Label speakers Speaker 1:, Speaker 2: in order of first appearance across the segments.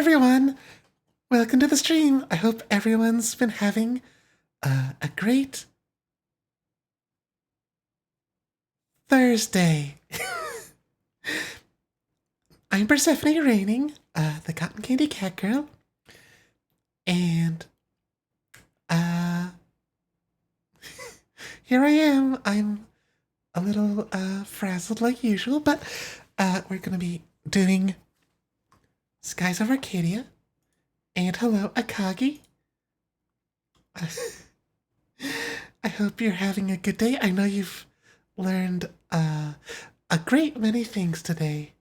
Speaker 1: everyone! Welcome to the stream. I hope everyone's been having a great Thursday. I'm Purrsephone Raining, the Cotton Candy Cat Girl, and here I am. I'm a little frazzled like usual, but we're gonna be doing Skies of Arcadia. And hello, Akagi. I hope you're having a good day. I know you've learned a great many things today.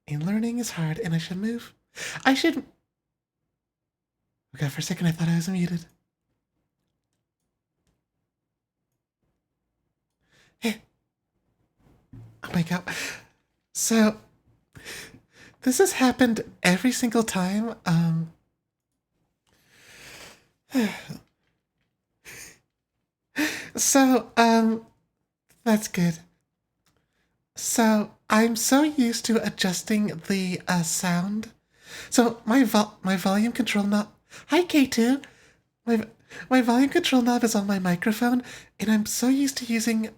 Speaker 1: And learning is hard, and I should move. I should... Okay, for a second I thought I was muted. Hey. Oh my god. So... this has happened every single time. That's good. So, I'm so used to adjusting the sound. So, my volume control knob... Hi, K2! My volume control knob is on my microphone, and I'm so used to using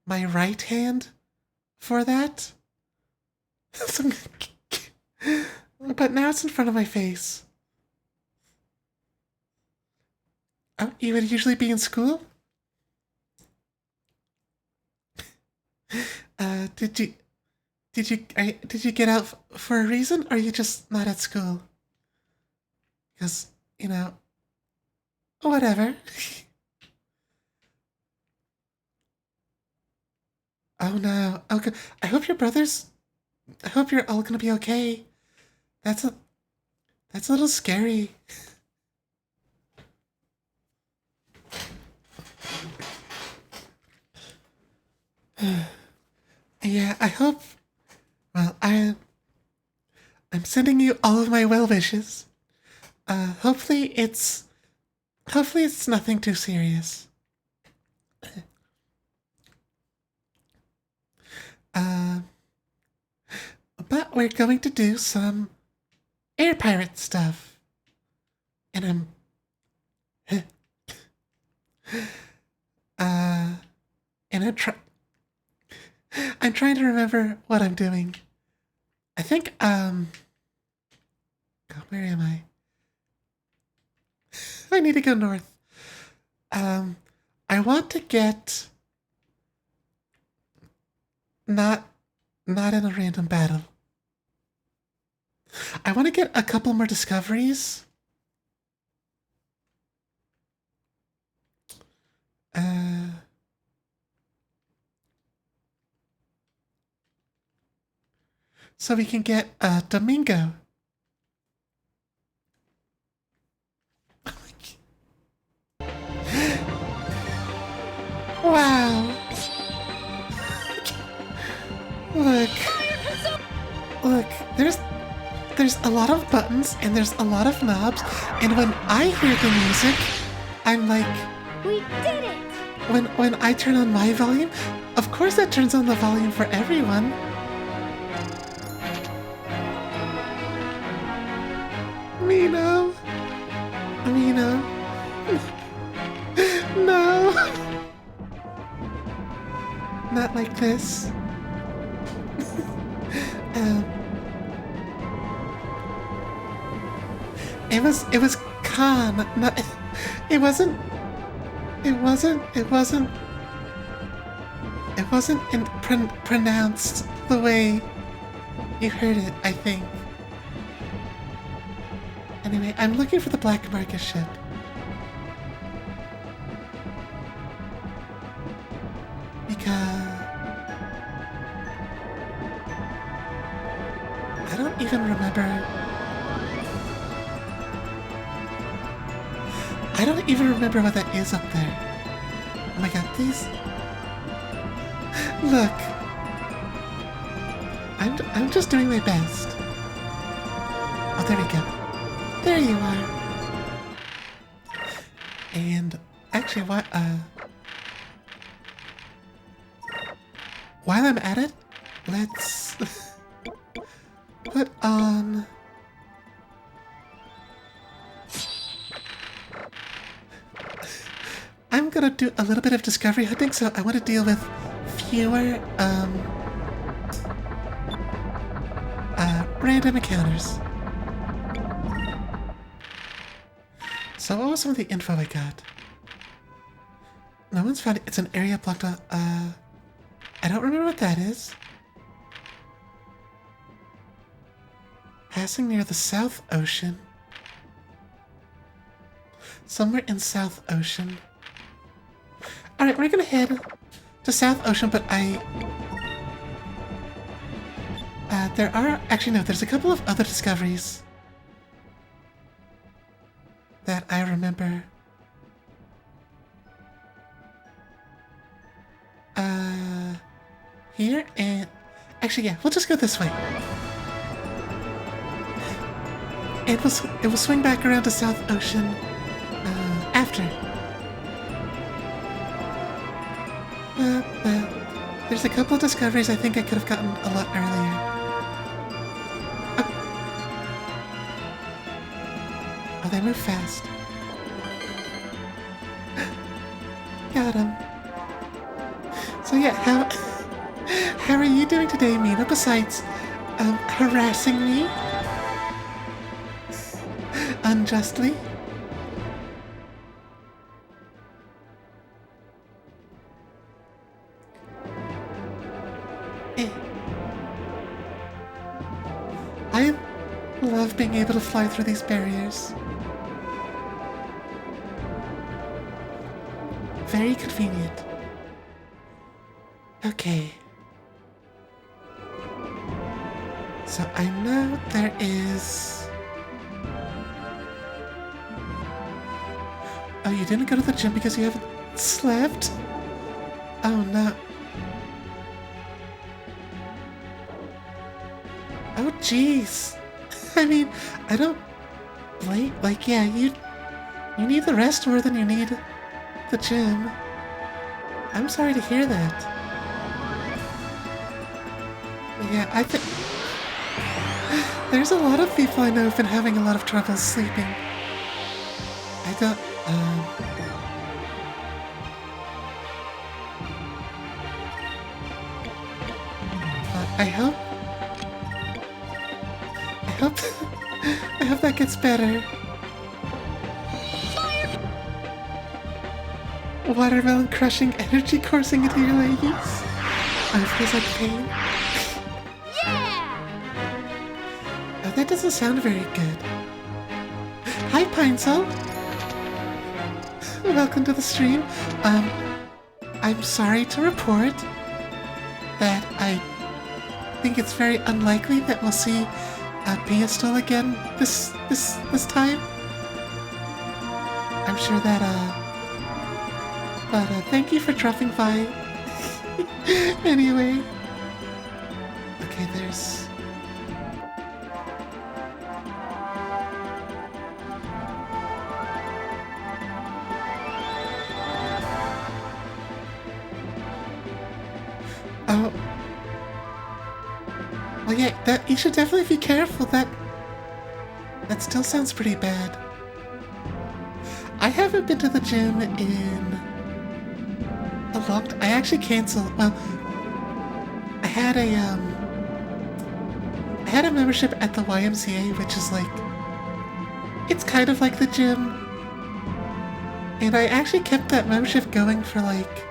Speaker 1: my right hand for that. But now it's in front of my face. Oh, you would usually be in school? Did you get out for a reason, or are you just not at school? Because, you know, whatever. Oh no. Okay. I hope you're all gonna be okay. That's a little scary. Yeah, I hope... Well, I'm sending you all of my well wishes. Hopefully it's nothing too serious. But we're going to do some air pirate stuff. And I'm trying to remember what I'm doing. I think, God, where am I? I need to go north. I want to get... Not in a random battle. I want to get a couple more discoveries. So we can get Domingo. Wow. Look, there's a lot of buttons and there's a lot of knobs, and when I hear the music, I'm like,
Speaker 2: we did it!
Speaker 1: When I turn on my volume, of course that turns on the volume for everyone. Mino. No. Not like this. It was Khan, not... It wasn't pronounced the way you heard it, I think. Anyway, I'm looking for the Black Market ship. Because... I don't even remember... I don't even remember what that is up there. Oh my god, these... Look. I'm just doing my best. Oh, there we go. There you are. And actually, while I'm at it, let's put on... I'm gonna do a little bit of discovery hunting, so I want to deal with fewer, random encounters. So what was some of the info I got? No one's found it. It's an area blocked off. I don't remember what that is. Passing near the South Ocean. Somewhere in South Ocean. Alright, we're gonna head to South Ocean, but there are... Actually, no, there's a couple of other discoveries that I remember. Here and... Actually, yeah, we'll just go this way. It will swing back around to South Ocean, after. There's a couple of discoveries I think I could have gotten a lot earlier. Oh, they move fast. Got him. So yeah, how are you doing today, Mina, besides, harassing me? Unjustly? I love being able to fly through these barriers. Very convenient. Okay. So I know there is... Oh, you didn't go to the gym because you haven't slept? Oh no. Oh jeez. I mean, I don't blame... Like, yeah, you need the rest more than you need the gym. I'm sorry to hear that. Yeah, I think... There's a lot of people I know who've been having a lot of trouble sleeping. I don't... I hope I hope that gets better. Watermelon crushing energy coursing into your leggings. Oh, it feels like pain. Yeah! Oh, that doesn't sound very good. Hi, Pinesol. Welcome to the stream. I'm sorry to report that I think it's very unlikely that we'll see Purrsephone again this time. I'm sure that but thank you for dropping by. Anyway. Okay, there's... Oh. Well, yeah, that you should definitely be careful. That still sounds pretty bad. I haven't been to the gym in a long time. I actually canceled. Well, I had a membership at the YMCA, which is like, it's kind of like the gym, and I actually kept that membership going for like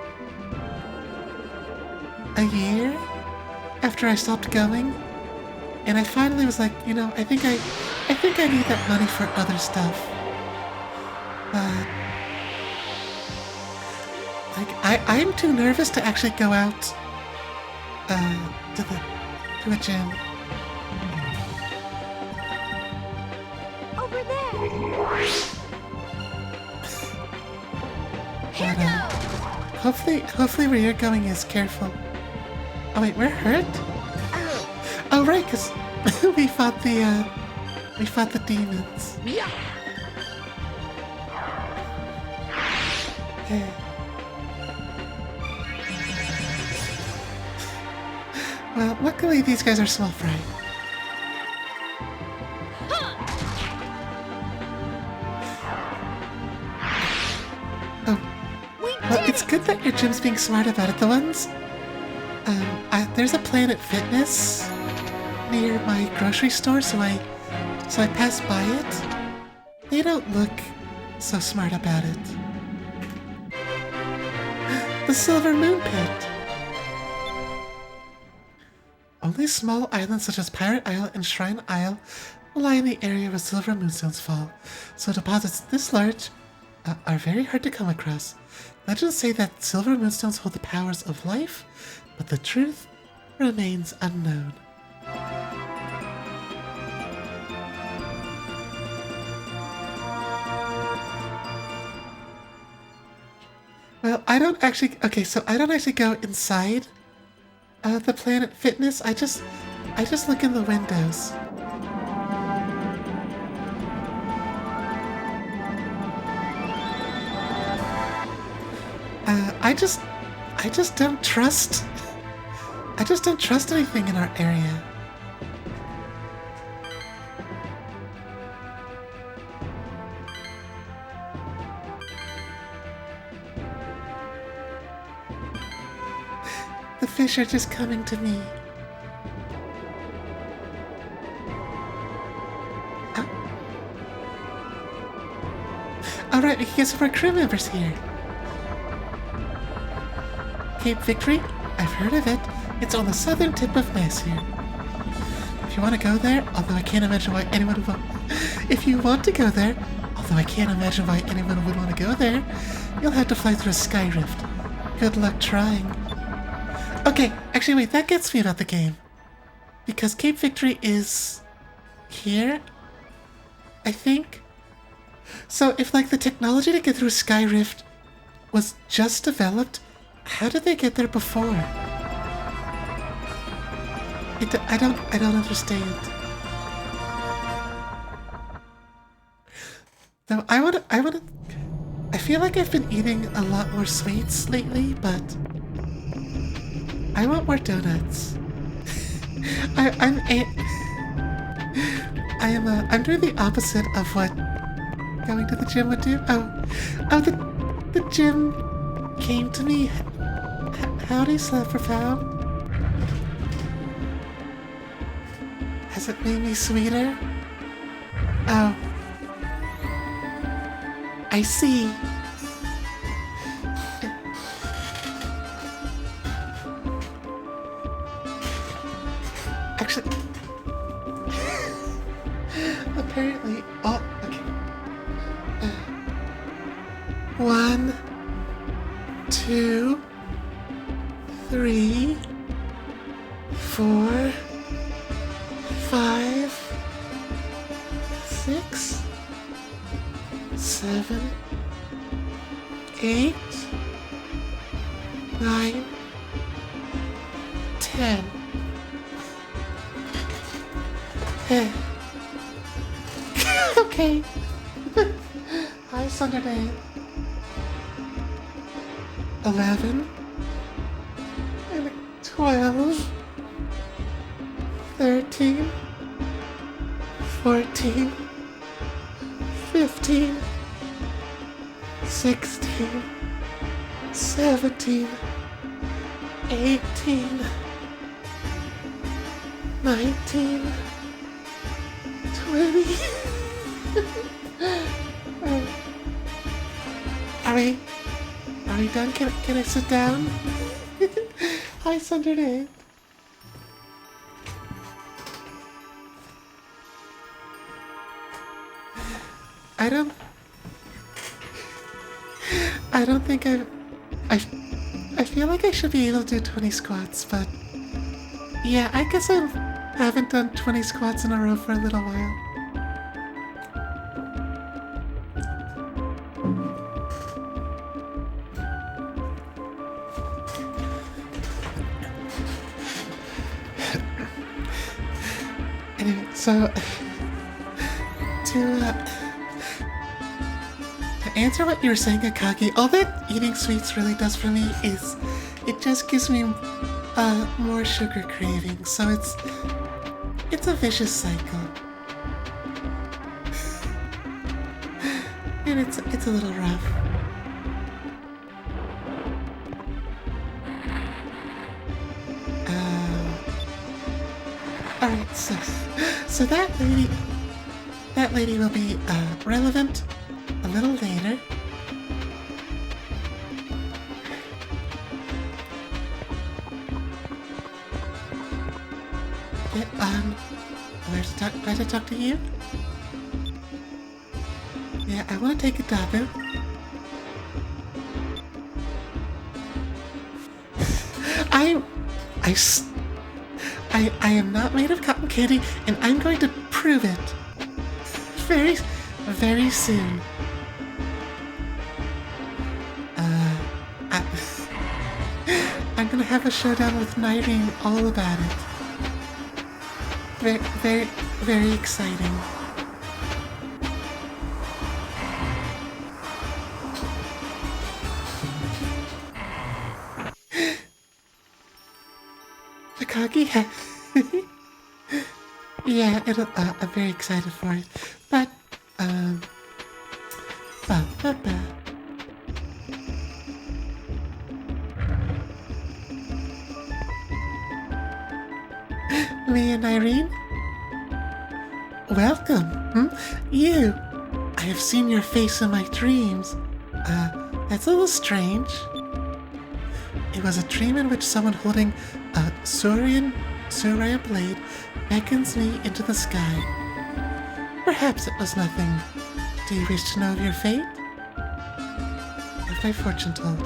Speaker 1: a year after I stopped going. And I finally was like, you know, I think I need that money for other stuff. But like I'm too nervous to actually go out to a gym.
Speaker 2: Over there.
Speaker 1: But hopefully where you're going is careful. Oh wait, we're hurt? Oh right, cause we fought the demons.
Speaker 2: Yeah.
Speaker 1: Yeah. Well, luckily these guys are small fry. it's good that your gym's being smart about it. The ones, there's a Planet Fitness near my grocery store, so I pass by it. They don't look so smart about it. The Silver Moon Pit. Only small islands such as Pirate Isle and Shrine Isle lie in the area where silver moonstones fall, so deposits this large are very hard to come across. Legends say that silver moonstones hold the powers of life, but the truth remains unknown. Well, I don't actually go inside the Planet Fitness. I just look in the windows. I just don't trust. I just don't trust anything in our area. The fish are just coming to me. Alright, we can get some more crew members here. Cape Victory? I've heard of it. It's on the southern tip of Ness here. If you want to go there, although I can't imagine why anyone would... If you want to go there, although I can't imagine why anyone would want to go there, you'll have to fly through a sky rift. Good luck trying. Okay, actually wait, that gets me about the game. Because Cape Victory is... here? I think? So if like the technology to get through a sky rift was just developed, how did they get there before? I don't understand. Though I feel like I've been eating a lot more sweets lately, but I want more donuts. I'm doing the opposite of what going to the gym would do. The gym came to me. Howdy, Purrsephone. Has it made me sweeter? Oh. I see. Actually... apparently... Oh, okay. 1, 2... 3, 4, 5, 6, 7, 8, 9, 10. Okay. Hi, Sunday. 11. 12, 13, 14, 15, 16, 17, 18, 19, 20. Are we done? Can I sit down? Hi, Sunday. I don't think I feel like I should be able to do 20 squats, but yeah, I guess I haven't done 20 squats in a row for a little while. Anyway, so to answer what you were saying, Akagi, all that eating sweets really does for me is it just gives me more sugar cravings. So it's a vicious cycle, and it's a little rough. So that lady will be relevant a little later. Get on. Glad to talk to you. Yeah, I want to take a dabu. I am not made of cotton candy, and I'm going to prove it very, very soon. I'm gonna have a showdown with Nyrene all about it. Very, very, very exciting. Akagi, yeah, I'm very excited for it. But, Me and Irene? Welcome. You. I have seen your face in my dreams. That's a little strange. It was a dream in which someone holding a Surya blade beckons me into the sky. Perhaps it was nothing. Do you wish to know of your fate? Have my fortune told?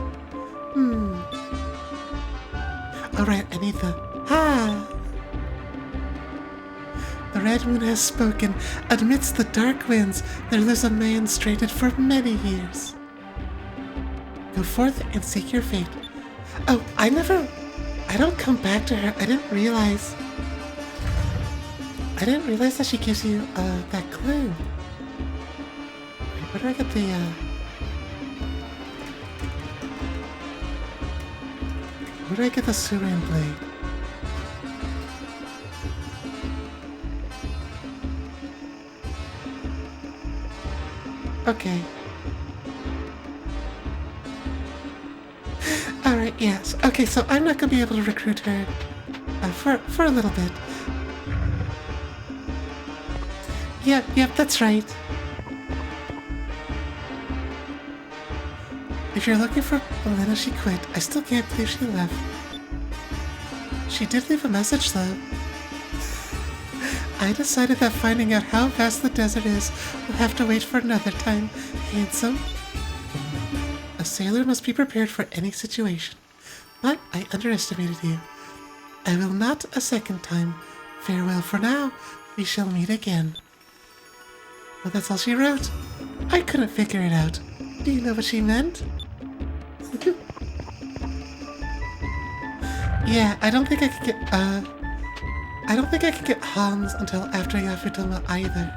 Speaker 1: Alright, I need the... The red moon has spoken. Amidst the dark winds, there lives a man straitened for many years. Go forth and seek your fate. Oh, I don't come back to her. I didn't realize that she gives you, that clue. Wait, where do I get the, Where do I get the Syrian blade? Okay. Alright, yes. Okay, so I'm not gonna be able to recruit her for a little bit. Yep, that's right. If you're looking for Elena, she quit. I still can't believe she left. She did leave a message, though. I decided that finding out how vast the desert is will have to wait for another time. Handsome. A sailor must be prepared for any situation. But I underestimated you. I will not a second time. Farewell for now. We shall meet again. Well, that's all she wrote. I couldn't figure it out. Do you know what she meant? Yeah, I don't think I could get Hans until after Yafutama either.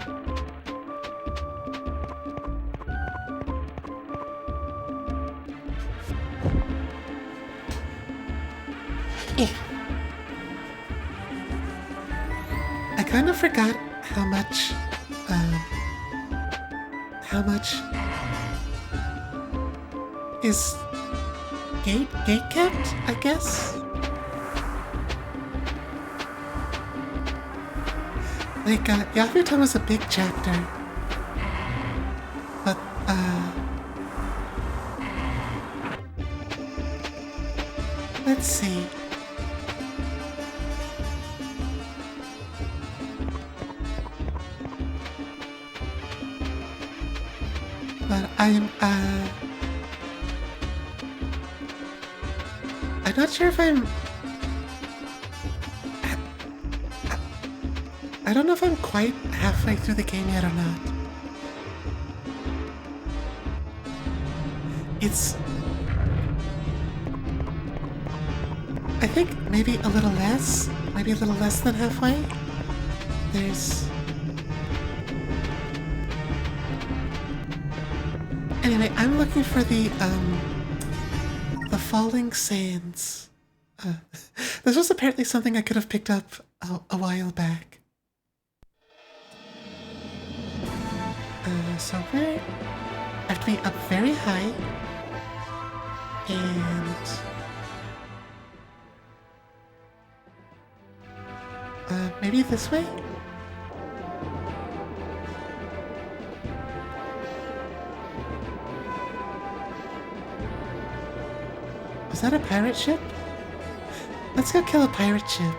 Speaker 1: I kind of forgot how much is gate kept, I guess? Like, Yafutama was a big chapter. But, let's see. But I'm not sure if I don't know if I'm quite halfway through the game yet or not. I think maybe a little less than halfway. Anyway, I'm looking for the falling sands. This was apparently something I could have picked up a while back. So I have to be up very high, and Maybe this way? Is that a pirate ship? Let's go kill a pirate ship.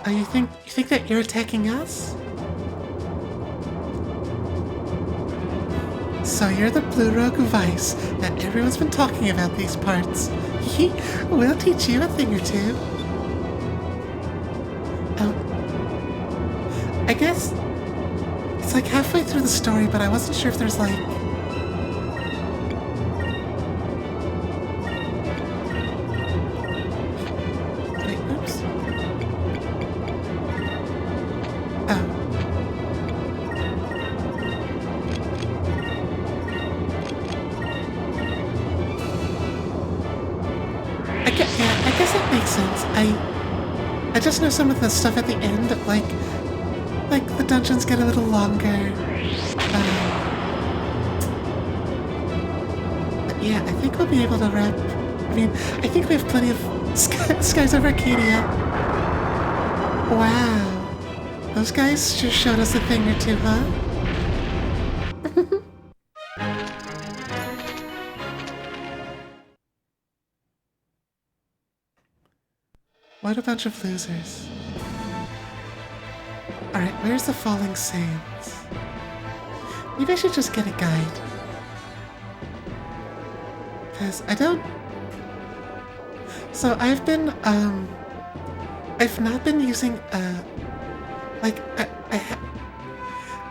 Speaker 1: Oh, you think that you're attacking us? So you're the blue rogue vice that everyone's been talking about these parts. We'll teach you a thing or two. I guess it's like halfway through the story, but I wasn't sure if there's like... Wait, oops. Oh. I guess that makes sense. I just know some of the stuff at the end, like the dungeons get a little longer. But yeah, I think we'll be able to wrap. I mean, I think we have plenty of skies over Arcadia. Wow, those guys just showed us a thing or two, huh? What a bunch of losers. Alright, where's the falling sands? Maybe I should just get a guide. Because I don't... So I've been, I've not been using,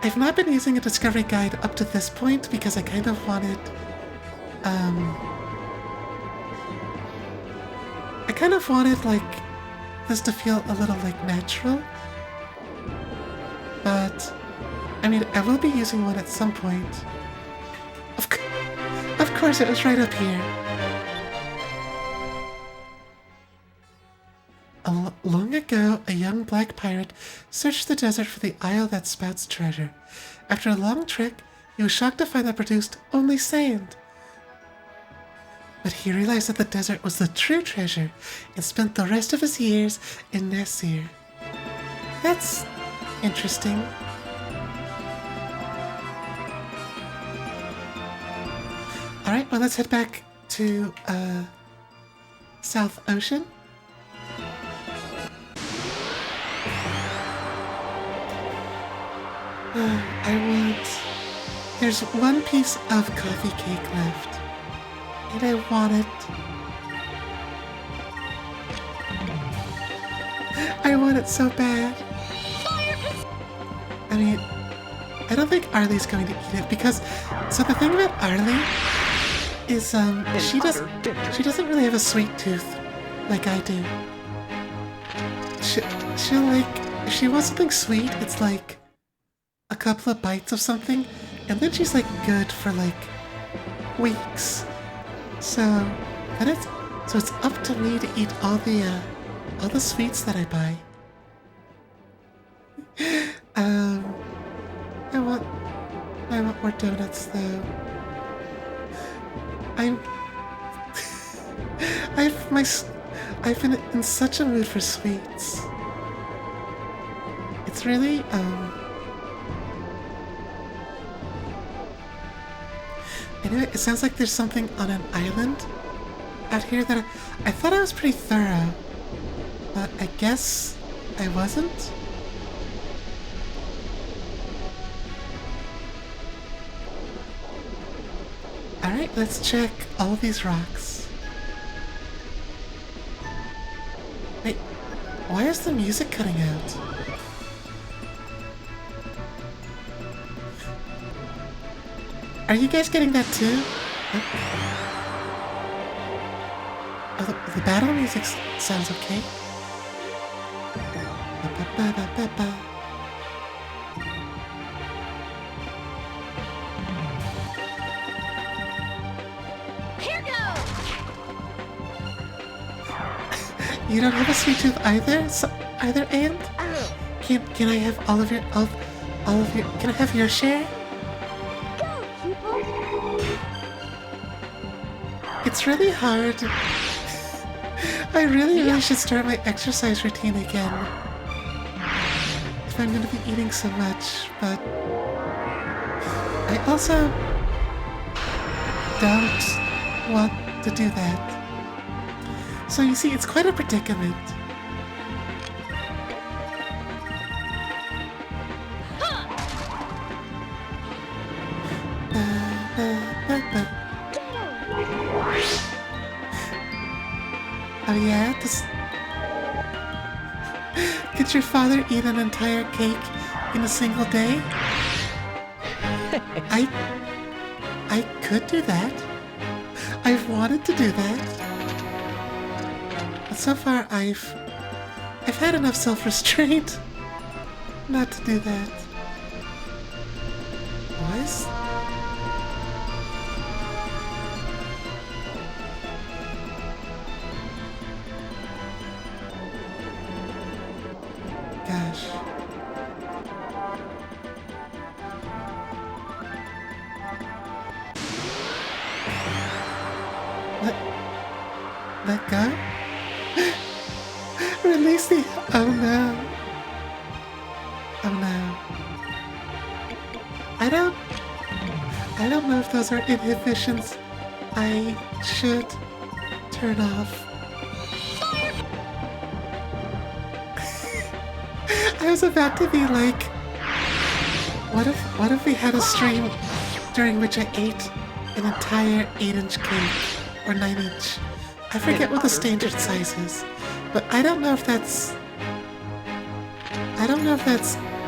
Speaker 1: I've not been using a discovery guide up to this point because I kind of wanted, like, this to feel a little, like, natural. But, I mean, I will be using one at some point. Of course, it was right up here. Long ago, a young black pirate searched the desert for the isle that spouts treasure. After a long trek, he was shocked to find that produced only sand. But he realized that the desert was the true treasure and spent the rest of his years in Nasir. That's interesting. Alright, well, let's head back to, South Ocean. There's one piece of coffee cake left, and I want it. I want it so bad. I mean, I don't think Arlie's going to eat it because, so the thing about Arlie is, she doesn't really have a sweet tooth like I do. She'll like, if she wants something sweet, it's like a couple of bites of something, and then she's like good for like weeks. So it's up to me to eat all the sweets that I buy. I want more donuts though. I've been in such a mood for sweets. It's really Anyway, it sounds like there's something on an island out here that I thought I was pretty thorough, but I guess I wasn't. Alright, let's check all of these rocks. Wait, why is the music cutting out? Are you guys getting that too? Oh, the battle music sounds okay.
Speaker 2: Here goes.
Speaker 1: You don't have a sweet tooth either? Either, and? Can I have all of your can I have your share? It's really hard. I really should start my exercise routine again. If I'm gonna be eating so much, but I also don't want to do that. So you see, it's quite a predicament. Oh yeah? Could your father eat an entire cake in a single day? I could do that. I've wanted to do that. But so far I've had enough self-restraint not to do that. Boys? Gosh. Let go? Release the... Oh no. Oh no. I don't know if those are inhibitions I should turn off. I was about to be like, what if we had a stream during which I ate an entire 8-inch cake or 9-inch? I forget what the standard size is, but I don't know if that's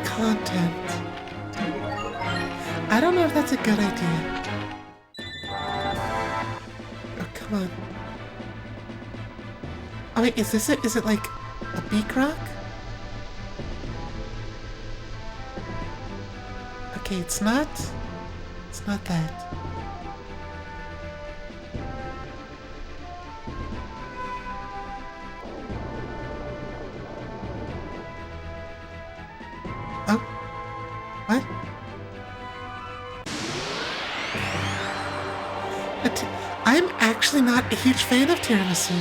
Speaker 1: content. I don't know if that's a good idea. Oh, come on. Oh wait, is this it? Is it like a beak rock? Okay, it's not that. Oh, what? I'm actually not a huge fan of tiramisu.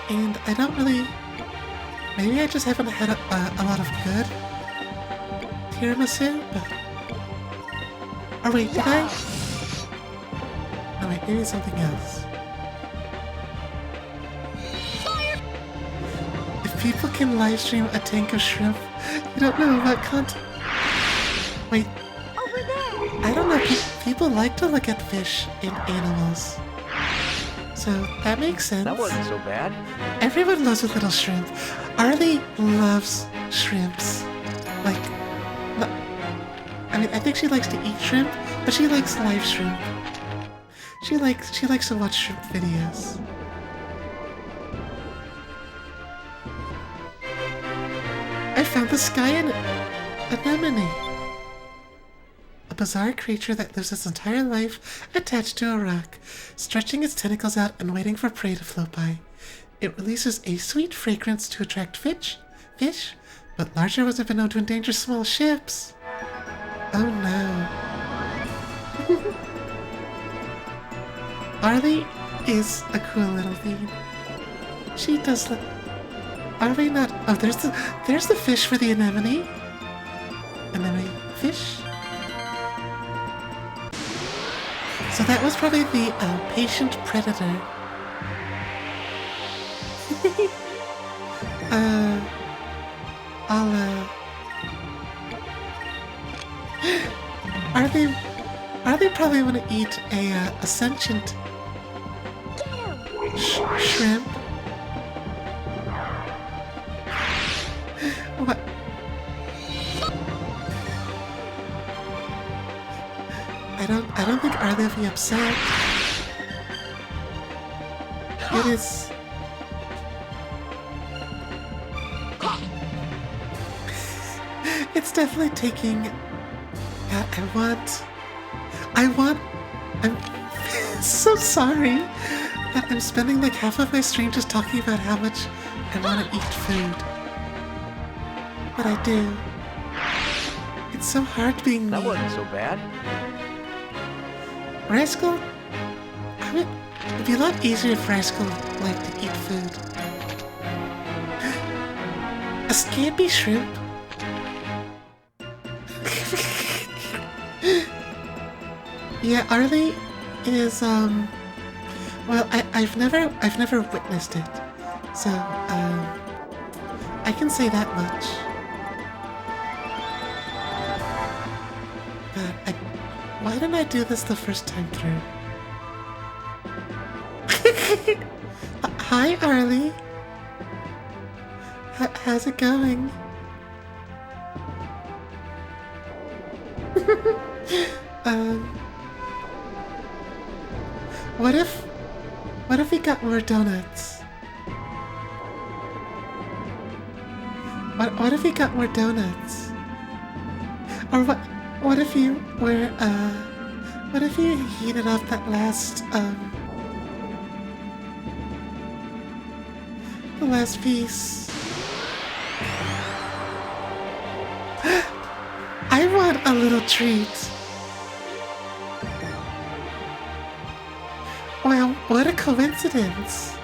Speaker 1: And I don't really... Maybe I just haven't had a lot of good tiramisu, but... Oh wait, did I? No wait, maybe it's something else. If people can livestream a tank of shrimp, you don't know about content. Wait.
Speaker 2: Over there.
Speaker 1: I don't know, people like to look at fish and animals. So that makes sense.
Speaker 3: That wasn't so bad.
Speaker 1: Everyone loves a little shrimp. Arlie loves shrimps. Like, I mean, I think she likes to eat shrimp, but she likes live shrimp. She likes to watch shrimp videos. I found the Sky Anemone. A bizarre creature that lives its entire life attached to a rock, stretching its tentacles out and waiting for prey to float by. It releases a sweet fragrance to attract fish, but larger ones have been known to endanger small ships. Oh no. Arlie is a cool little bean. She does look... Are we not... Oh, there's the fish for the anemone. Anemone fish. So that was probably the patient predator. Are they probably want to eat a sentient shrimp? What? I don't think Arlie will be upset. It is... It's definitely taking... I'm so sorry that I'm spending like half of my stream just talking about how much I want to eat food. But I do. It's so hard being
Speaker 3: That
Speaker 1: me.
Speaker 3: wasn't so bad.
Speaker 1: Rascal, it'd be a lot easier if Rascal liked to eat food. A scampi shrimp? Yeah, Arlie is, well, I've never witnessed it. So, I can say that much. But why didn't I do this the first time through? Hi, Arlie. How's it going? What if we got more donuts? What if we got more donuts? Or what if you were, what if you heated up that last, the last piece? I want a little treat. Wow, what a coincidence.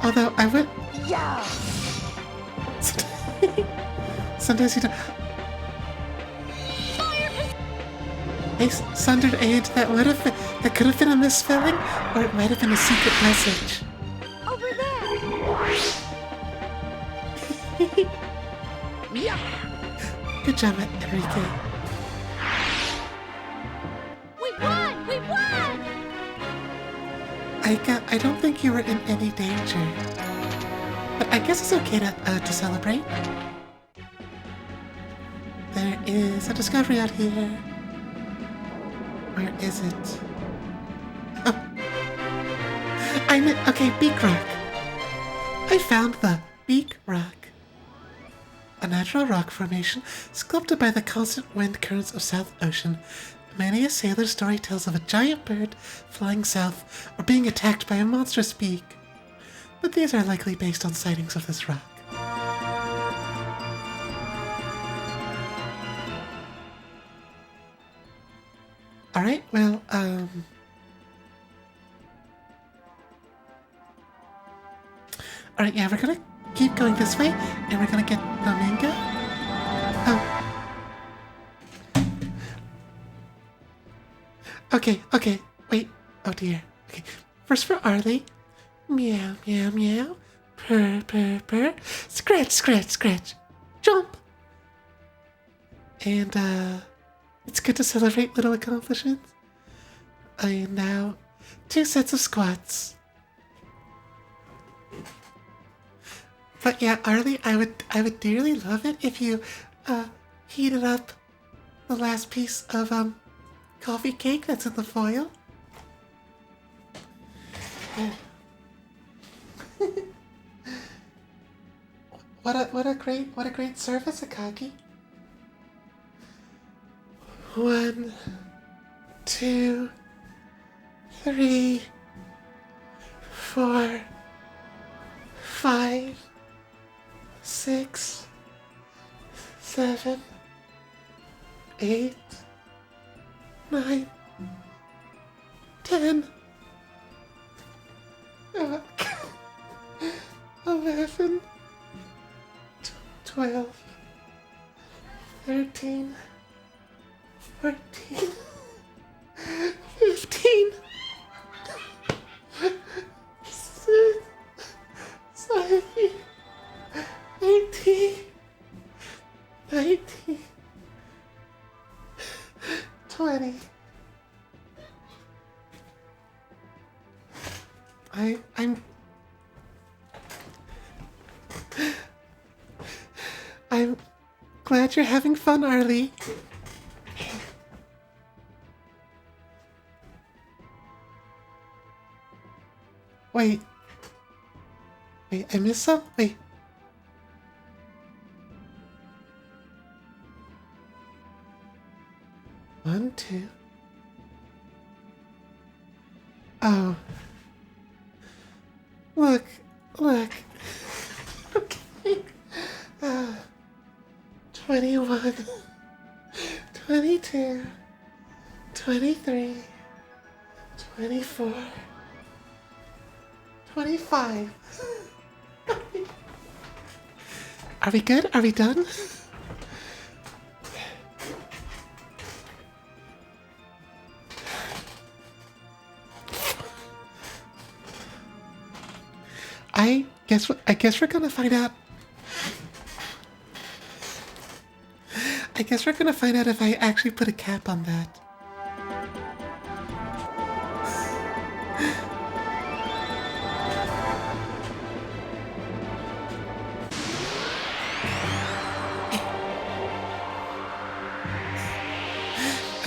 Speaker 1: Although I would...
Speaker 2: Yeah!
Speaker 1: Sometimes you don't... Hey, Sundered Age, that could have been a misspelling, or it might have been a secret message.
Speaker 2: Over there! Yeah!
Speaker 1: Good job, Enrique.
Speaker 2: We won! We won!
Speaker 1: I don't think you were in any danger. But I guess it's okay to celebrate. There is a discovery out here. Where is it? Oh. Okay, Beak Rock. I found the Beak Rock. A natural rock formation sculpted by the constant wind currents of South Ocean. Many a sailor's story tells of a giant bird flying south or being attacked by a monstrous beak. But these are likely based on sightings of this rock. Alright, well, Alright, yeah, we're gonna keep going this way, and we're gonna get Domingo. Oh. Okay, wait. Oh dear. Okay, first for Arlie. Meow, meow, meow. Purr, purr, purr. Scratch, scratch, scratch. Jump. And, it's good to celebrate little accomplishments. And now, 2 sets of squats. But yeah, Arlie, I would dearly love it if you, heated up the last piece of, coffee cake that's in the foil. What a great service, Akagi. 1, 2, 3, 4, 5, 6, 7, 8, 9, 10, 11, 12, 13, 14, 15, 17, 18, 19, 20. I'm glad you're having fun, Arlie. Wait, I missed some? Wait. One, two. Oh. Look. Okay. 20. 21, 22, 23, 24, 25. Are we good? Are we done? I guess we're gonna find out. I guess we're gonna find out if I actually put a cap on that.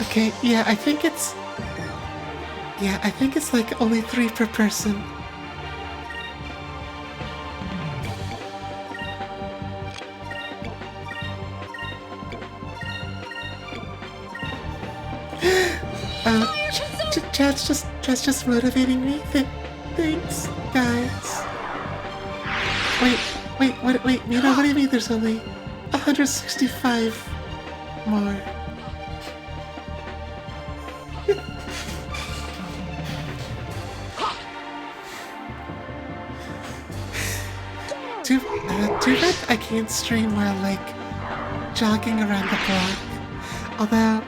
Speaker 1: Okay, yeah, I think it's like only 3 per person. Chat's just motivating me. Thanks, guys. Wait, Mina, what do you mean there's only 165 more? Too bad I can't stream while, like, jogging around the block. Although,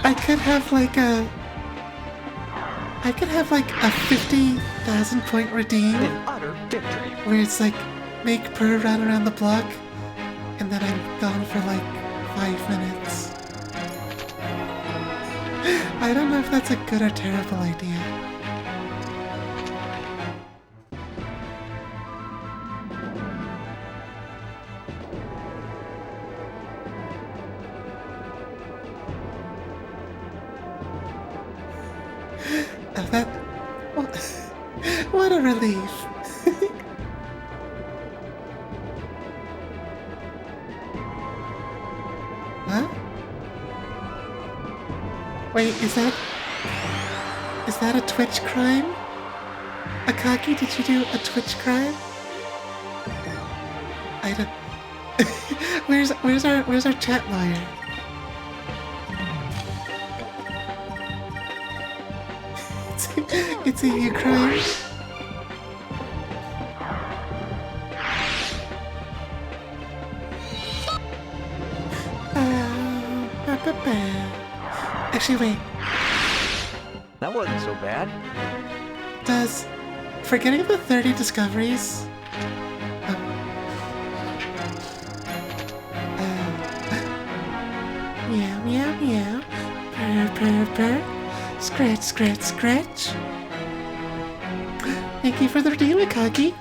Speaker 1: I could have like a 50,000 point redeem where it's like make Purr run around the block and then I'm gone for like 5 minutes. I don't know if that's a good or terrible idea. What a relief. Huh? Wait, is that a Twitch crime? Akaki, did you do a Twitch crime? I don't. Where's our chat lawyer? It's a you crime. Actually, wait.
Speaker 3: That wasn't so bad.
Speaker 1: Does forgetting the 30 discoveries? Meow, meow, meow. Purr, purr, purr. Scratch, scratch, scratch. Thank you for the redeem, Akagi.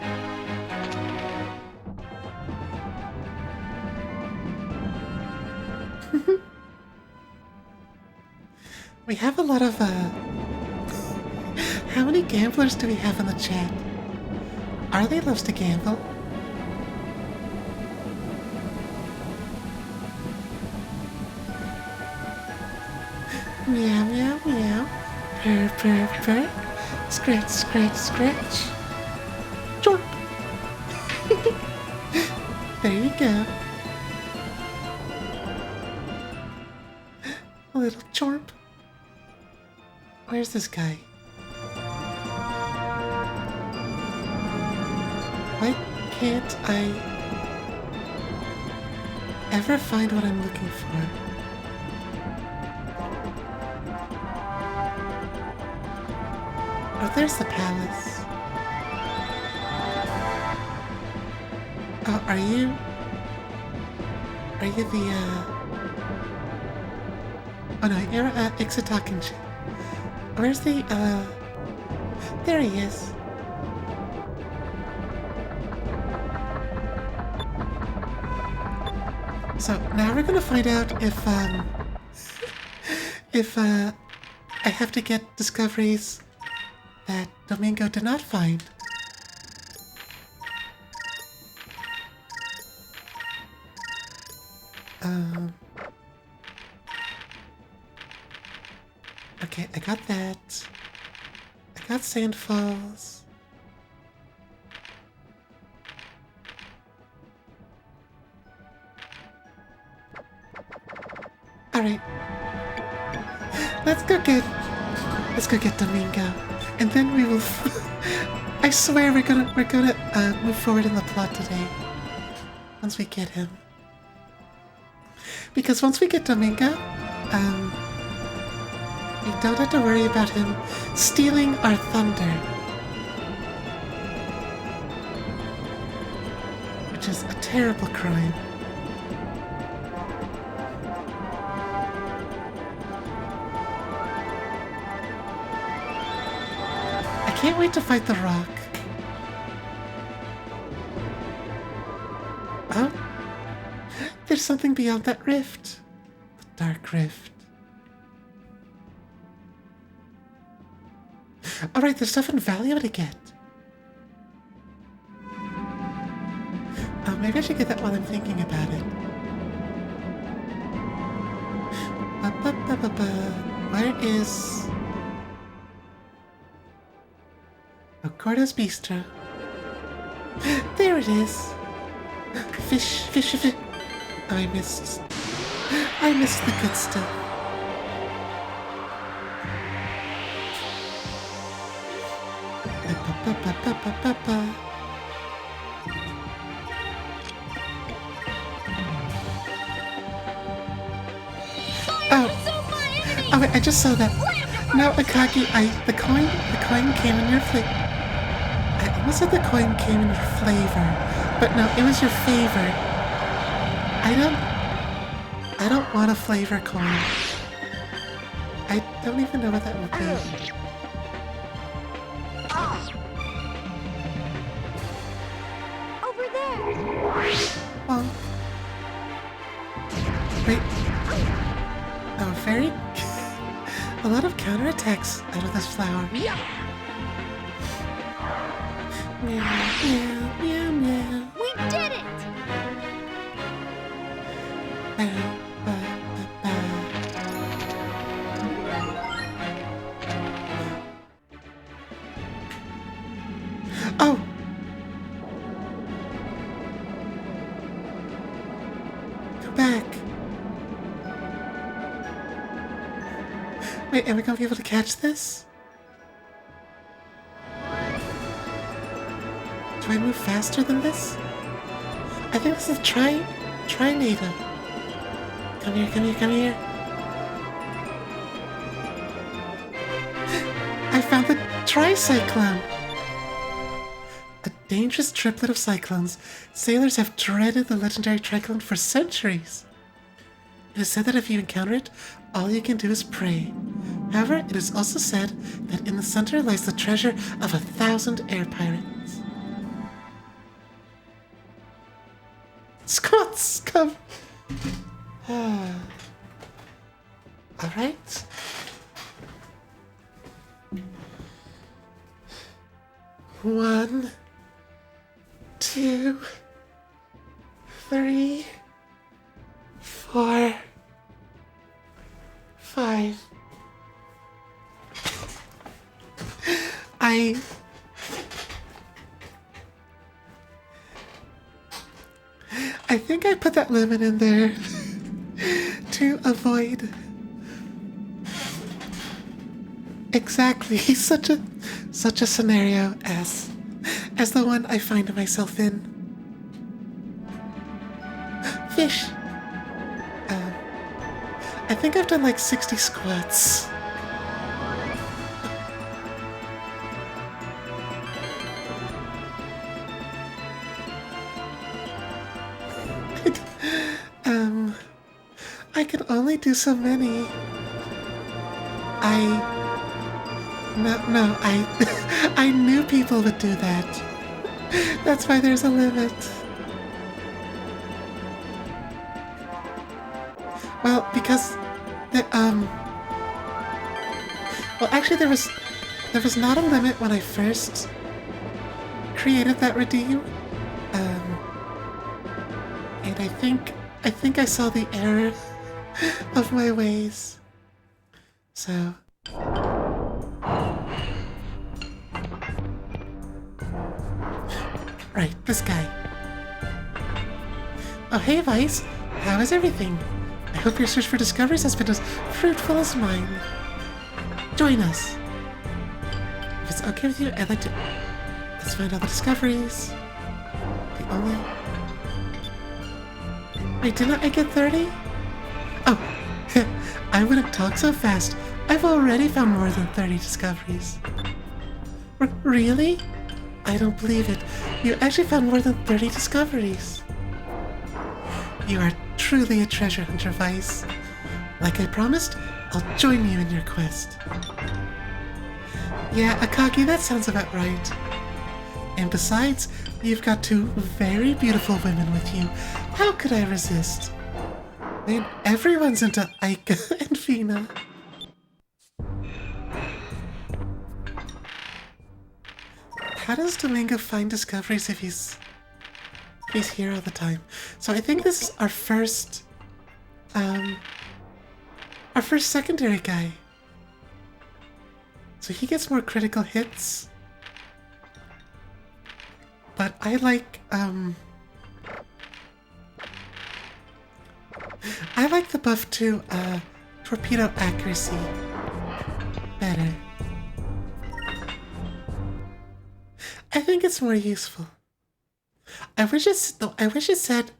Speaker 1: We have a lot of, How many gamblers do we have in the chat? Arlie loves to gamble. Meow, meow, meow. Purr, purr, purr. Scratch, scratch, scratch. Chorp. There you go. A little chorp. Where's this guy? Why can't I ever find what I'm looking for? Oh, there's the palace. Oh, are you the, Oh no, you're, Ixitakin. Where's the, There he is. So, now we're gonna find out if, I have to get discoveries that Domingo did not find. Okay, I got that. I got Sand Falls. Alright. Let's go get Domingo. And then we will I swear we're gonna move forward in the plot today. Once we get him. Because once we get Domingo, we don't have to worry about him stealing our thunder. Which is a terrible crime. I can't wait to fight the rock. Oh? There's something beyond that rift. The dark rift. Alright, there's stuff in value to get. Oh, maybe I should get that while I'm thinking about it. Where is... Oh, Cordo's Bistro. There it is. Fish. Oh, I missed the good stuff. Oh, wait, I just saw that. No, Akagi, the coin came in your flavor. I almost said the coin came in your flavor, but no, it was your favor. I don't want a flavor coin. I don't even know what that would be.
Speaker 2: Over there.
Speaker 1: Well, wait. Oh, very... a lot of counterattacks out of this flower.
Speaker 2: Yeah.
Speaker 1: Meow, meow, meow, meow.
Speaker 2: We did it.
Speaker 1: Bow, bow, bow, bow. Oh! Go back. Wait, are we gonna be able to catch this? Do I move faster than this? I think this is Trinado. Come here. I found the Tricyclone! A dangerous triplet of cyclones. Sailors have dreaded the legendary Triclone for centuries. It is said that if you encounter it, all you can do is pray. However, it is also said that in the center lies the treasure of 1,000 air pirates. Scots, come! Alright. One, 2, 3, 4, 5. I think I put that limit in there to avoid exactly such a scenario as the one I find myself in. Fish. I think I've done like 60 squats. I can only do so many. I knew people would do that. That's why there's a limit. Well, because well, actually there was not a limit when I first created that redeem. And I think I saw the error of my ways. So right, this guy. Oh, hey, Vice. How is everything? I hope your search for discoveries has been as fruitful as mine. Join us. If it's okay with you, I'd like to... Let's find all the discoveries. The only... Wait, didn't I get 30? Oh, I wouldn't talk so fast. I've already found more than 30 discoveries. Really? I don't believe it. You actually found more than 30 discoveries. You are truly a treasure hunter, Vice. Like I promised, I'll join you in your quest. Yeah, Akagi, that sounds about right. And besides, you've got two very beautiful women with you. How could I resist? Man, everyone's into Aika and Fina. How does Domingo find discoveries if he's here all the time? So I think this is our first secondary guy. So he gets more critical hits. But I like the buff to torpedo accuracy better. I think it's more useful. I wish it said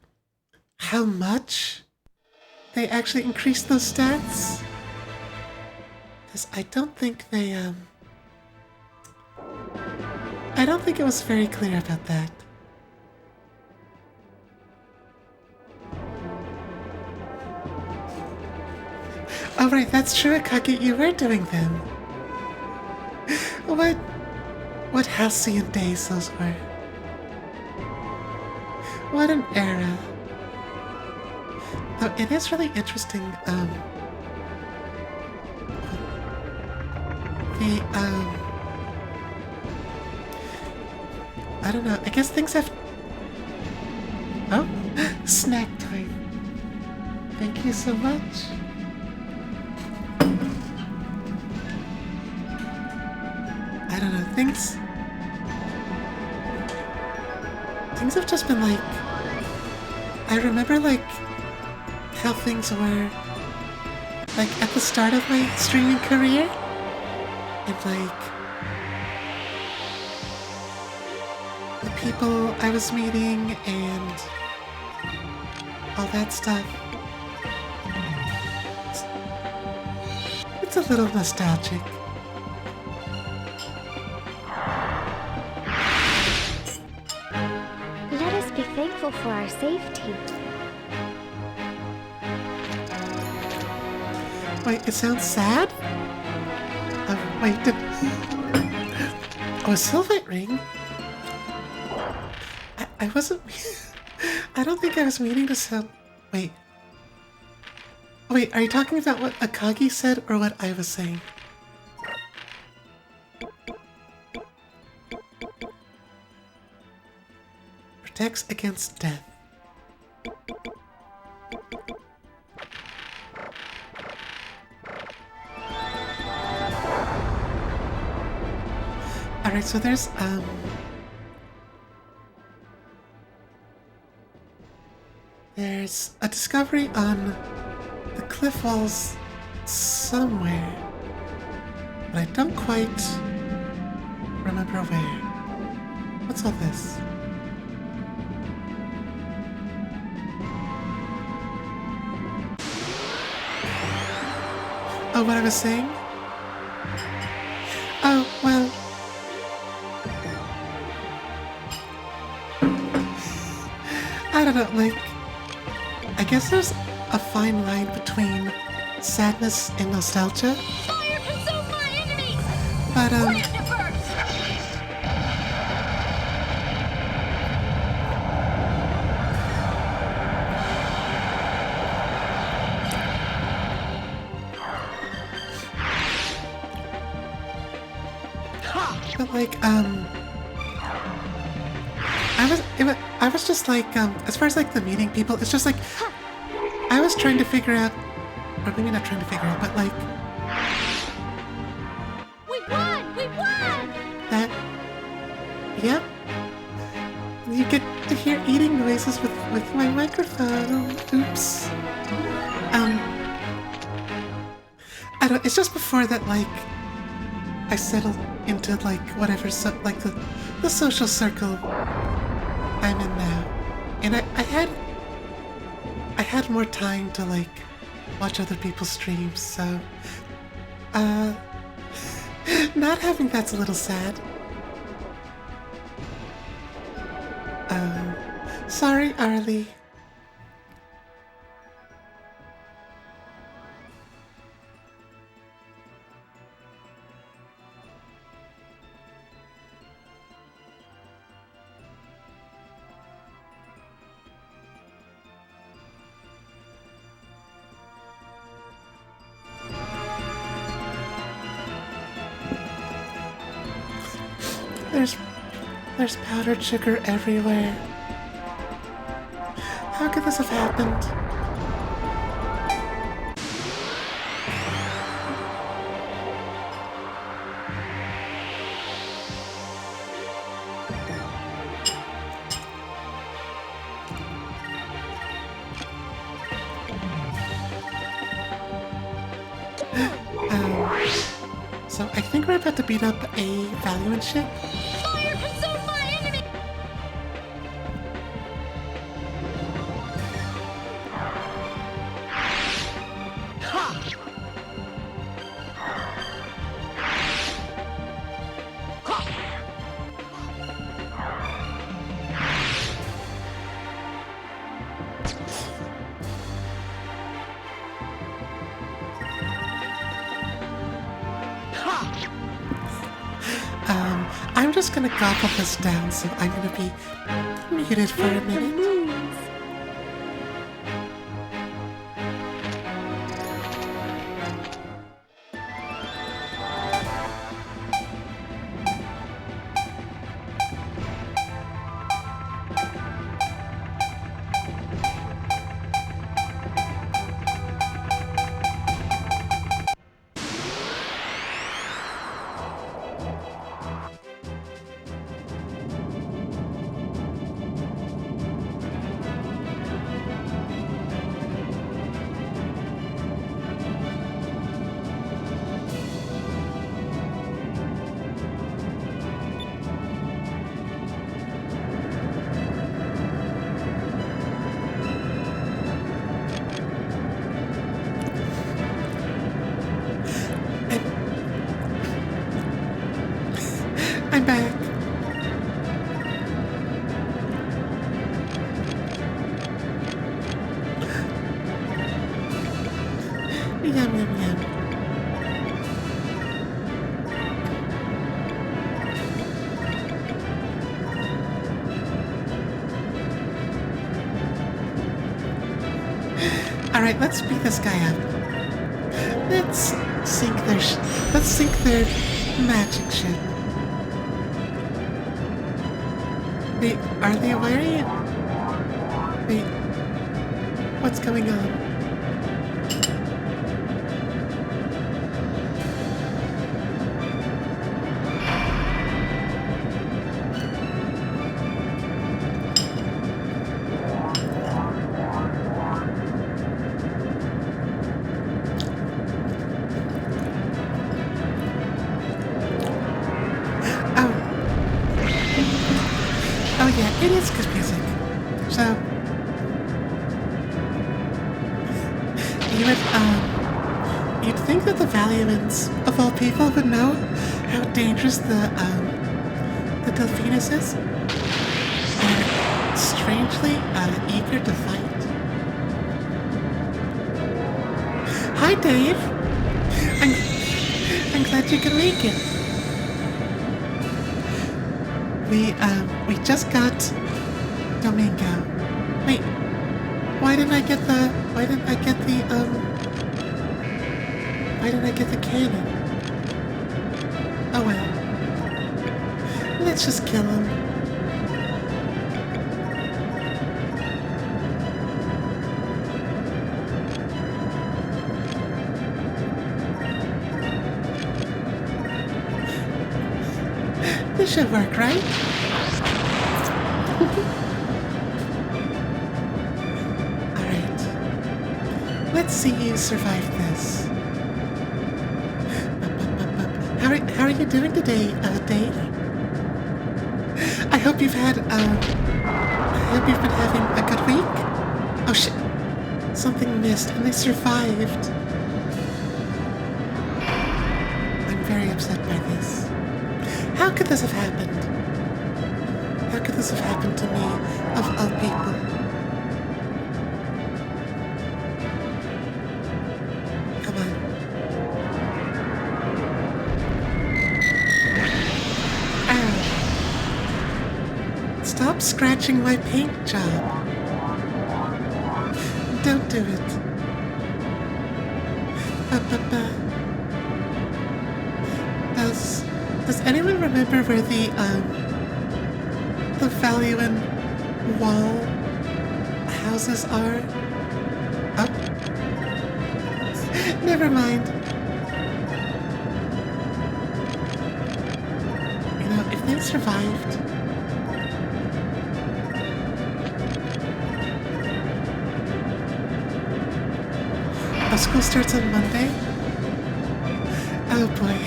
Speaker 1: how much they actually increased those stats. Because I don't think I don't think it was very clear about that. Oh right, that's true, Akagi, you were doing them. What halcyon days those were. What an era. Though it is really interesting, I don't know, I guess things have... Oh, snack time. Thank you so much. I don't know, things have just been like... I remember like how things were like at the start of my streaming career. And like the people I was meeting and all that stuff. It's a little nostalgic.
Speaker 2: Let us be thankful for our safety.
Speaker 1: Wait, it sounds sad? Wait, oh, a Sylphite ring? I wasn't... I don't think I was meaning to sound... Wait, are you talking about what Akagi said or what I was saying? Protects against death. Alright, so there's a discovery on the cliff walls somewhere, but I don't quite remember where. What's all this? Oh, what I was saying? Oh, well... I don't know, like... I guess there's a fine line between sadness and nostalgia.
Speaker 2: Fire consume my enemies!
Speaker 1: But, But like, I was just like, as far as like the meeting people, it's just like, I was trying to figure out, or maybe not trying to figure out, but like,
Speaker 2: We won! We won!
Speaker 1: that, yep, you get to hear eating noises with my microphone. Oops. Um, I don't. It's just before that, like, I settled into like whatever, like the social circle I'm in now, and I had more time to like watch other people's streams, so not having that's a little sad. Sorry, Arlie. There's powdered sugar everywhere. How could this have happened? So I think we're about to beat up a Valiant ship.
Speaker 2: Fire consume my enemy!
Speaker 1: I'm just gonna gobble this down, so I'm gonna be muted for a minute. I'm back. Yum, yum, yum. Alright, let's beat this guy up. Let's sink their magic ship. Wait, are they aware? Wait, what's going on? Oh yeah, it is confusing. So you'd think that the Valiants, of all people, would know how dangerous the Delphinus is. They're strangely eager to fight. Hi, Dave. I'm glad you could make it. We just got Domingo. Wait, why didn't I get the cannon? Oh well. Let's just kill him. This should work, right? Let's see you survive this. How are you doing today, Dave? I hope you've been having a good week. Oh shit. Something missed and they survived. I'm very upset by this. How could this have happened? How could this have happened to me, of all people? Come on. Ow. Stop scratching my paint job. Don't do it. Does anyone remember where the value in wall houses are? Oh. Never mind. You know, if they survived, school starts on Monday? Oh boy.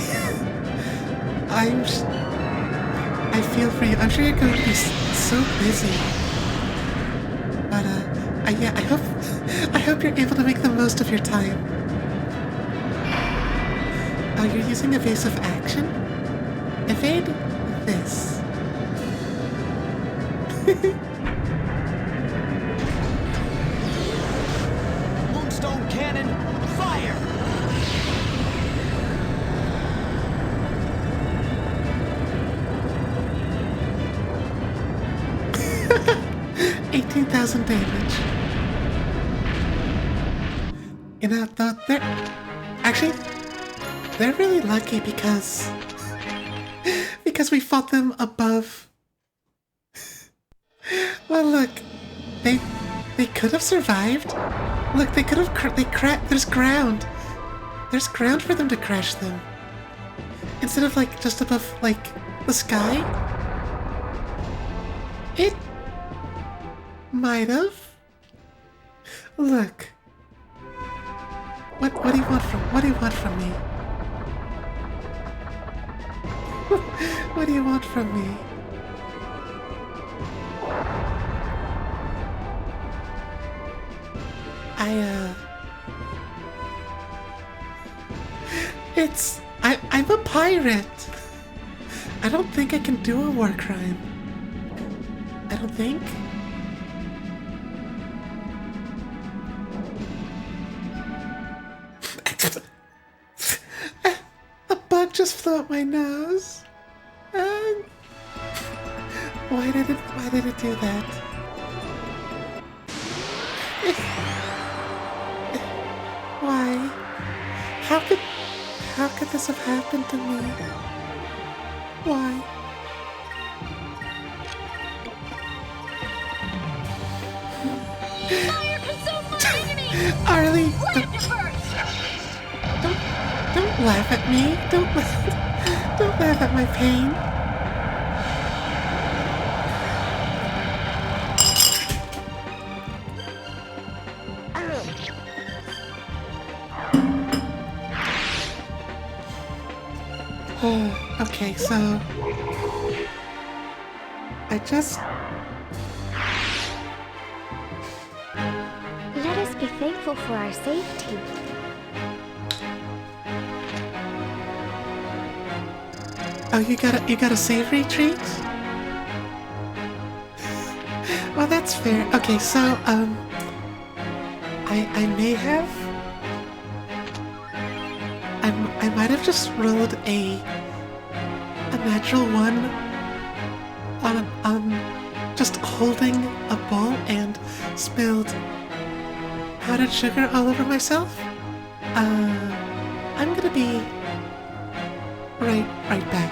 Speaker 1: I feel for you. I'm sure you're going to be so busy. But, yeah, I hope you're able to make the most of your time. Oh, you're using evasive action? Evade this.
Speaker 3: Moonstone cannon, fire!
Speaker 1: 18,000 damage. You know, though, they're really lucky because we fought them above. Well, look, they could have survived. Look, they could have. There's ground. There's ground for them to crash them. Instead of like just above like the sky. It might have. Look. What do you want from me? What do you want from me? I'm a pirate. I don't think I can do a war crime. I don't think. A bug just flew up my nose. Why did it do that? Why? How could this have happened to me? Why?
Speaker 2: Fire consume my enemy!
Speaker 1: Arlie,
Speaker 2: Blast it first!
Speaker 1: don't laugh at me. Don't laugh at my pain. Okay, so
Speaker 2: Let us be thankful for our safety.
Speaker 1: oh, you got a savory treat? Well, that's fair. Okay, so I may have I might have just rolled a natural one on just holding a bowl and spilled powdered sugar all over myself. I'm gonna be right back.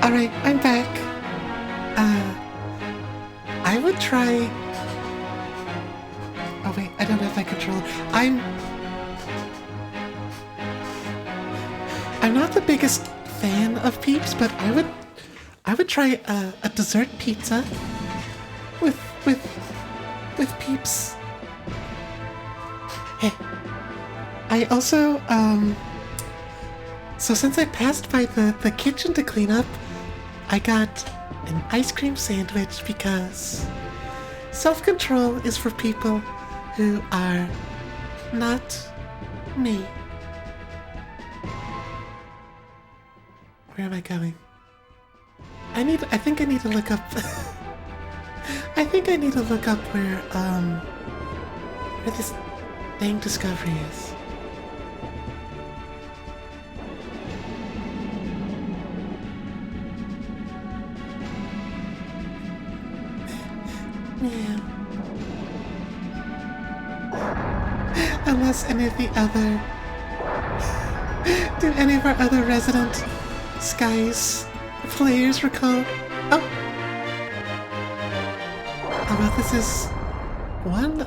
Speaker 1: Alright, I'm back. I would try... Oh wait, I don't have my controller. I'm not the biggest fan of Peeps, but I would try a dessert pizza with Peeps. Hey, I also so since I passed by the kitchen to clean up, I got an ice cream sandwich because self-control is for people who are not me. Where am I going? I think I need to look up I think I need to look up where this dang discovery is. Yeah. Unless any of the other... Do any of our other resident Skies players recall? Oh! Oh well, this is one...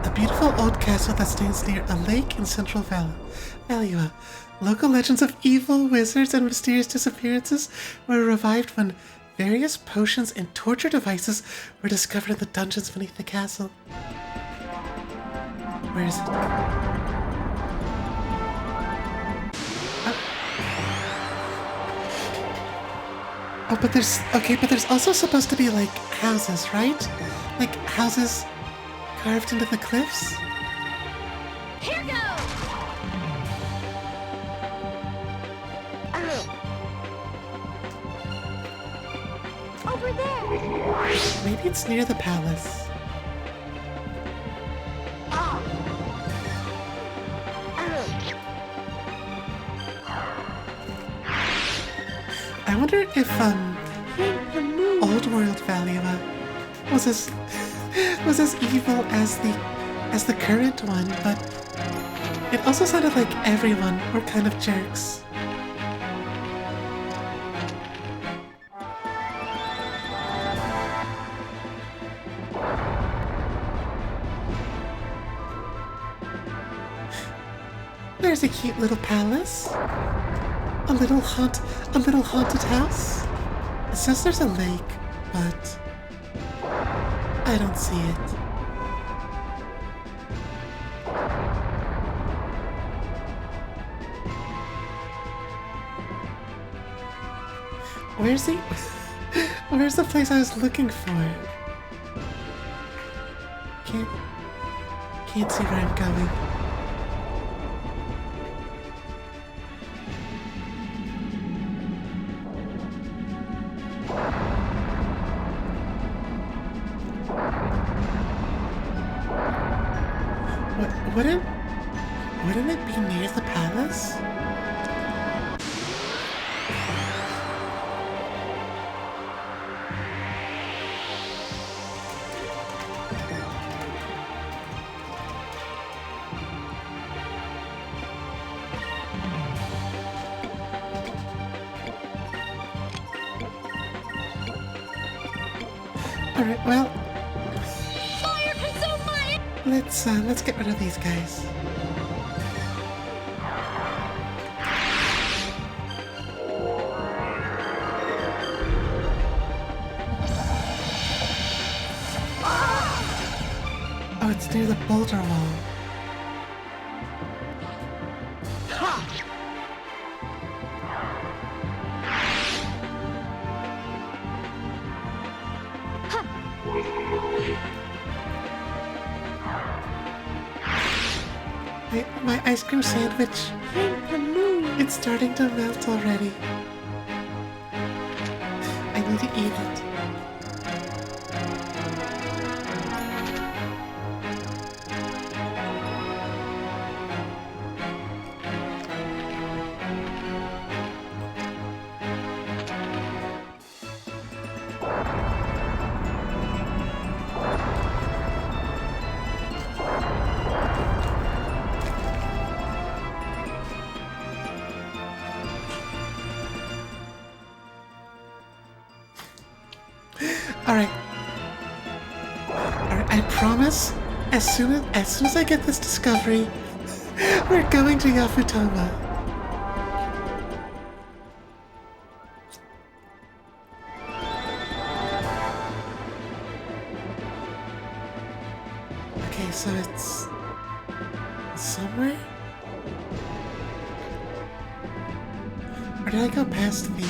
Speaker 1: A beautiful old castle that stands near a lake in Central Valua. Local legends of evil wizards and mysterious disappearances were revived when various potions and torture devices were discovered in the dungeons beneath the castle. Where is it? Oh, but there's... Okay, but there's also supposed to be, like, houses, right? Like, houses carved into the cliffs?
Speaker 2: Here goes! Over there!
Speaker 1: Maybe it's near the palace. I wonder if, Old World Valua was as evil as the current one, but it also sounded like everyone were kind of jerks. There's a cute little palace. A little haunted house. It says there's a lake, but I don't see it. Where's the place I was looking for? Can't see where I'm going. Wouldn't it be near the palace? Alright, well...
Speaker 2: Fire consume my...
Speaker 1: Let's get rid of these guys. Oh, it's near the boulder wall. My ice cream sandwich.
Speaker 2: Thank the moon.
Speaker 1: It's starting to melt already. I need to eat it. Alright. Alright, I promise, as soon as I get this discovery, we're going to Yafutama. Okay, so it's somewhere? Or did I go past the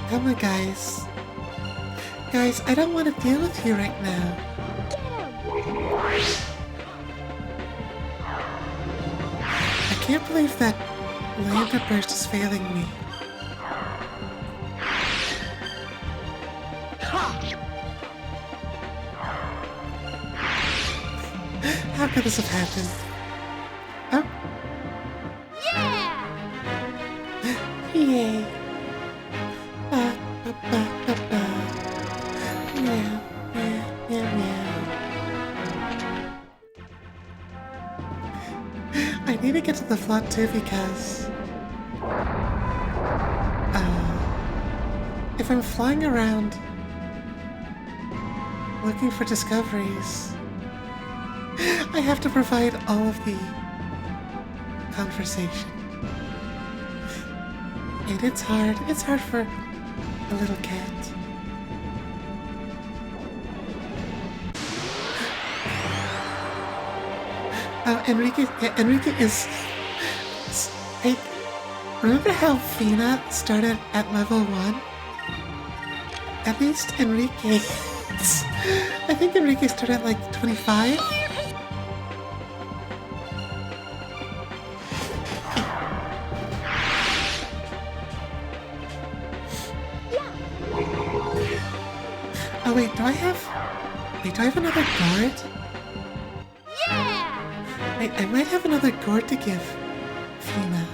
Speaker 1: Come on, guys. Guys, I don't want to deal with you right now. I can't believe that Lambda Burst is failing me. How could this have happened? Oh.
Speaker 2: Yeah!
Speaker 1: Yay. Ba, ba, ba, ba, ba. Meow, meow, meow, meow. I need to get to the flood too because if I'm flying around looking for discoveries, I have to provide all of the conversation. And it's hard for a little cat. Enrique is like, remember how Fina started at level 1? At least Enrique, I think Enrique started at like 25? Oh wait, do I have another gourd?
Speaker 2: Yeah!
Speaker 1: Wait, I might have another gourd to give Fina.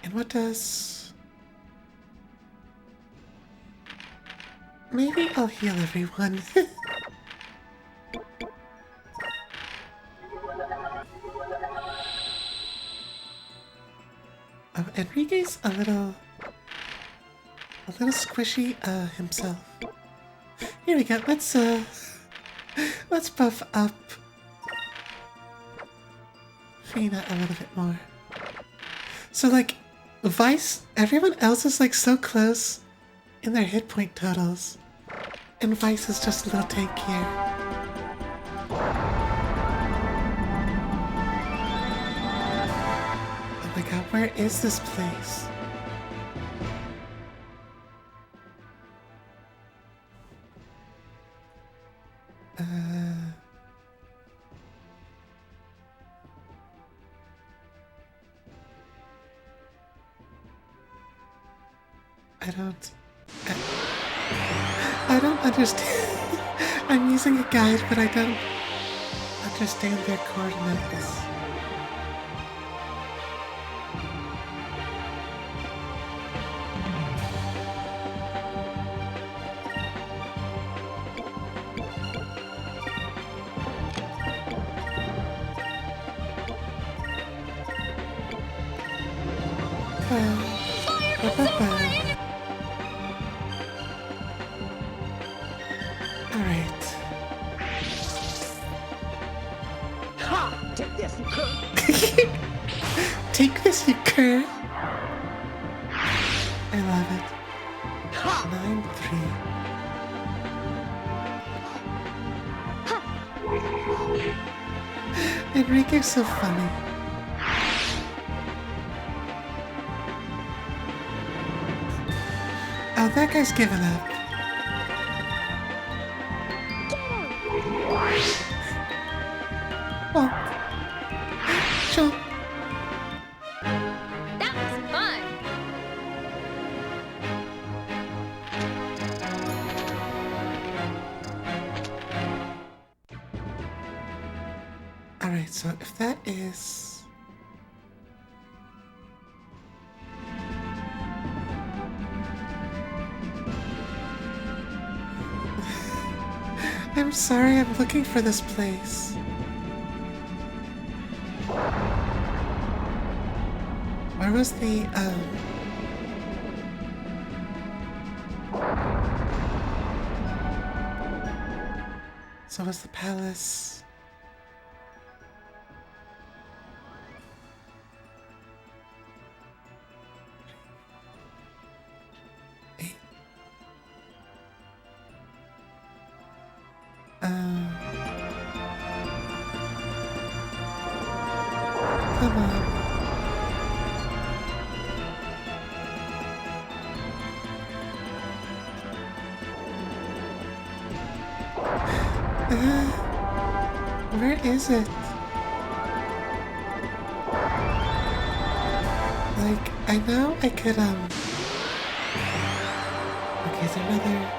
Speaker 1: And what does... Maybe I'll heal everyone. Oh, Enrique's a little squishy himself. Here we go. Let's buff up Fina a little bit more. So like Vice, everyone else is like so close in their hit point totals, and Vice is just a little tankier. Oh my god, where is this place? I don't understand. I'm using a guide, but I don't understand their coordinates. Alright.
Speaker 3: Ha! Take this, you cur!
Speaker 1: Take this, you cur! I love it. 9-3. Enrique's so funny. Oh, that guy's given up. Oh. Sure.
Speaker 2: That was fun!
Speaker 1: Alright, so if that is... I'm sorry, I'm looking for this place. Where was the, So was the palace. Eight. Come on. Where is it? Like, I know I could, Okay, is there another?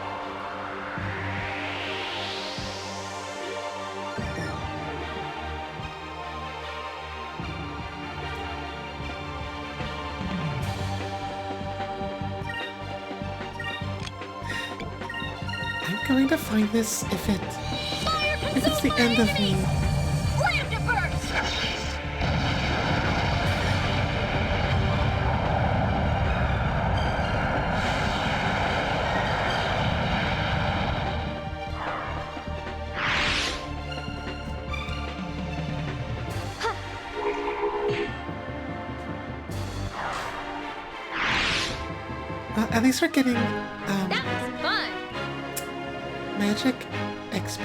Speaker 1: I'm going to find this if it's the end of me.
Speaker 3: Slam to burst!
Speaker 1: Well, at least we're getting,
Speaker 2: That was fun.
Speaker 1: magic XP.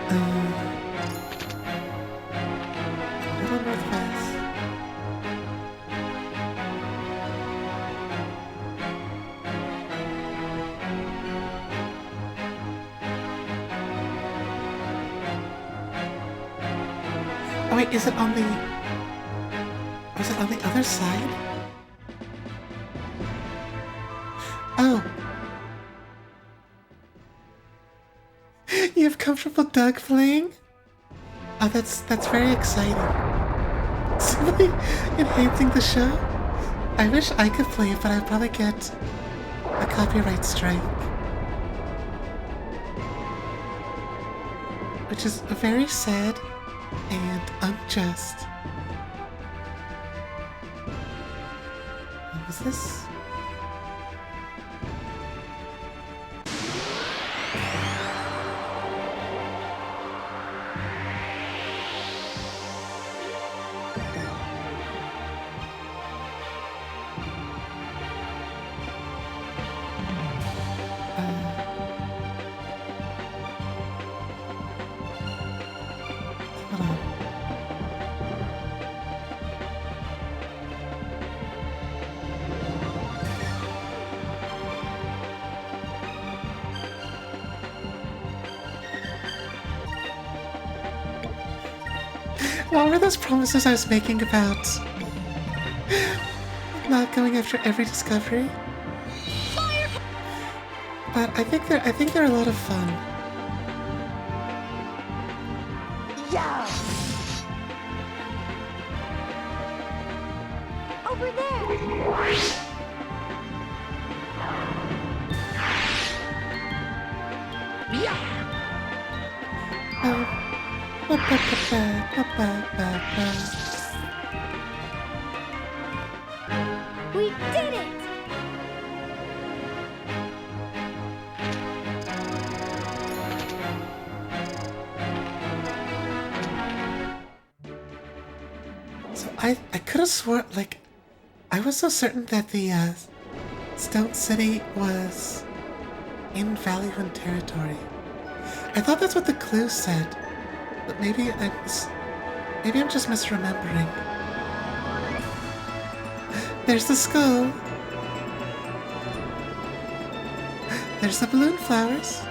Speaker 1: A little northwest. Oh wait, is it on the... Was it on the other side? Oh. You have comfortable dog playing? Oh, that's very exciting. Simply enhancing the show? I wish I could play it, but I'd probably get a copyright strike. Which is very sad and unjust. What was this? Hold on. What were those promises I was making about not going after every discovery? But I think they're a lot of fun.
Speaker 3: Yeah!
Speaker 2: Over there.
Speaker 3: Yeah!
Speaker 2: We did it!
Speaker 1: So I could have sworn, like, I was so certain that the Stone City was in Valiant territory. I thought that's what the clue said, but maybe I'm just misremembering. There's the skull. There's the balloon flowers.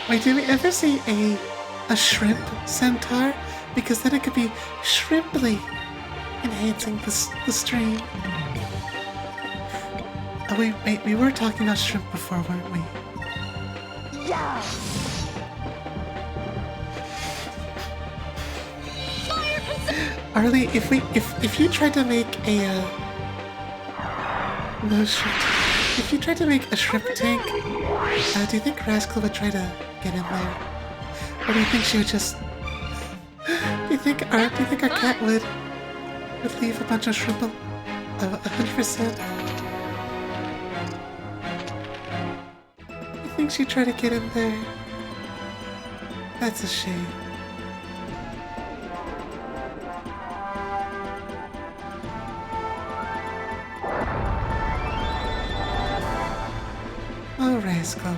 Speaker 1: Wait, did we ever see a shrimp centaur? Because then it could be shrimply enhancing the stream. Oh, we were talking about shrimp before, weren't we?
Speaker 3: Yeah.
Speaker 1: Arlie, if you tried to make a no shit, if you tried to make a shrimp tank, do you think Rascal would try to get in there, or do you think she would just? Do you think our cat would leave a bunch of shrimp? 100%. I think she'd try to get in there. That's a shame. Oh, Rascal.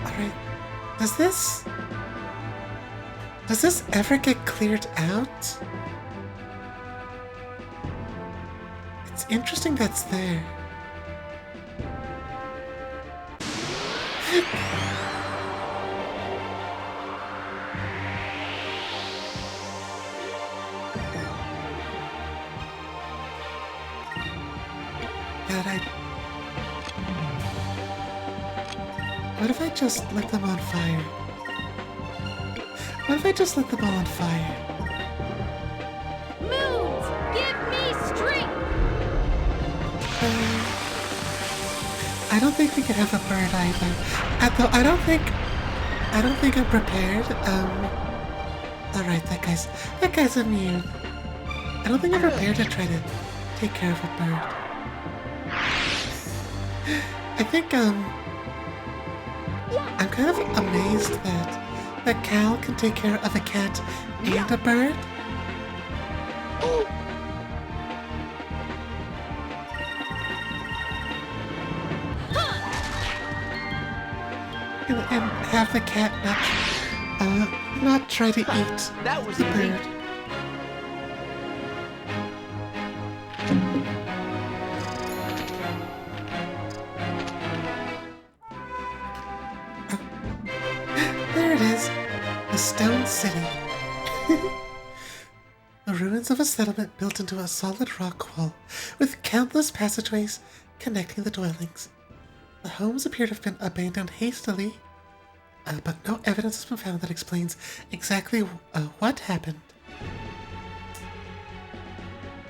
Speaker 1: Alright. Does this ever get cleared out? It's interesting that's there. God, what if I just lit them on fire? What if I just lit them all on fire?
Speaker 3: Moons, give me strength.
Speaker 1: I don't think we can have a bird either. Though I don't think I'm prepared. Alright, that guy's immune. I don't think I'm prepared to try to take care of a bird. I think I'm kind of amazed that Cal can take care of a cat and a bird. And have the cat not try to eat
Speaker 4: That was
Speaker 1: the
Speaker 4: easy.
Speaker 1: bird. There it is, the Stone City. The ruins of a settlement built into a solid rock wall, with countless passageways connecting the dwellings. The homes appear to have been abandoned hastily, but no evidence has been found that explains exactly what happened.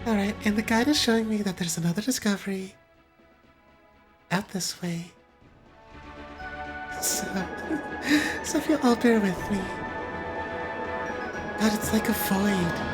Speaker 1: Alright, and the guide is showing me that there's another discovery out this way. So if you'll all bear with me. God, it's like a void.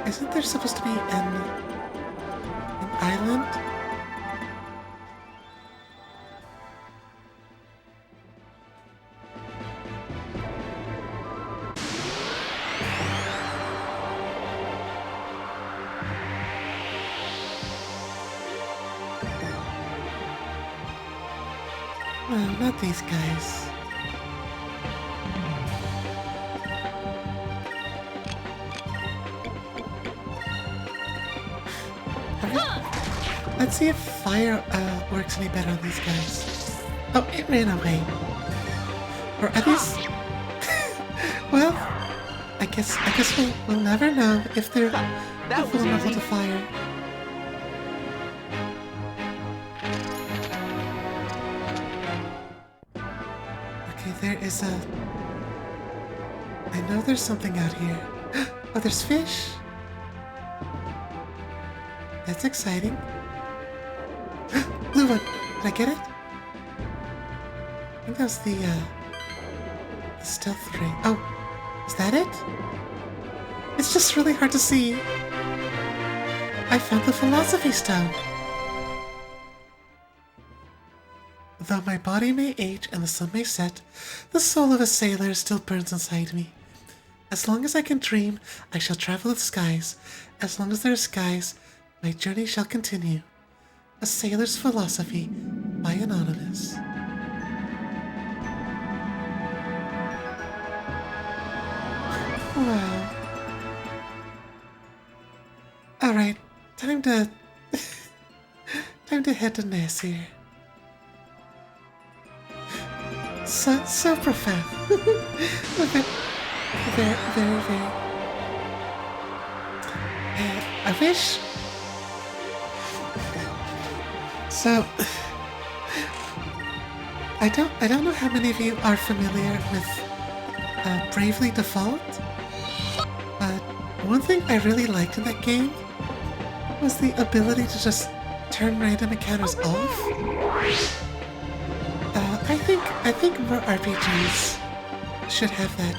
Speaker 1: Isn't there supposed to be an island? Well, not these guys. Let's see if fire works any better on these guys. Oh, it ran away. Or are these? Well, I guess we'll never know if they're vulnerable to fire. Okay, there is a. I know there's something out here. Oh, there's fish. That's exciting. Blue one. Did I get it? I think that was the stealth ring. Oh, is that it? It's just really hard to see. I found the philosophy stone. Though my body may age and the sun may set, the soul of a sailor still burns inside me. As long as I can dream, I shall travel the skies. As long as there are skies, my journey shall continue. A Sailor's Philosophy by Anonymous. Wow. to time to head to Nasir. So profound. very, very. I wish. So, I don't know how many of you are familiar with Bravely Default, but one thing I really liked in that game was the ability to just turn random encounters off. I think more RPGs should have that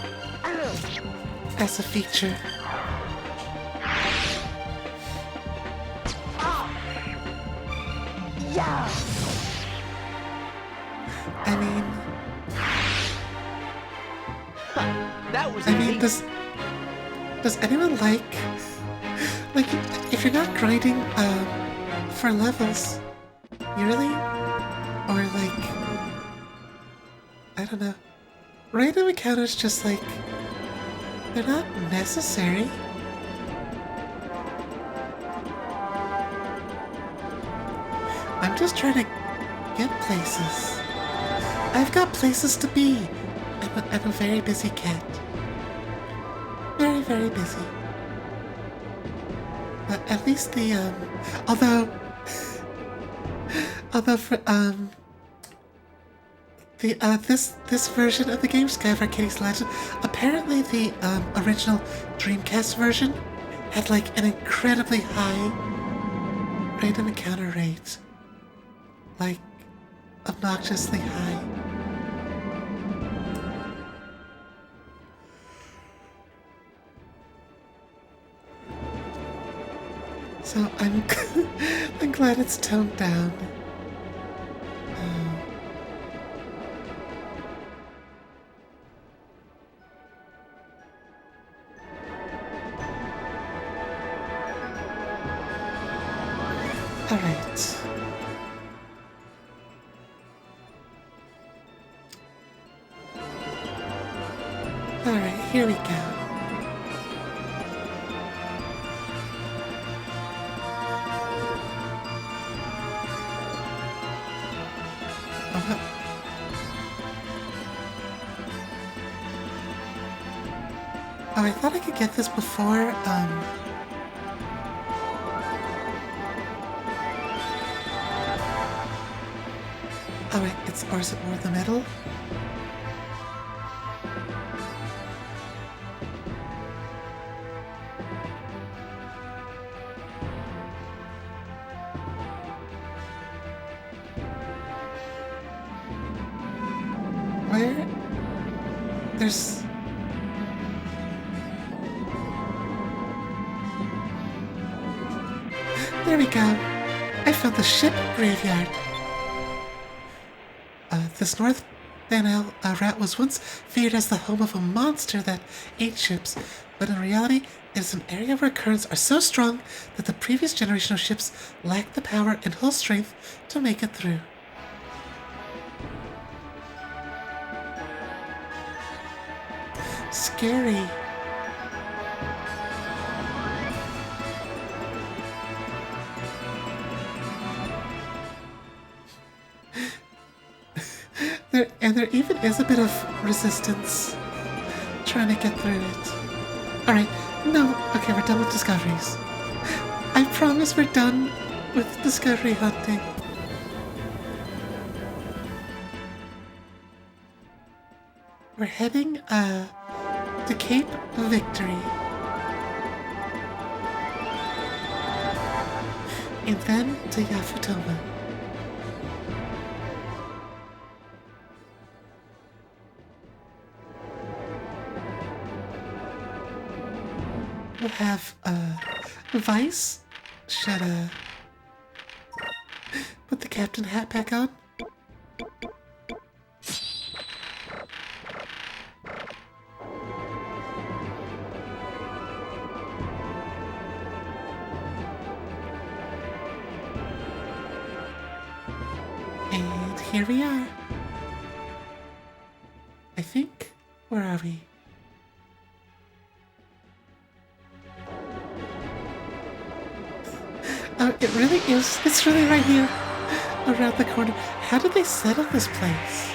Speaker 1: as a feature. I mean, does anyone like if you're not grinding for levels, you really, or like, I don't know, random encounters just like they're not necessary. I'm just trying to get places. I've got places to be. I'm a very busy cat. Very busy. But at least the although for this version of the game, Sky of Arcadia's Legend, apparently the original Dreamcast version had like an incredibly high random encounter rate. Like obnoxiously high. So I'm I'm glad it's toned down. All right. All right, here we go. Oh, I thought I could get this before, Alright, or is it more the middle? Where? There's... There we go. I found the ship graveyard. This North Danelle route was once feared as the home of a monster that ate ships, but in reality, it is an area where currents are so strong that the previous generation of ships lacked the power and hull strength to make it through. Scary. There even is a bit of resistance trying to get through it. Alright, no, okay, we're done with discoveries. I promise we're done with discovery hunting. We're heading, to Cape Victory. And then to Yafutoma. We'll have, Vice should, put the captain hat back on. And here we are. I think, where are we? Oh, it really is. It's really right here. Around the corner. How did they settle this place?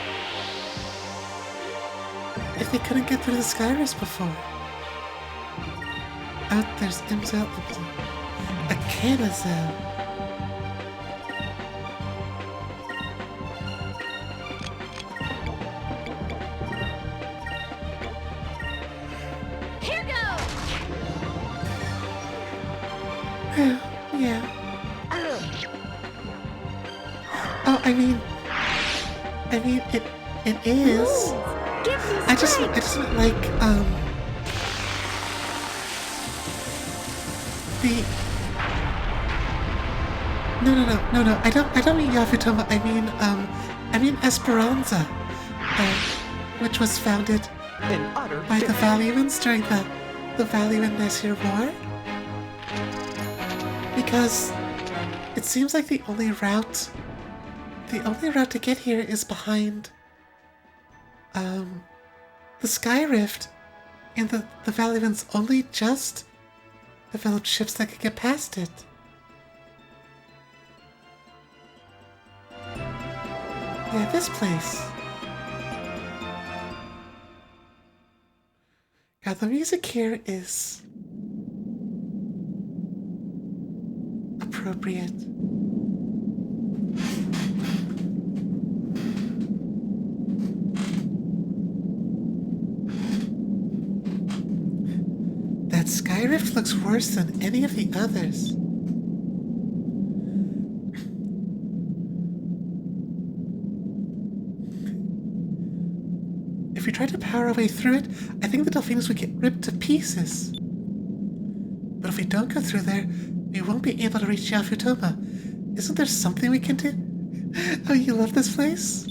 Speaker 1: If they couldn't get through the Skyrest before. Oh, there's Imzel. Arcadia.
Speaker 3: Here goes!
Speaker 1: Yeah. Oh, I mean, it is.
Speaker 2: Give me
Speaker 1: I just meant like, the. No. I don't mean Yafutoma. I mean Esperanza, which was founded by the Valuans during the Valuan-Nessir War. Because it seems like the only route to get here is behind the Sky Rift, and the Valuans only just developed ships that could get past it. Yeah, this place. God, the music here is appropriate. That Sky Rift looks worse than any of the others. If we try to power our way through it, I think the Delphinus would get ripped to pieces. But if we don't go through there, we won't be able to reach Yafutoma. Isn't there something we can do? Oh, you love this place?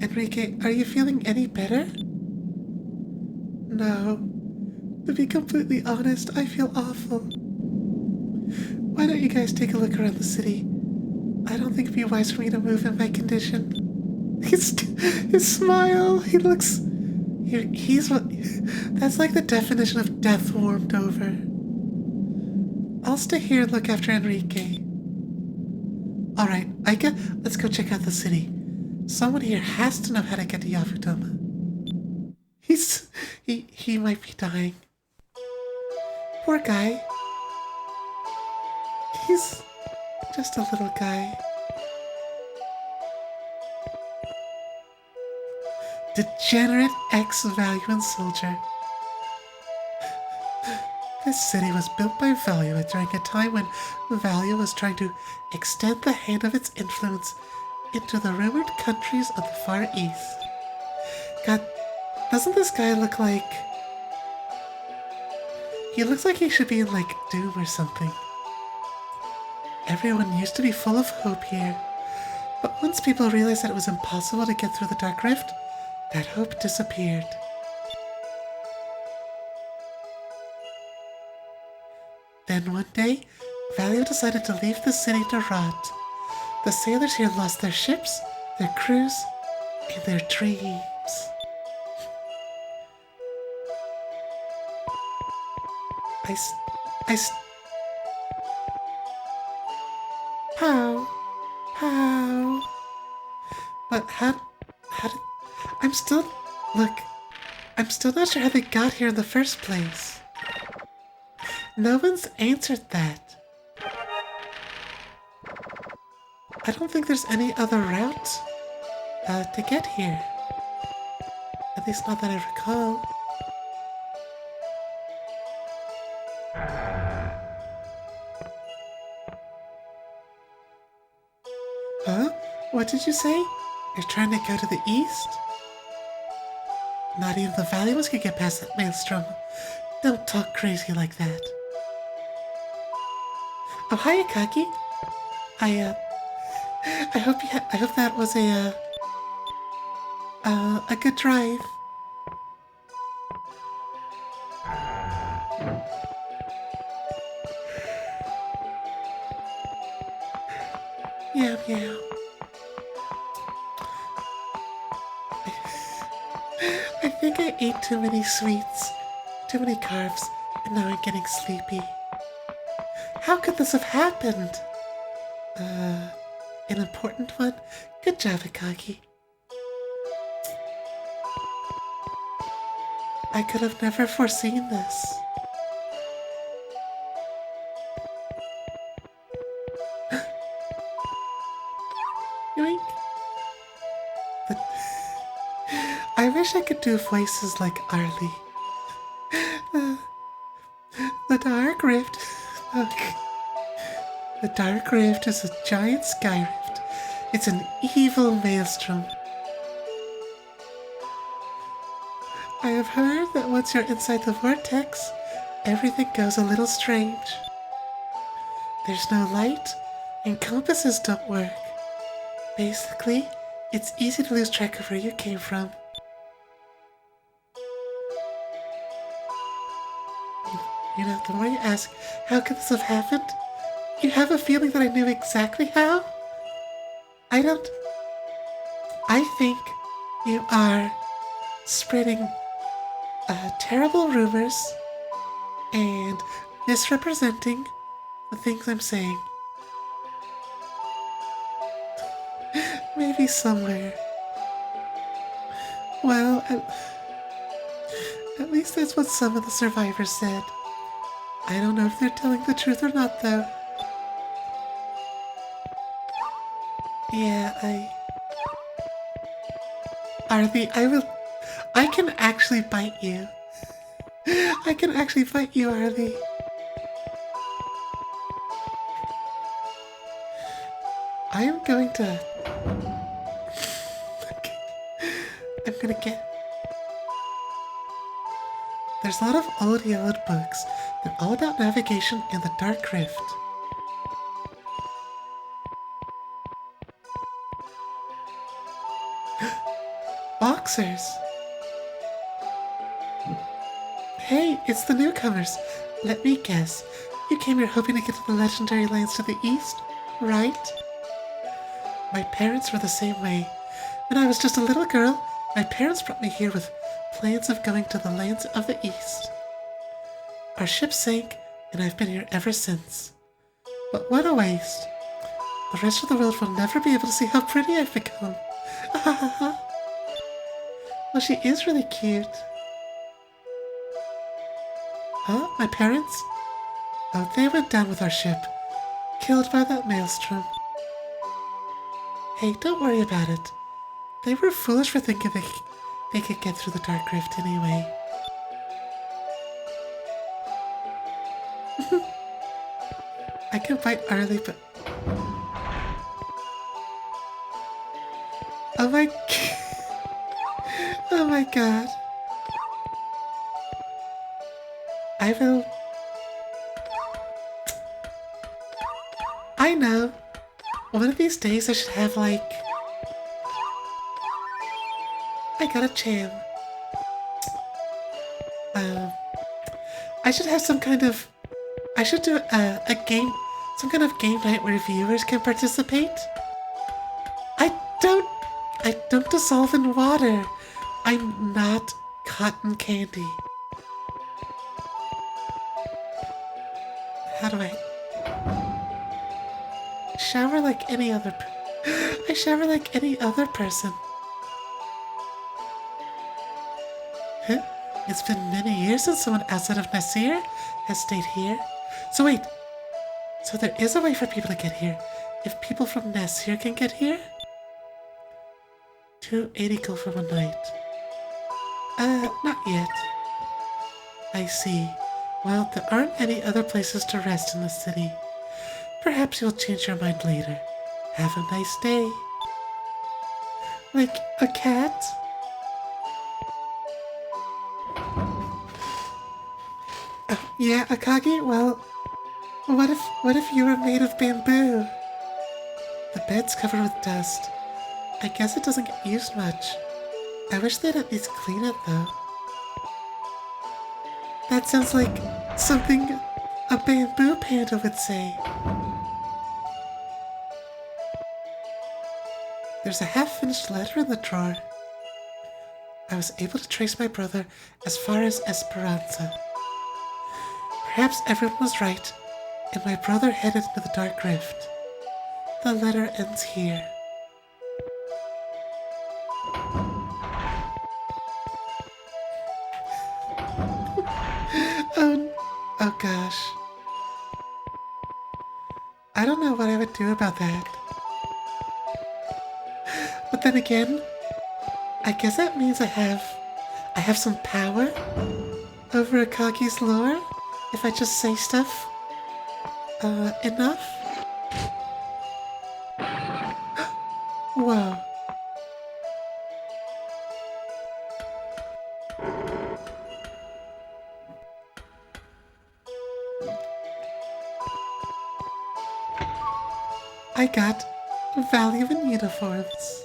Speaker 1: Enrique, are you feeling any better? No. To be completely honest, I feel awful. Why don't you guys take a look around the city? I don't think it'd be wise for me to move in my condition. His smile, he looks... He's what... That's like the definition of death warmed over. I'll stay here and look after Enrique. Alright, let's go check out the city. Someone here has to know how to get to Yafutoma. He might be dying. Poor guy. He's just a little guy. Degenerate ex-Valuan soldier. This city was built by Valua during a time when Valua was trying to extend the hand of its influence into the rumored countries of the Far East. God, doesn't this guy look like... He looks like he should be in, like, Doom or something. Everyone used to be full of hope here, but once people realized that it was impossible to get through the Dark Rift, that hope disappeared. Then one day, Valua decided to leave the city to rot. The sailors here lost their ships, their crews, and their dreams. How? But how did... I'm still not sure how they got here in the first place. No one's answered that. I don't think there's any other route to get here. At least not that I recall. Huh? What did you say? You're trying to go to the east? Not even the Valuans could get past that maelstrom. Don't talk crazy like that. Oh, hi, Akagi. I hope that was a good drive. think I ate too many sweets, too many carbs, and now I'm getting sleepy. How could this have happened? An important one? Good job, Akagi. I could have never foreseen this. Yoink. I wish I could do voices like Arlie. The Dark Rift. Look. The Dark Rift is a giant sky rift. It's an evil maelstrom. I have heard that once you're inside the vortex, everything goes a little strange. There's no light, and compasses don't work. Basically, it's easy to lose track of where you came from. You know, the more you ask, how could this have happened? You have a feeling that I knew exactly how? I think you are spreading terrible rumors and misrepresenting the things I'm saying. Maybe somewhere. Well, at least that's what some of the survivors said. I don't know if they're telling the truth or not, though. Yeah, Arlie, I can actually bite you. I can actually bite you, Arlie. I am going to... I'm gonna get... There's a lot of old yellowed books. They're all about navigation in the Dark Rift. Boxers! Hey, it's the newcomers. Let me guess. You came here hoping to get to the legendary lands to the east, right? My parents were the same way. When I was just a little girl, my parents brought me here with plans of going to the lands of the east. Our ship sank, and I've been here ever since. But what a waste. The rest of the world will never be able to see how pretty I've become. Well, she is really cute. Huh? My parents? Oh, they went down with our ship. Killed by that maelstrom. Hey, don't worry about it. They were foolish for thinking they could get through the Dark Rift anyway. I can bite Arlie, but... Oh my... Oh my god. I will... I know. One of these days I should have, like... I got a jam. I should have some kind of... I should do a game... Some kind of game night where viewers can participate. I don't dissolve in water. I'm not cotton candy. How do I... Shower like any other... I shower like any other person. Huh? It's been many years since someone outside of Nasir has stayed here. So wait. So there is a way for people to get here. If people from Nasir can get here? 280 go for one night. Not yet. I see. Well, there aren't any other places to rest in the city. Perhaps you'll change your mind later. Have a nice day. Like a cat? Yeah, Akagi, well, what if you were made of bamboo? The bed's covered with dust. I guess it doesn't get used much. I wish they'd at least clean it, though. That sounds like something a bamboo panda would say. There's a half-finished letter in the drawer. I was able to trace my brother as far as Esparanaza. Perhaps everyone was right, and my brother headed into the Dark Rift. The letter ends here. Oh gosh. I don't know what I would do about that. But then again, I guess that means I have some power over Akagi's lore if I just say stuff enough. Whoa. I got value in uniforms.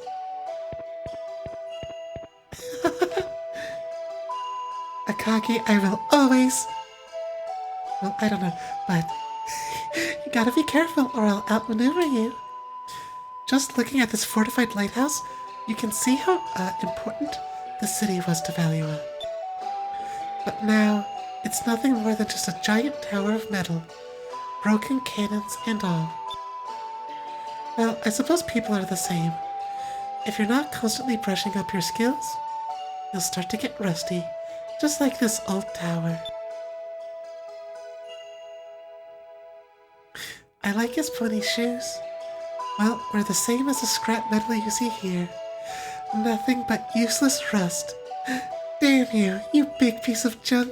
Speaker 1: Akagi, I will always... Well, I don't know, but... you gotta be careful or I'll outmaneuver you. Just looking at this fortified lighthouse, you can see how important the city was to Valua. But now, it's nothing more than just a giant tower of metal, broken cannons and all. Well, I suppose people are the same. If you're not constantly brushing up your skills, you'll start to get rusty, just like this old tower. I like his pony shoes. Well, we're the same as the scrap metal you see here. Nothing but useless rust. Damn you, you big piece of junk.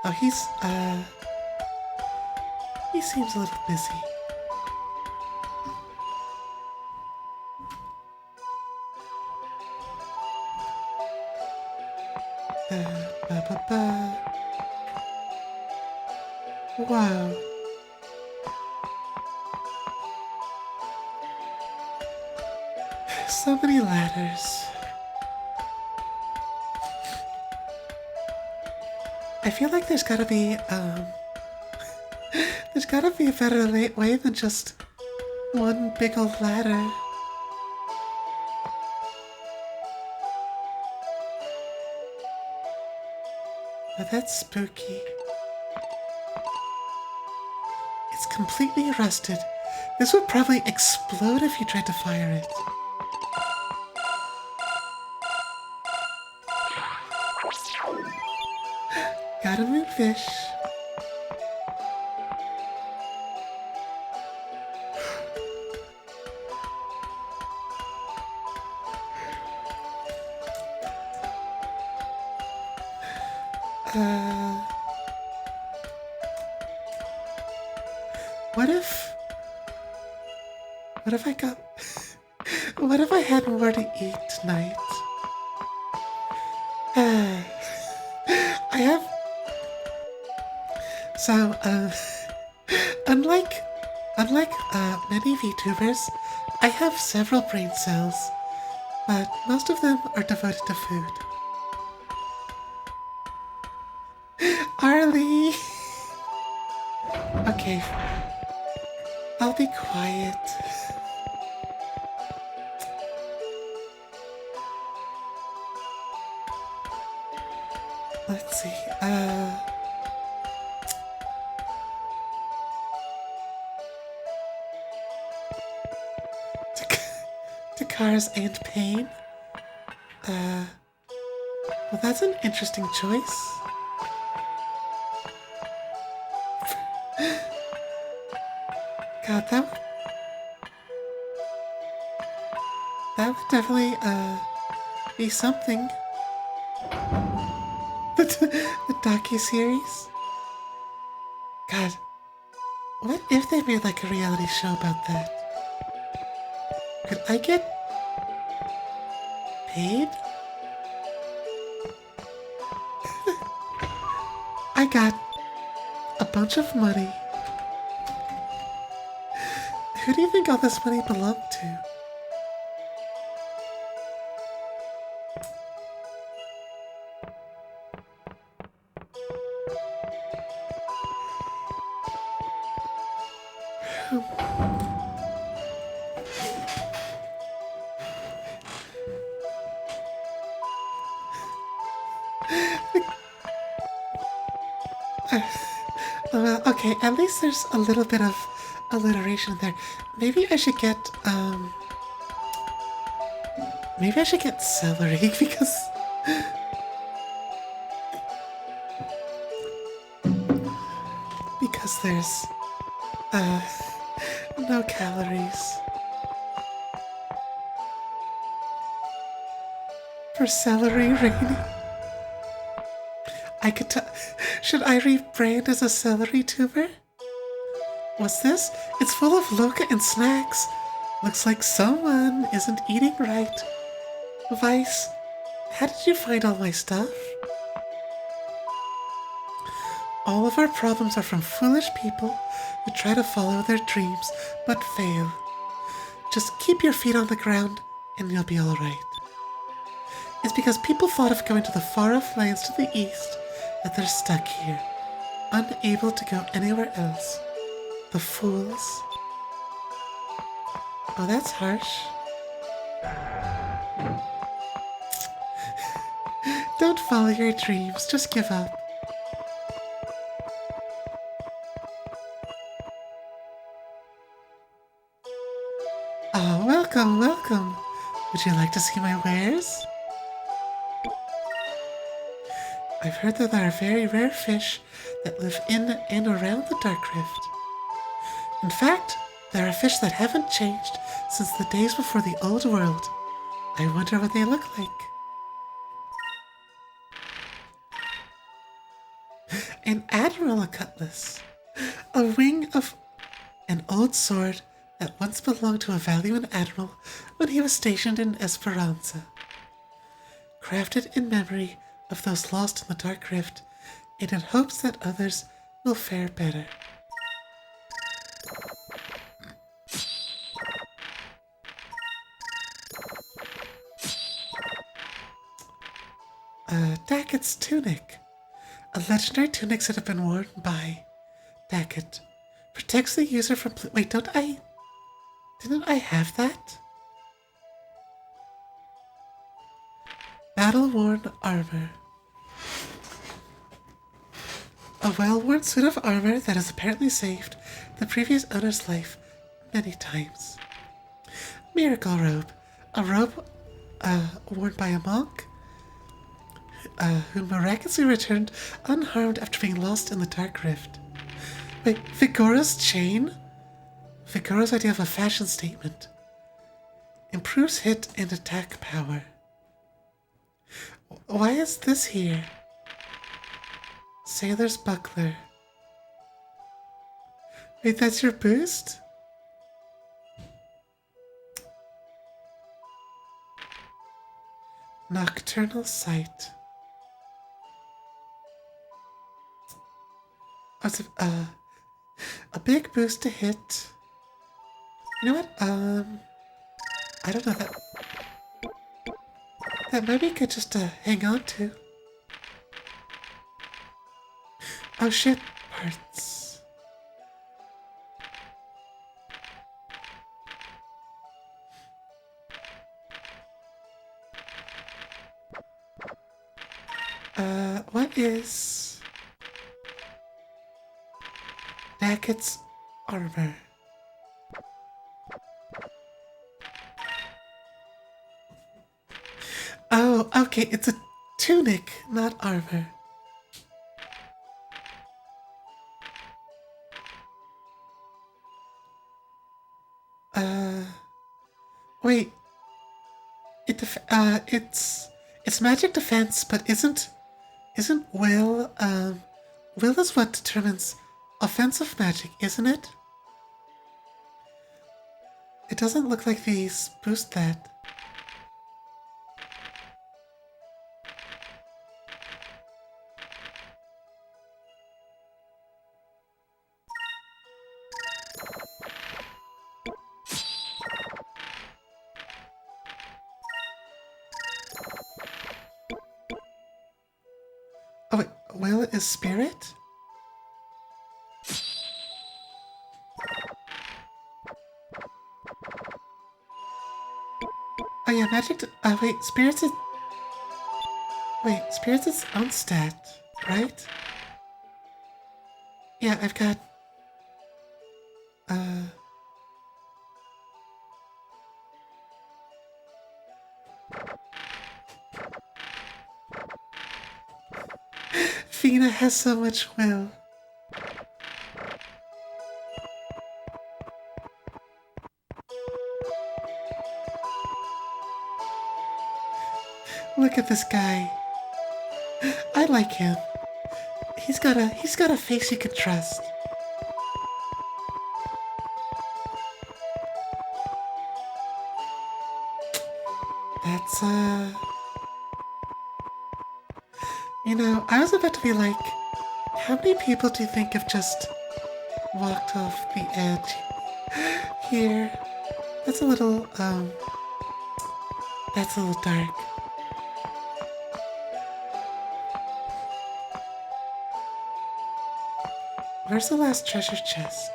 Speaker 1: Oh, he seems a little busy. Wow. So many ladders. I feel like there's gotta be a better way than just one big old ladder. Oh, that's spooky. It's completely rusted. This would probably explode if you tried to fire it. Gotta move fish. What if I got... what if I had more to eat tonight? I have... So, unlike many VTubers, I have several brain cells, but most of them are devoted to food. Arlie! Okay, I'll be quiet. Let's see, Takara's Aunt Pain? Well, that's an interesting choice. God, that would definitely, be something. The docu-series? God, what if they made like a reality show about that? Could I get paid? I got a bunch of money. Who do you think all this money belonged to? Well, okay, at least there's a little bit of alliteration there. Maybe I should get, maybe I should get celery because there's, uh, no calories. For celery rating. I could should I rebrand as a celery tuber? What's this? It's full of loca and snacks. Looks like someone isn't eating right. Vice, how did you find all my stuff? All of our problems are from foolish people who try to follow their dreams but fail. Just keep your feet on the ground and you'll be alright. It's because people thought of going to the far-off lands to the east that they're stuck here, unable to go anywhere else. The fools. Oh, that's harsh. Don't follow your dreams, just give up. Oh, welcome, welcome. Would you like to see my wares? I've heard that there are very rare fish that live in and around the Dark Rift. In fact, there are fish that haven't changed since the days before the Old World. I wonder what they look like. An admiral cutlass. A wing of an old sword that once belonged to a valiant admiral when he was stationed in Esparanaza. Crafted in memory of those lost in the Dark Rift and in hopes that others will fare better. Dacket's tunic. A legendary tunic that have been worn by Dacket. Protects the user from... Wait, didn't I have that? Battle-worn armor. A well-worn suit of armor that has apparently saved the previous owner's life many times. Miracle robe. A robe worn by a monk who miraculously returned unharmed after being lost in the Dark Rift. Wait, Vigora's chain? Vigora's idea of a fashion statement. Improves hit and attack power. Why is this here? Sailor's buckler. Wait, that's your boost? Nocturnal sight. Oh, it's a big boost to hit. You know what? I don't know, that might be good just to hang on to. Oh shit, parts. What is Dacket's armor? Oh, okay, it's a tunic, not armor. Wait. It's magic defense, but isn't will, will is what determines offensive magic, isn't it? It doesn't look like these boost that. Oh wait, will is spirit? Oh yeah, magic. Wait, spirits is. Wait, spirits is own stat, right? Yeah, I've got... Fina has so much will. Look at this guy. I like him. He's got a face you can trust. That's you know, I was about to be like, how many people do you think have just walked off the edge here? That's a little dark. Where's the last treasure chest?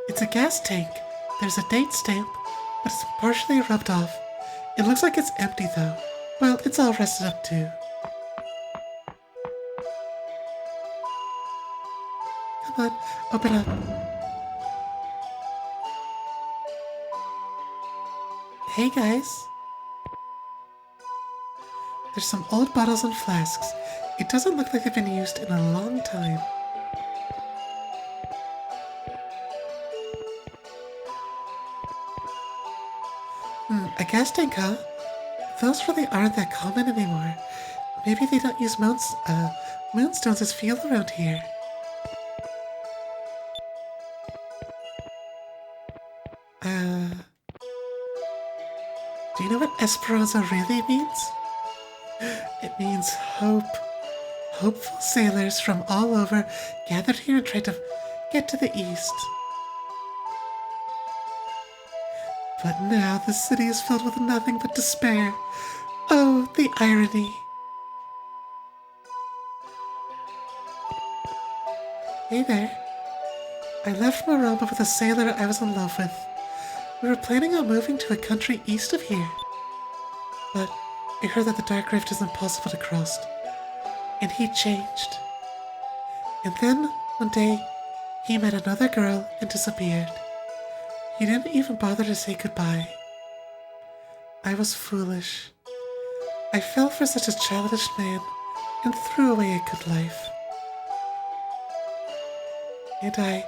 Speaker 1: It's a gas tank. There's a date stamp, but it's partially rubbed off. It looks like it's empty though. Well, it's all rusted up too. Come on, open up. Hey guys. There's some old bottles and flasks. It doesn't look like they've been used in a long time. A gas tank, huh? Those really aren't that common anymore. Maybe they don't use moonstones as fuel around here. Do you know what Esparanaza really means? It means hope. Hopeful sailors from all over gathered here and tried to get to the east. But now the city is filled with nothing but despair. Oh, the irony. Hey there. I left Maramba with a sailor I was in love with. We were planning on moving to a country east of here. But I heard that the Dark Rift is impossible to cross. And he changed. And then, one day, he met another girl and disappeared. He didn't even bother to say goodbye. I was foolish. I fell for such a childish man and threw away a good life. And I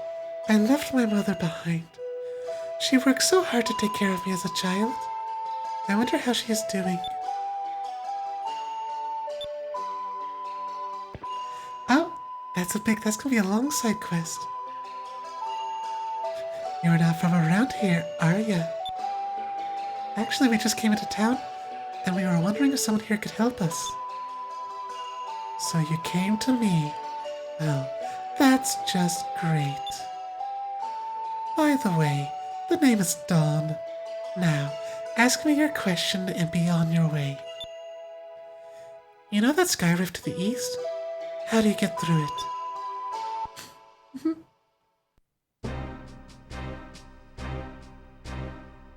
Speaker 1: left my mother behind. She worked so hard to take care of me as a child. I wonder how she is doing. Oh, that's gonna be a long side quest. You're not from around here, are you? Actually, we just came into town, and we were wondering if someone here could help us. So you came to me. Well, that's just great. By the way, the name is Dawn. Now, ask me your question and be on your way. You know that sky rift to the east? How do you get through it?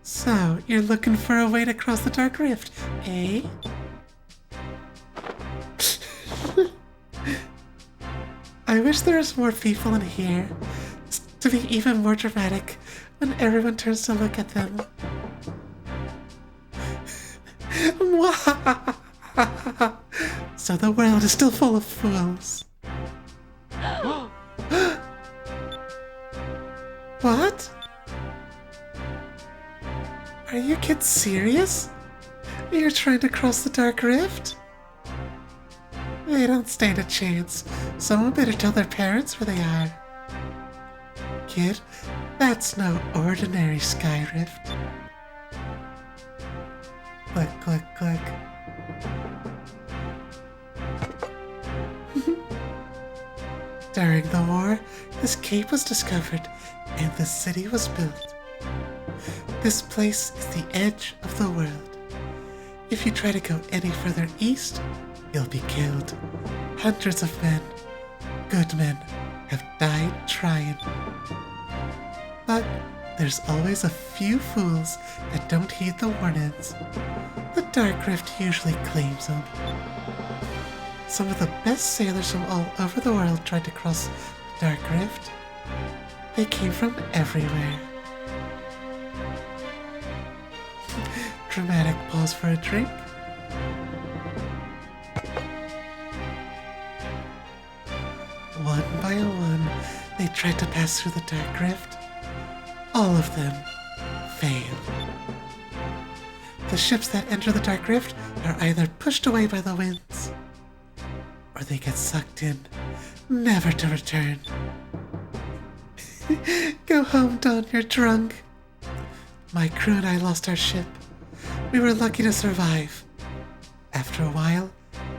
Speaker 1: So, you're looking for a way to cross the Dark Rift, eh? I wish there was more people in here to be even more dramatic when everyone turns to look at them. So the world is still full of fools. What? Are you kids serious? You're trying to cross the Dark Rift? They don't stand a chance. Someone better tell their parents where they are. Kid, that's no ordinary sky rift. Click, click, click. During the war, this cape was discovered and the city was built. This place is the edge of the world. If you try to go any further east, you'll be killed. Hundreds of men, good men, have died trying. But there's always a few fools that don't heed the warnings. The Dark Rift usually claims them. Some of the best sailors from all over the world tried to cross the Dark Rift. They came from everywhere. Dramatic pause for a drink. One by one, they tried to pass through the Dark Rift. All of them failed. The ships that enter the Dark Rift are either pushed away by the winds, or they get sucked in, never to return. Go home, Don, you're drunk. My crew and I lost our ship. We were lucky to survive. After a while,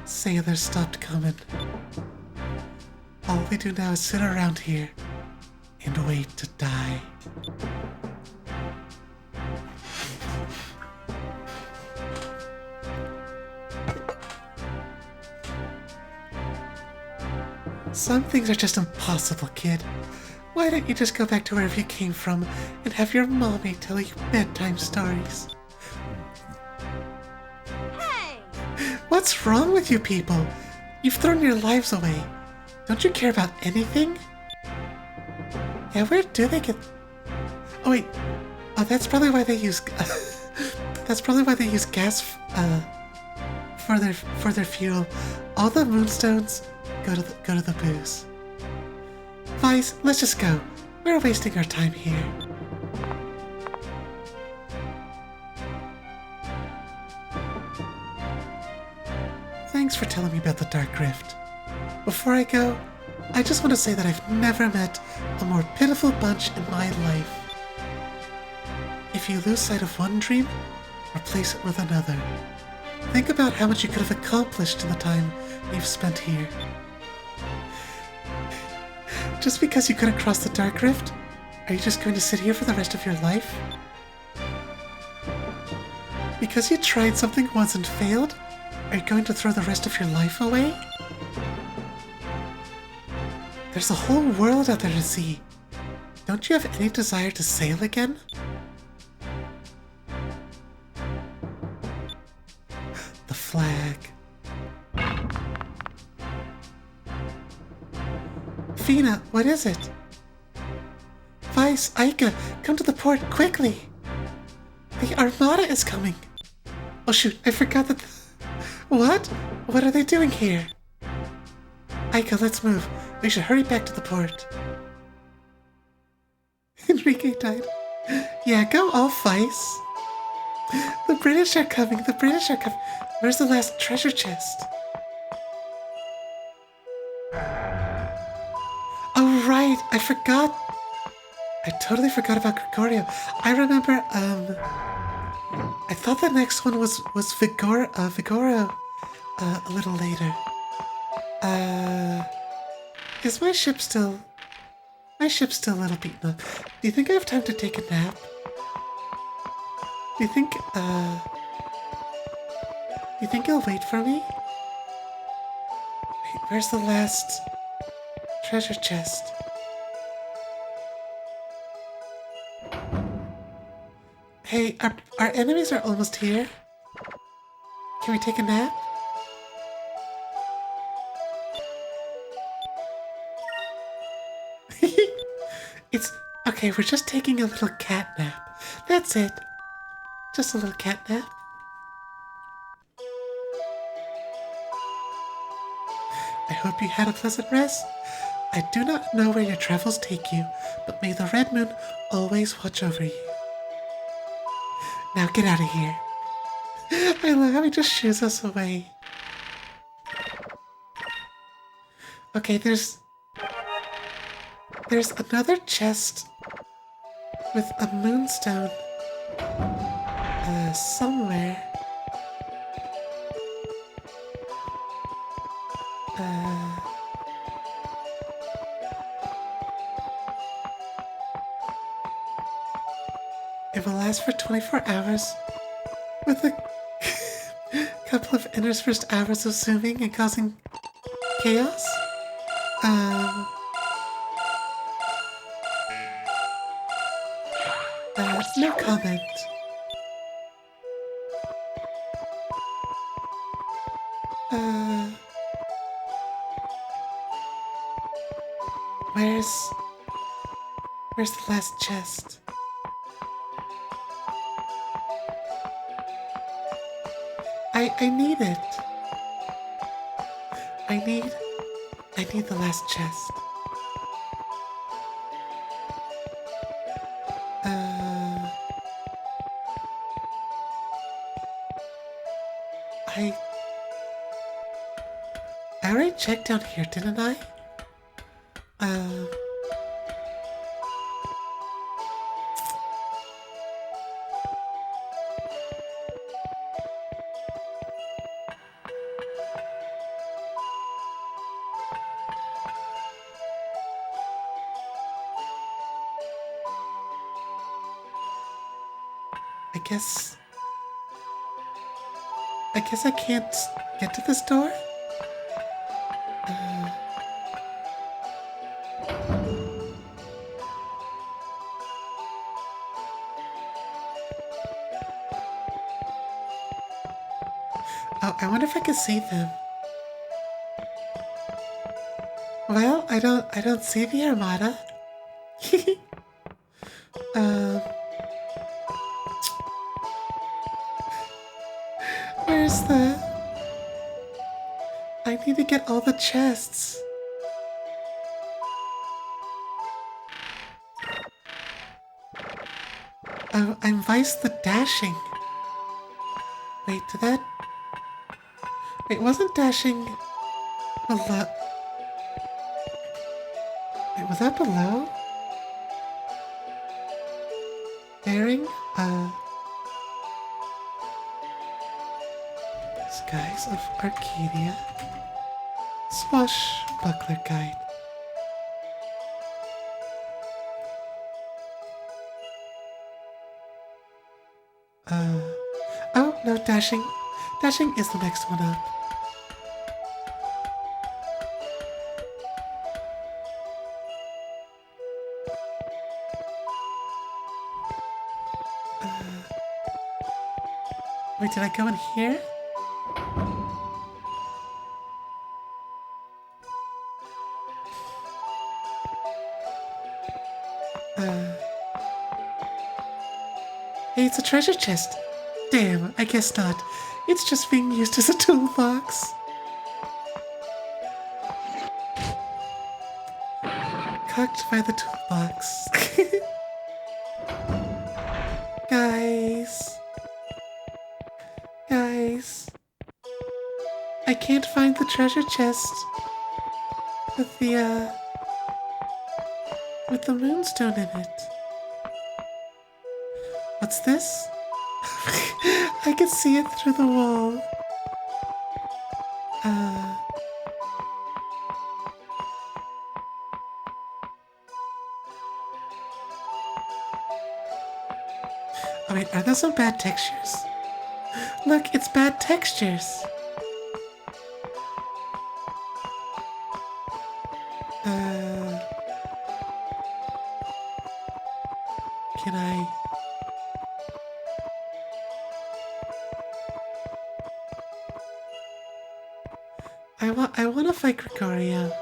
Speaker 1: sailors stopped coming. All we do now is sit around here and wait to die. Some things are just impossible, kid. Why don't you just go back to wherever you came from and have your mommy tell you bedtime stories?
Speaker 3: Hey!
Speaker 1: What's wrong with you people? You've thrown your lives away. Don't you care about anything? Yeah, where do they get... Oh wait, oh that's probably why they use... that's probably why they use gas for their fuel. All the moonstones go to the booze. Vice, let's just go. We're wasting our time here. Thanks for telling me about the Dark Rift. Before I go, I just want to say that I've never met a more pitiful bunch in my life. If you lose sight of one dream, replace it with another. Think about how much you could have accomplished in the time you've spent here. Just because you couldn't cross the Dark Rift, are you just going to sit here for the rest of your life? Because you tried something once and failed, are you going to throw the rest of your life away? There's a whole world out there to see. Don't you have any desire to sail again? The flag. Fina, what is it? Vice, Aika, come to the port quickly! The Armada is coming! Oh shoot, I forgot that... What? What are they doing here? Aika, let's move. We should hurry back to the port. Enrique died. Yeah, go off, Vice. The British are coming, the British are coming. Where's the last treasure chest? Oh, right, I forgot. I totally forgot about Gregorio. I remember, I thought the next one was Vigoro, a little later. Is my ship still a little beaten up? Do you think I have time to take a nap? Do you think you'll wait for me? Wait, where's the last treasure chest? Hey, our enemies are almost here. Can we take a nap? It's okay, we're just taking a little cat nap. That's it. Just a little cat nap. I hope you had a pleasant rest. I do not know where your travels take you, but may the Red Moon always watch over you. Now get out of here. I love how he just shoos us away. Okay, there's another chest with a moonstone somewhere. It will last for 24 hours with a couple of interspersed hours of zooming and causing chaos. No comment. Uh, where's the last chest? I need it. I need the last chest. Uh, I already checked down here, didn't I? Uh, I guess I can't get to this door? Oh, I wonder if I can see them. Well, I don't see the Armada. um, where's the... I need to get all the chests. Oh, I'm Vice the Dashing. Wait, did that... Wait, wasn't Dashing below... Wait, was that below? Daring? Skies of Arcadia. Swashbuckler Guide. Oh, no, Dashing. Dashing is the next one up. Wait, did I go in here? Hey, it's a treasure chest. Damn, I guess not. It's just being used as a toolbox. Cocked by the toolbox. Guys. I can't find the treasure chest with the moonstone in it. What's this? I can see it through the wall. Oh wait, are those some bad textures? Look, it's bad textures. Can I... I want to fight Gregorio,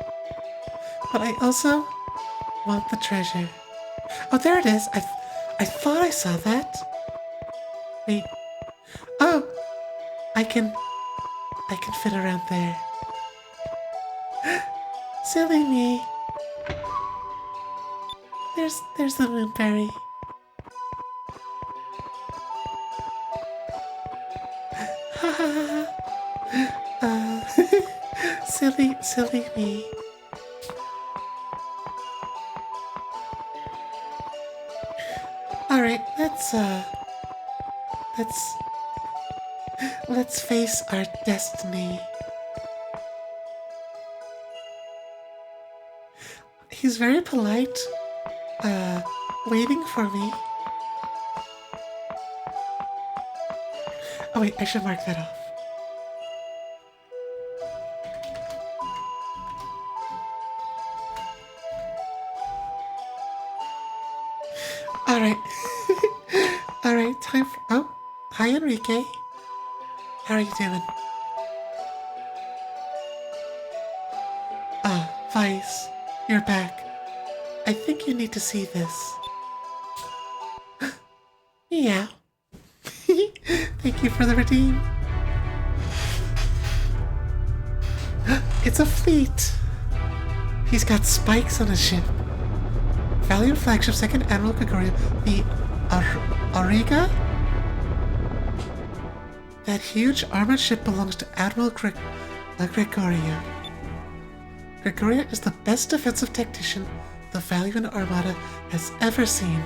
Speaker 1: but I also want the treasure. Oh, there it is. I thought I saw that. Wait. Oh, I can fit around there. Silly me. There's the moonberry. Silly me. All right, let's face our destiny. He's very polite, waiting for me. Oh wait, I should mark that off. Alright. Alright, time for... Oh, hi Enrique. How are you doing? Vice, you're back. I think you need to see this. Yeah. Thank you for the redeem. It's a fleet. He's got spikes on his ship. Valiant flagship, Second Admiral Gregorio, the Auriga? That huge armored ship belongs to Admiral Gregorio. Gregorio is the best defensive tactician the Valiant Armada has ever seen.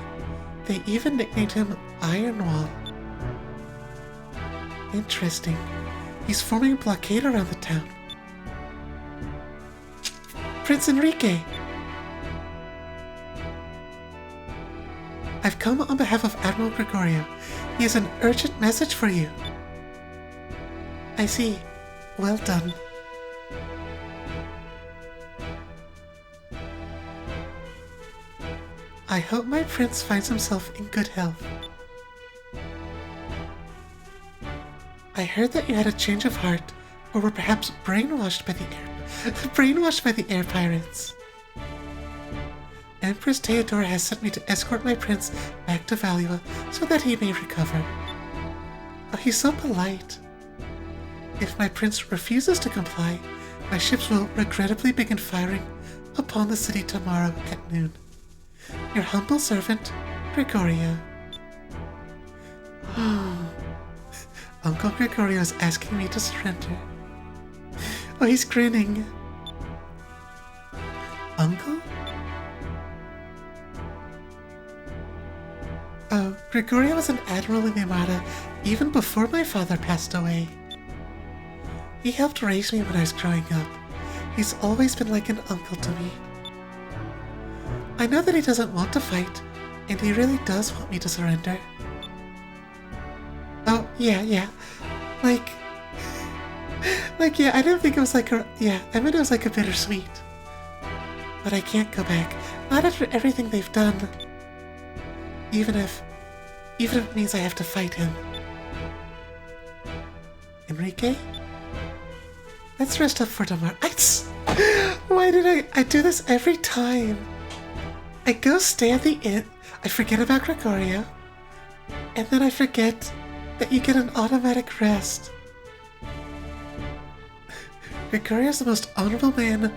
Speaker 1: They even nicknamed him Iron Wall. Interesting. He's forming a blockade around the town. Prince Enrique! I've come on behalf of Admiral Gregorio. He has an urgent message for you. I see. Well done. I hope my prince finds himself in good health. I heard that you had a change of heart, or were perhaps brainwashed by the air pirates. Empress Theodora has sent me to escort my prince back to Valua so that he may recover. Oh, he's so polite. If my prince refuses to comply, my ships will regrettably begin firing upon the city tomorrow at noon. Your humble servant, Gregorio. Uncle Gregorio is asking me to surrender. Oh, he's grinning. Uncle? Oh, Gregorio was an admiral in the Armada even before my father passed away. He helped raise me when I was growing up. He's always been like an uncle to me. I know that he doesn't want to fight, and he really does want me to surrender. Oh, yeah. Like, yeah, I didn't think it was like I meant it was like a bittersweet. But I can't go back. Not after everything they've done. Even if it means I have to fight him. Enrique? Let's rest up for tomorrow. Why did I do this every time? I go stay at the inn, I forget about Gregorio, and then I forget that you get an automatic rest. Gregorio's the most honorable man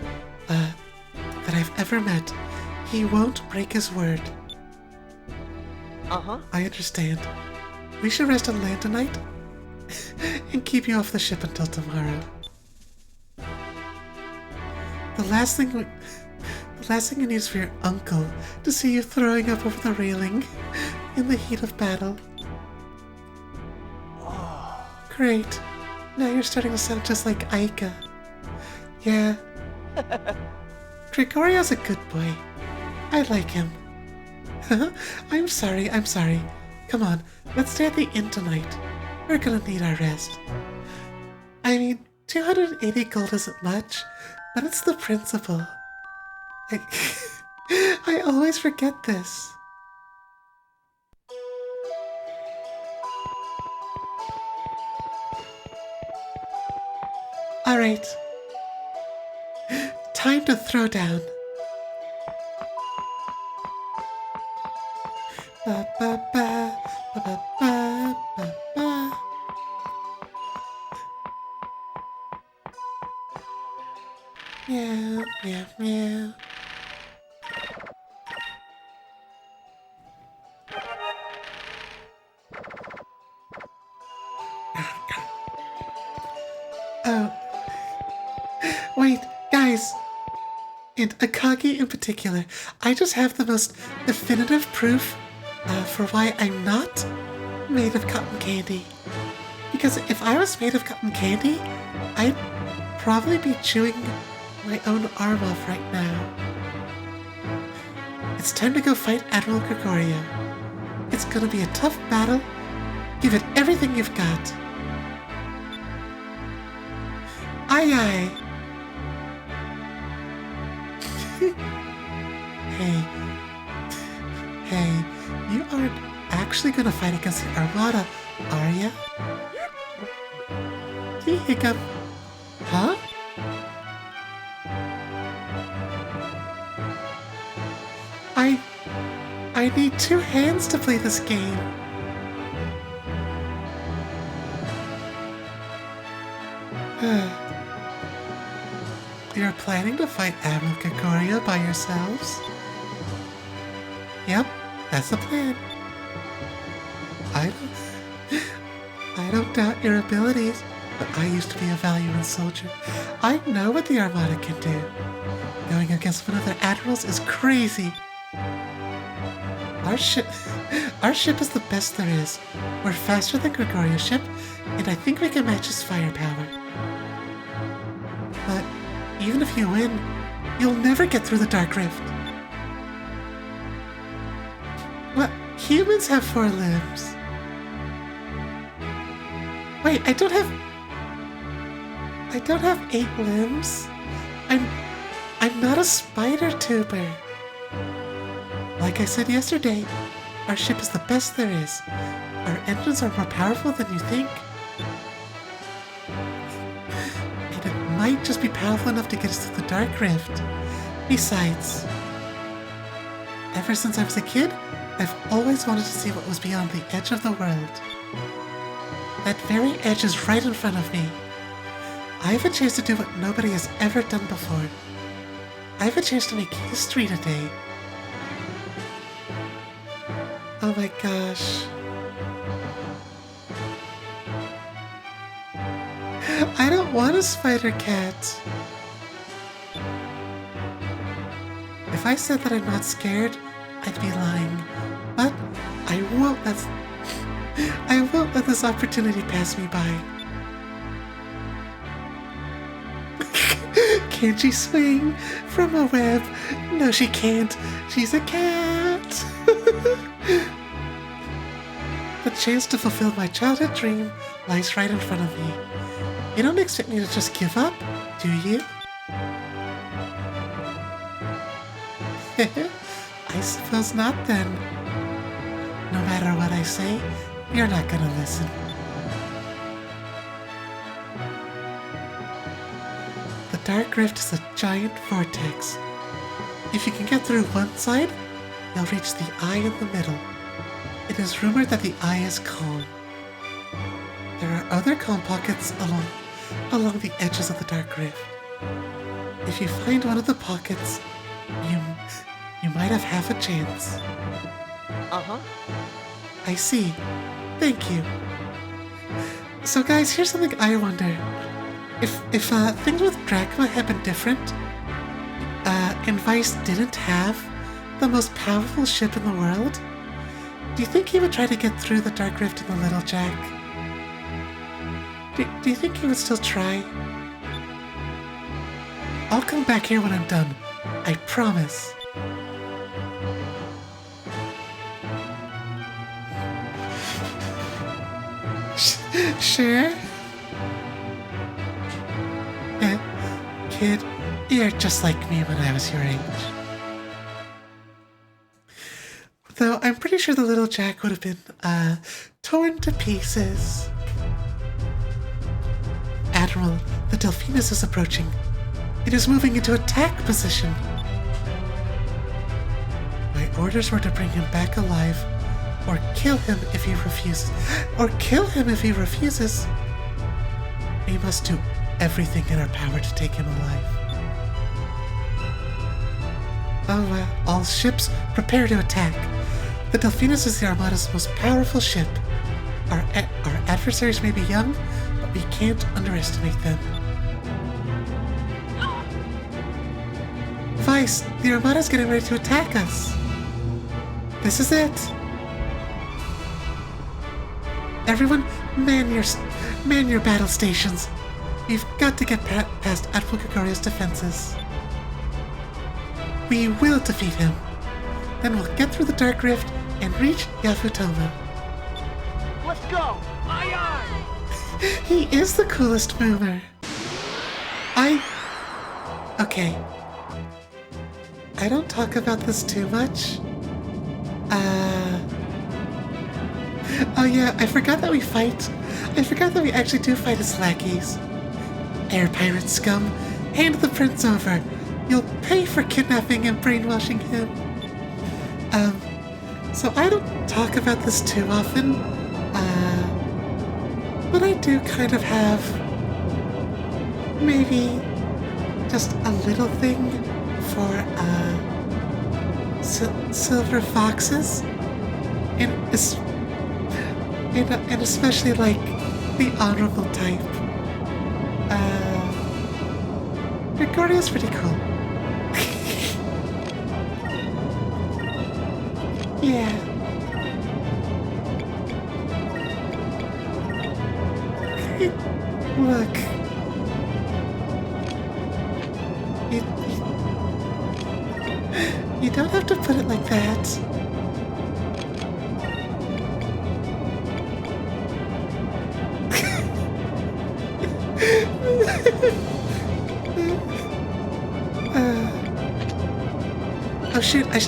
Speaker 1: that I've ever met. He won't break his word. I understand. We should rest on land tonight and keep you off the ship until tomorrow. The last thing you need is for your uncle to see you throwing up over the railing in the heat of battle. Great. Now you're starting to sound just like Aika. Yeah. Gregorio's a good boy. I like him. I'm sorry. Come on, let's stay at the inn tonight. We're gonna need our rest. I mean, 280 gold isn't much, but it's the principle. I always forget this. Alright. Time to throw down. Ba ba ba ba ba ba ba ba. Meow, meow, meow. Oh. Wait, guys. And Akagi in particular, I just have the most definitive proof for why I'm not made of cotton candy. Because if I was made of cotton candy, I'd probably be chewing my own arm off right now. It's time to go fight Admiral Gregorio. It's gonna be a tough battle. Give it everything you've got. Aye aye. Hey, you aren't actually gonna fight against the Armada, are ya? He hiccup. Huh? I need 2 hands to play this game. You're planning to fight Admiral Gregorio by yourselves? Yep, that's the plan. I don't doubt your abilities, but I used to be a valiant soldier. I know what the Armada can do. Going against one of their admirals is crazy. Our ship is the best there is. We're faster than Gregorio's ship, and I think we can match his firepower. But even if you win, you'll never get through the Dark Rift. What? Humans have 4 limbs. Wait, I don't have 8 limbs. I'm not a spider tuber. Like I said yesterday, our ship is the best there is. Our engines are more powerful than you think. And it might just be powerful enough to get us through the Dark Rift. Besides, ever since I was a kid, I've always wanted to see what was beyond the edge of the world. That very edge is right in front of me. I have a chance to do what nobody has ever done before. I have a chance to make history today. Oh my gosh. I don't want a spider cat. If I said that I'm not scared, I'd be lying. But I won't let this opportunity pass me by. Can't she swing from a web? No, she can't. She's a cat. The chance to fulfill my childhood dream lies right in front of me. You don't expect me to just give up, do you? I suppose not then. No matter what I say, you're not gonna listen. The Dark Rift is a giant vortex. If you can get through one side, you'll reach the eye in the middle. It is rumored that the eye is calm. There are other calm pockets along the edges of the Dark Rift. If you find one of the pockets, you might have half a chance.
Speaker 4: Uh-huh.
Speaker 1: I see. Thank you. So guys, here's something I wonder. If things with Dracula had been different, and Vice didn't have the most powerful ship in the world, do you think he would try to get through the Dark Rift in the Little Jack? Do you think he would still try? I'll come back here when I'm done. I promise. Sure? Kid, you're just like me when I was your age. Though I'm pretty sure the Little Jack would have been, torn to pieces. Admiral, the Delphinus is approaching. It is moving into attack position. My orders were to bring him back alive, or kill him if he refuses. We must do everything in our power to take him alive. Oh well, all ships, prepare to attack. The Delphinus is the Armada's most powerful ship. Our adversaries may be young, but we can't underestimate them. Vice, the Armada's getting ready to attack us. This is it. Everyone, man your battle stations. We've got to get past Admiral Gregorio's defenses. We will defeat him. Then we'll get through the Dark Rift and reach Yafutoma.
Speaker 4: Let's go! Aye aye!
Speaker 1: He is the coolest mover. Okay. I don't talk about this too much. Oh yeah, I forgot that we actually do fight as lackeys. Air pirate scum, hand the prince over. You'll pay for kidnapping and brainwashing him. So I don't talk about this too often, but I do kind of have maybe just a little thing for silver foxes, and especially like the honorable type. Gregoria's pretty cool. Yeah. Look. You don't have to put it like that. Oh shoot, I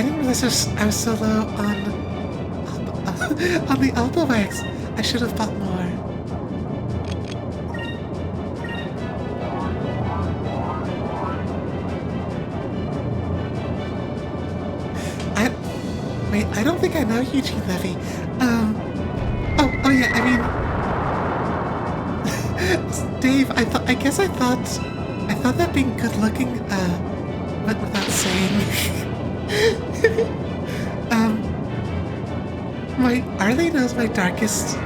Speaker 1: didn't realize I was so low on the elbow wax. I should have bought more. Wait, I don't think I know Eugene Levy. Oh yeah, I mean, Dave, I guess I thought that being good looking, went without saying. Arlie knows my darkest.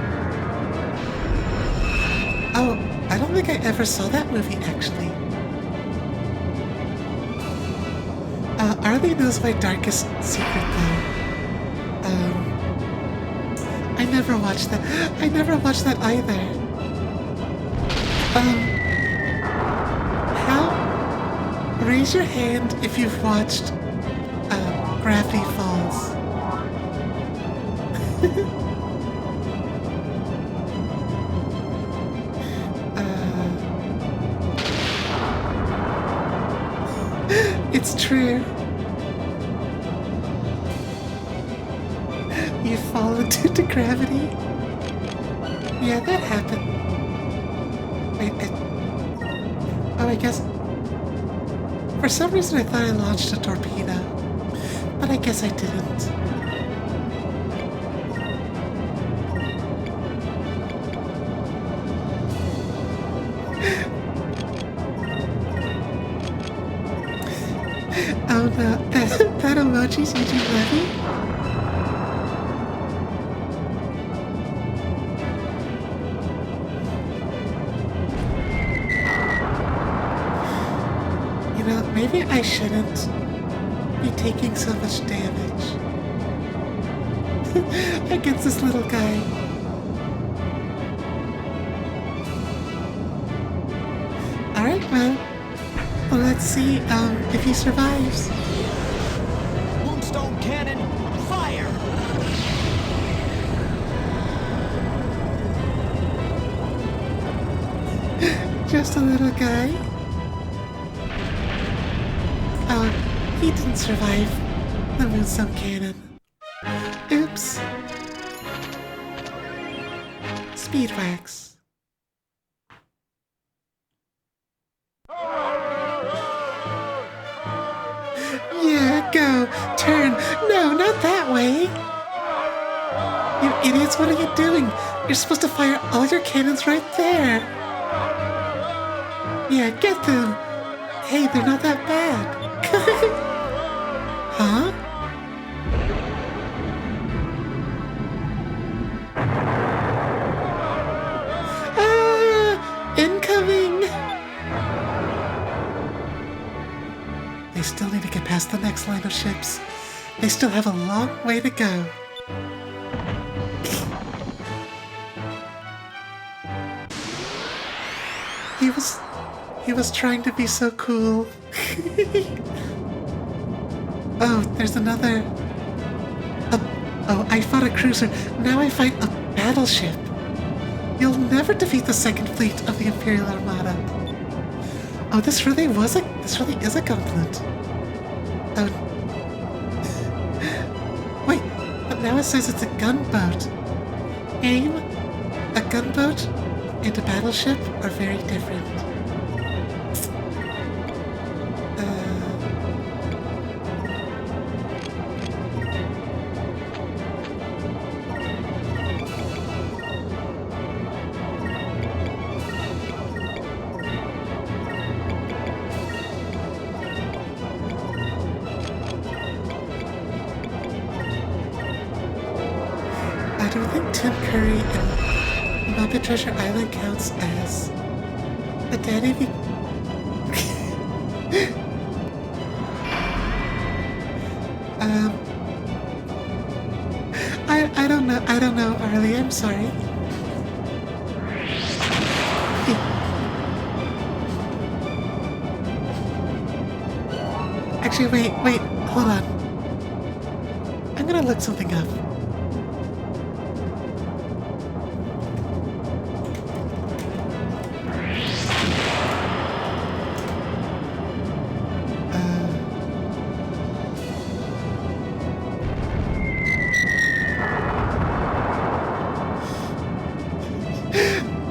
Speaker 1: Oh, I don't think I ever saw that movie, actually. Arlie knows my darkest secret, though. I never watched that. I never watched that either. Raise your hand if you've watched, Gravity Falls. It's true. You fall into gravity? Yeah, that happened. Wait, I guess... For some reason I thought I launched a torpedo, but I guess I didn't. Oh no, that emoji's Eugene Levy? Maybe I shouldn't be taking so much damage against this little guy. Alright, well, let's see if he survives.
Speaker 4: Moonstone cannon, fire!
Speaker 1: Just a little guy. He didn't survive the Moonstone Cannon. Oops. Speed wax. Yeah, go. Turn. No, not that way. You idiots, what are you doing? You're supposed to fire all your cannons right there. Yeah, get them. Hey, they're not that bad. Huh? Incoming! They still need to get past the next line of ships. They still have a long way to go. He was trying to be so cool. Oh, there's another... Oh, I fought a cruiser. Now I fight a battleship. You'll never defeat the second fleet of the Imperial Armada. Oh, this really is a gunboat. Oh. Wait, but now it says it's a gunboat. AIM, a gunboat, and a battleship are very different. hurry, and Muppet Treasure Island counts as a daddy I don't know, Arlie, I'm sorry. Actually, wait, hold on. I'm gonna look something up.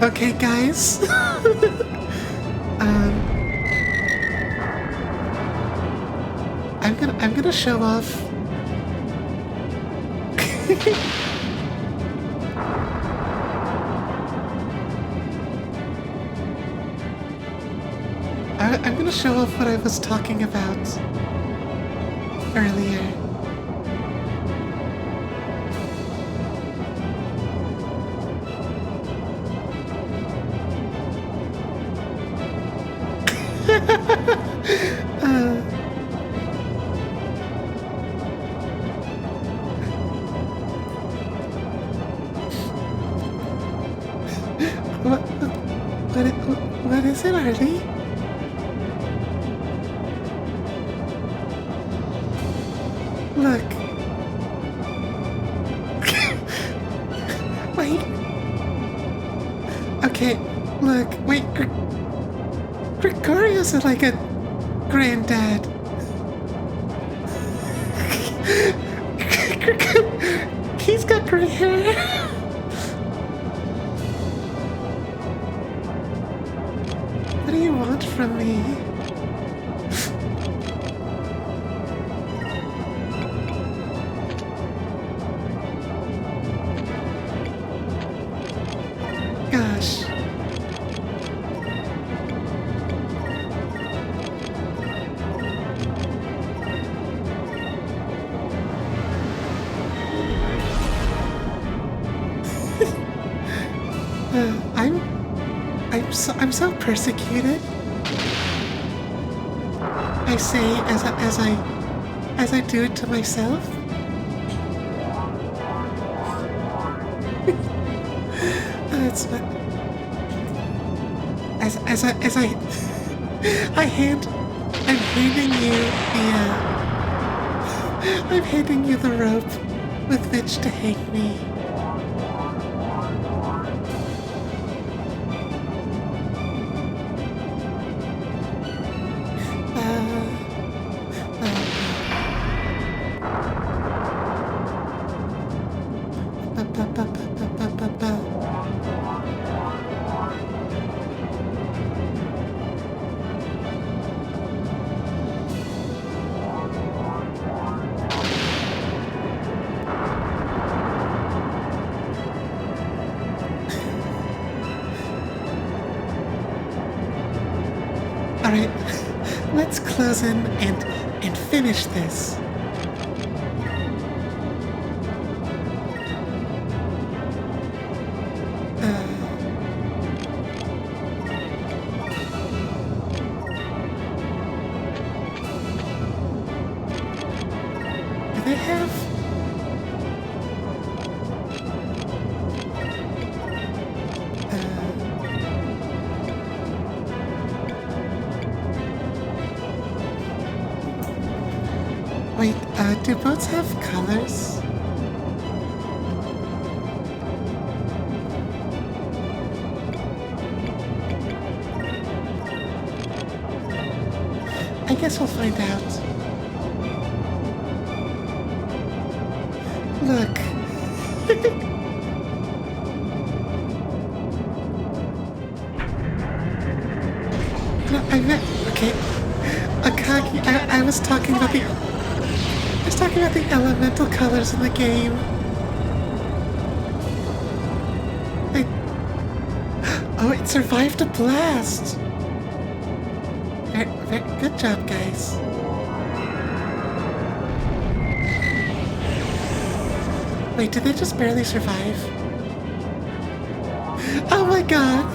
Speaker 1: Okay, guys. I'm gonna show off. I'm gonna show off what I was talking about earlier. What is it, Arlie? Look. Wait. Okay, look. Wait. Gregorio's like a granddad. He's got gray hair. What do you want from me? Gosh. I'm so persecuted. I say as I do it to myself. That's what. I'm handing you the rope with which to hang me. Alright, let's close in and finish this. Do they have... Wait, do boats have colors? I guess we'll find out. Look. No, I meant... Okay. Akagi, I was talking about the... I was talking about the elemental colors in the game. Oh, it survived a blast! Very good job, guys. Wait, did they just barely survive? Oh my god!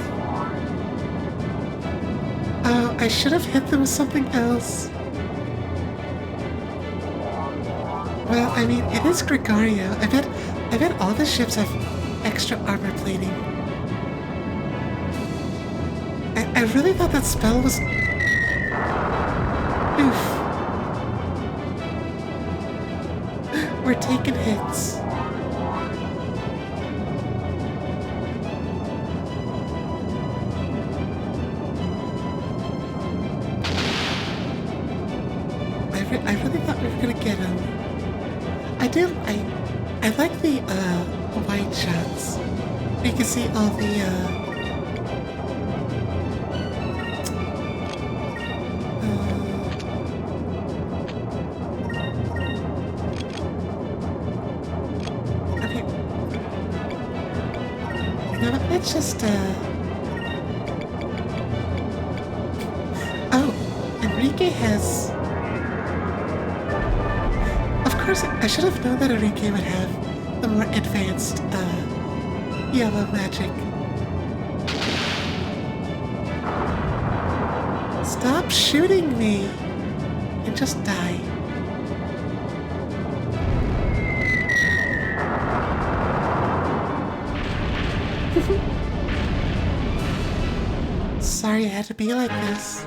Speaker 1: Oh, I should have hit them with something else. Well, I mean, it is Gregorio. I bet all the ships have extra armor plating. I really thought that spell was... Oof. We're taking hits. I really thought we were gonna get him. I like the wide shots. You can see all the okay. You know what, let's just oh, Enrique has... Of course, I should have known that Enrique would have the more advanced, yellow magic. Stop shooting me! And just die. Sorry it had to be like this.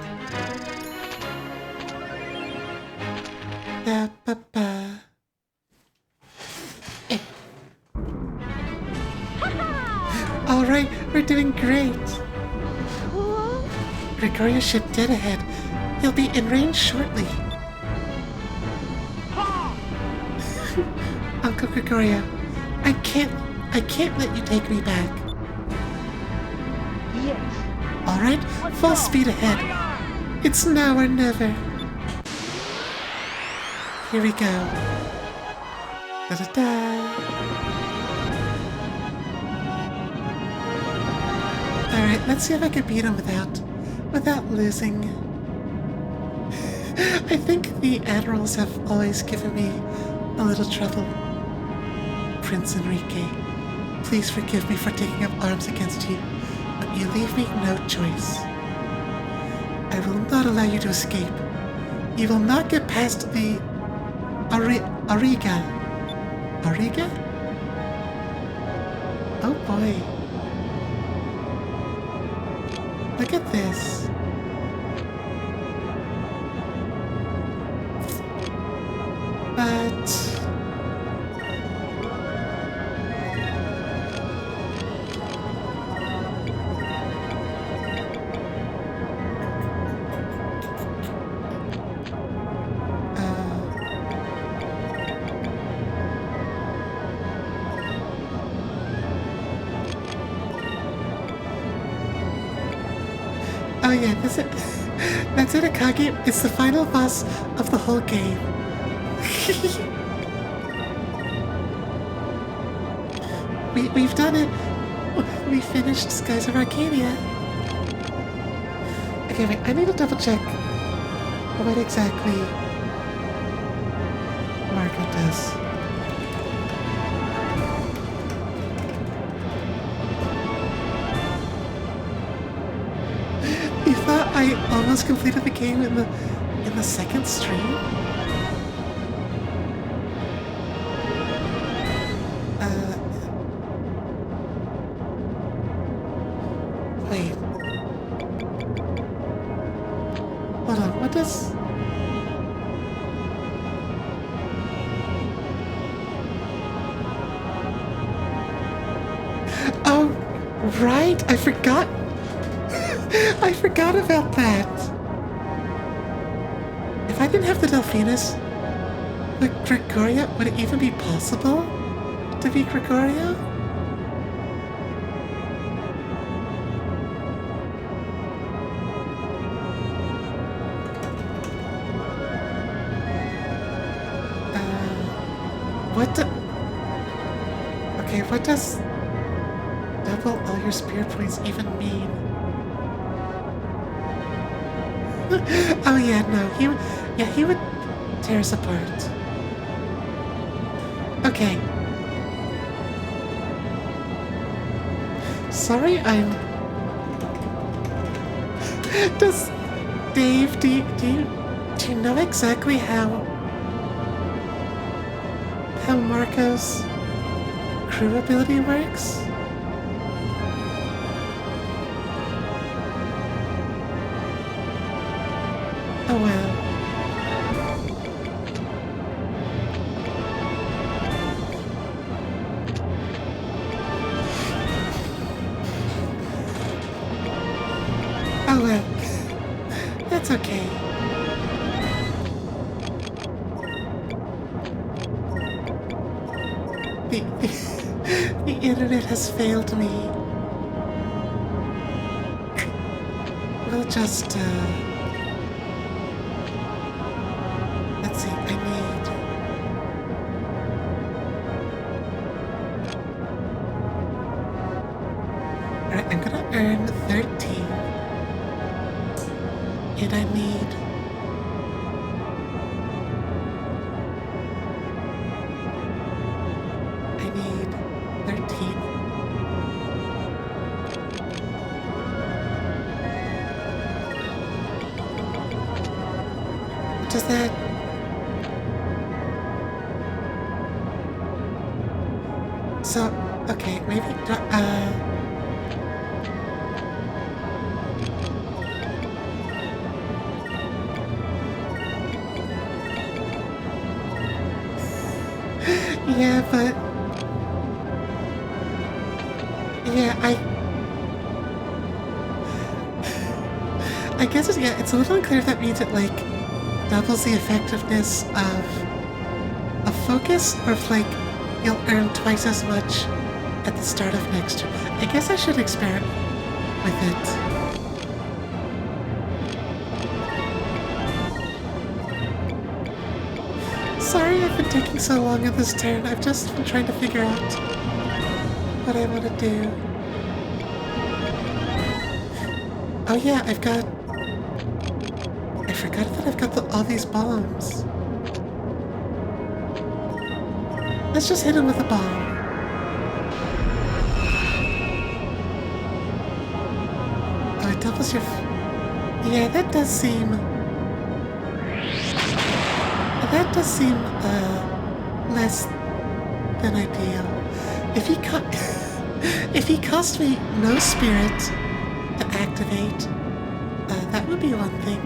Speaker 1: Ba-ba-ba. Alright, we're doing great. Gregorio's ship dead ahead. He'll be in range shortly. Uncle Gregorio, I can't let you take me back.
Speaker 4: Yes.
Speaker 1: Alright, full speed ahead. It's now or never. Here we go. Da-da-da. Alright, let's see if I can beat him without losing. I think the admirals have always given me a little trouble. Prince Enrique, please forgive me for taking up arms against you, but you leave me no choice. I will not allow you to escape. You will not get past the Ariga. Ariga? Oh boy. Look at this. But... Oh yeah, that's it, Arcadia. It's the final boss of the whole game. We've done it. We finished Skies of Arcadia. Okay, wait, I need to double check what exactly Marco does. You thought I almost completed the game in the second stream? Wait. Hold on, what does... Oh, right, I forgot. I forgot about that. If I didn't have the Delphinus, with Gregorio, would it even be possible to be Gregorio? Okay, what does double all your spirit points even mean? Oh yeah, no, he would tear us apart. Okay. Sorry, Does Dave, do you know exactly how Marco's crew ability works? Oh well. Oh well. That's okay. The internet has failed me. We'll just, let's see, I need... Alright, I'm gonna earn 13. And I need... I need 13. Does that... So, okay, maybe, yeah, but... Yeah, I guess it's a little unclear if that means it, like, doubles the effectiveness of focus, or if, like, you'll earn twice as much at the start of next year. I guess I should experiment with it. Sorry I've been taking so long on this turn. I've just been trying to figure out what I want to do. Oh yeah, I forgot that I've got all these bombs. Let's just hit him with a bomb. Oh, it doubles your... Yeah, that does seem... That does seem, less than ideal. If he cost me no spirit to activate, that would be one thing.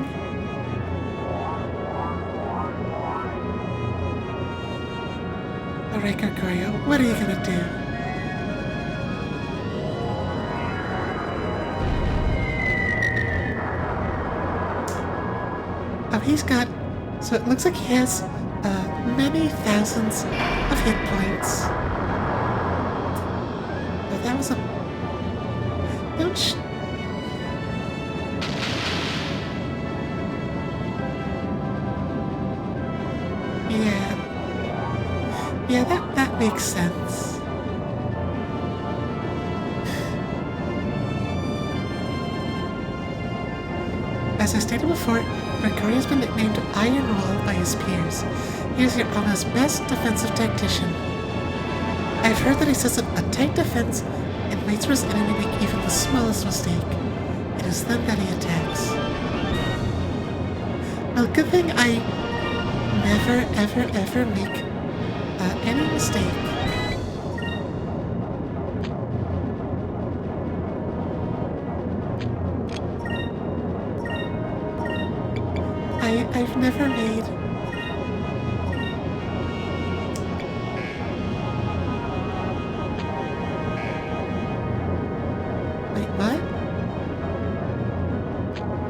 Speaker 1: Alright, Gargoyle, what are you gonna do? Oh, he's got... So it looks like he has, many thousands of hit points. Oh, that was a... Don't Yeah, that makes sense. As I stated before, Mercury has been nicknamed Iron Wall by his peers. He is your almost best defensive tactician. I've heard that he sets up a tight defense and waits for his enemy to make even the smallest mistake. It is then that he attacks. Well, good thing I never, ever make any mistake. I've never made... Wait, what?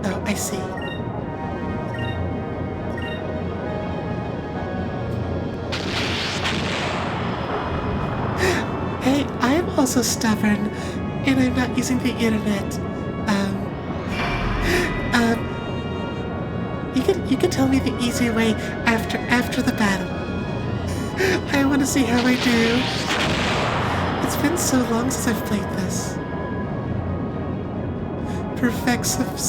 Speaker 1: Oh, I see. Hey, I'm also stubborn, and I'm not using the internet. You can tell me the easy way after the battle. I want to see how I do. It's been so long since I've played this. Purrsephone.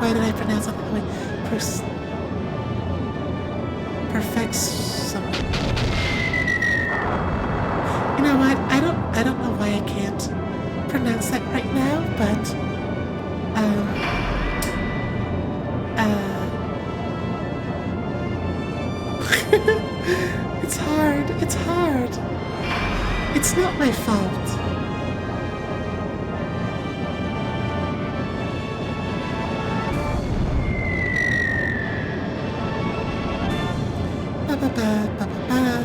Speaker 1: Why did I pronounce it that way? Purrsephone. You know what? I don't know why I can't pronounce that right now, but it's hard. It's hard. It's not my fault. Ba ba ba ba ba ba.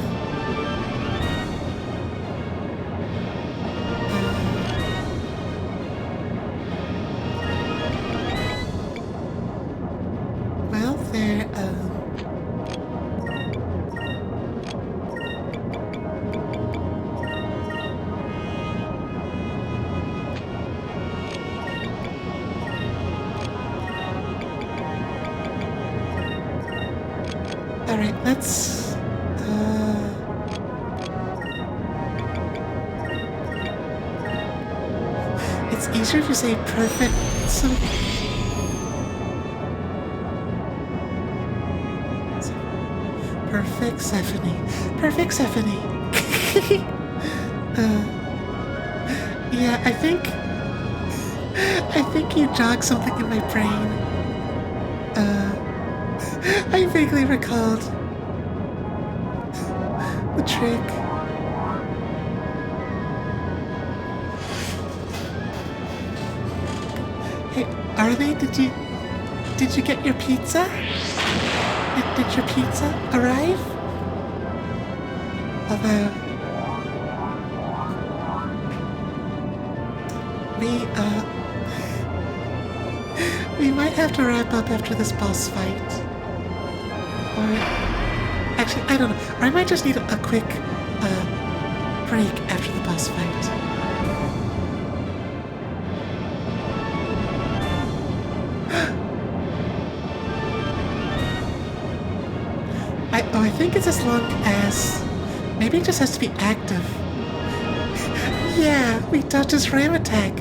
Speaker 1: Well, there, alright, let's, it's easier if you say perfect, so... Perfect Stephanie. Yeah, I think you jogged something in my brain. I vaguely recalled the trick. Hey, Arlie, did you get your pizza? Did your pizza arrive? Although we might have to wrap up after this boss fight. Or actually, I don't know. Or I might just need a quick break after the boss fight. I think it's as long as... Maybe it just has to be active. Yeah, we dodged his ram attack.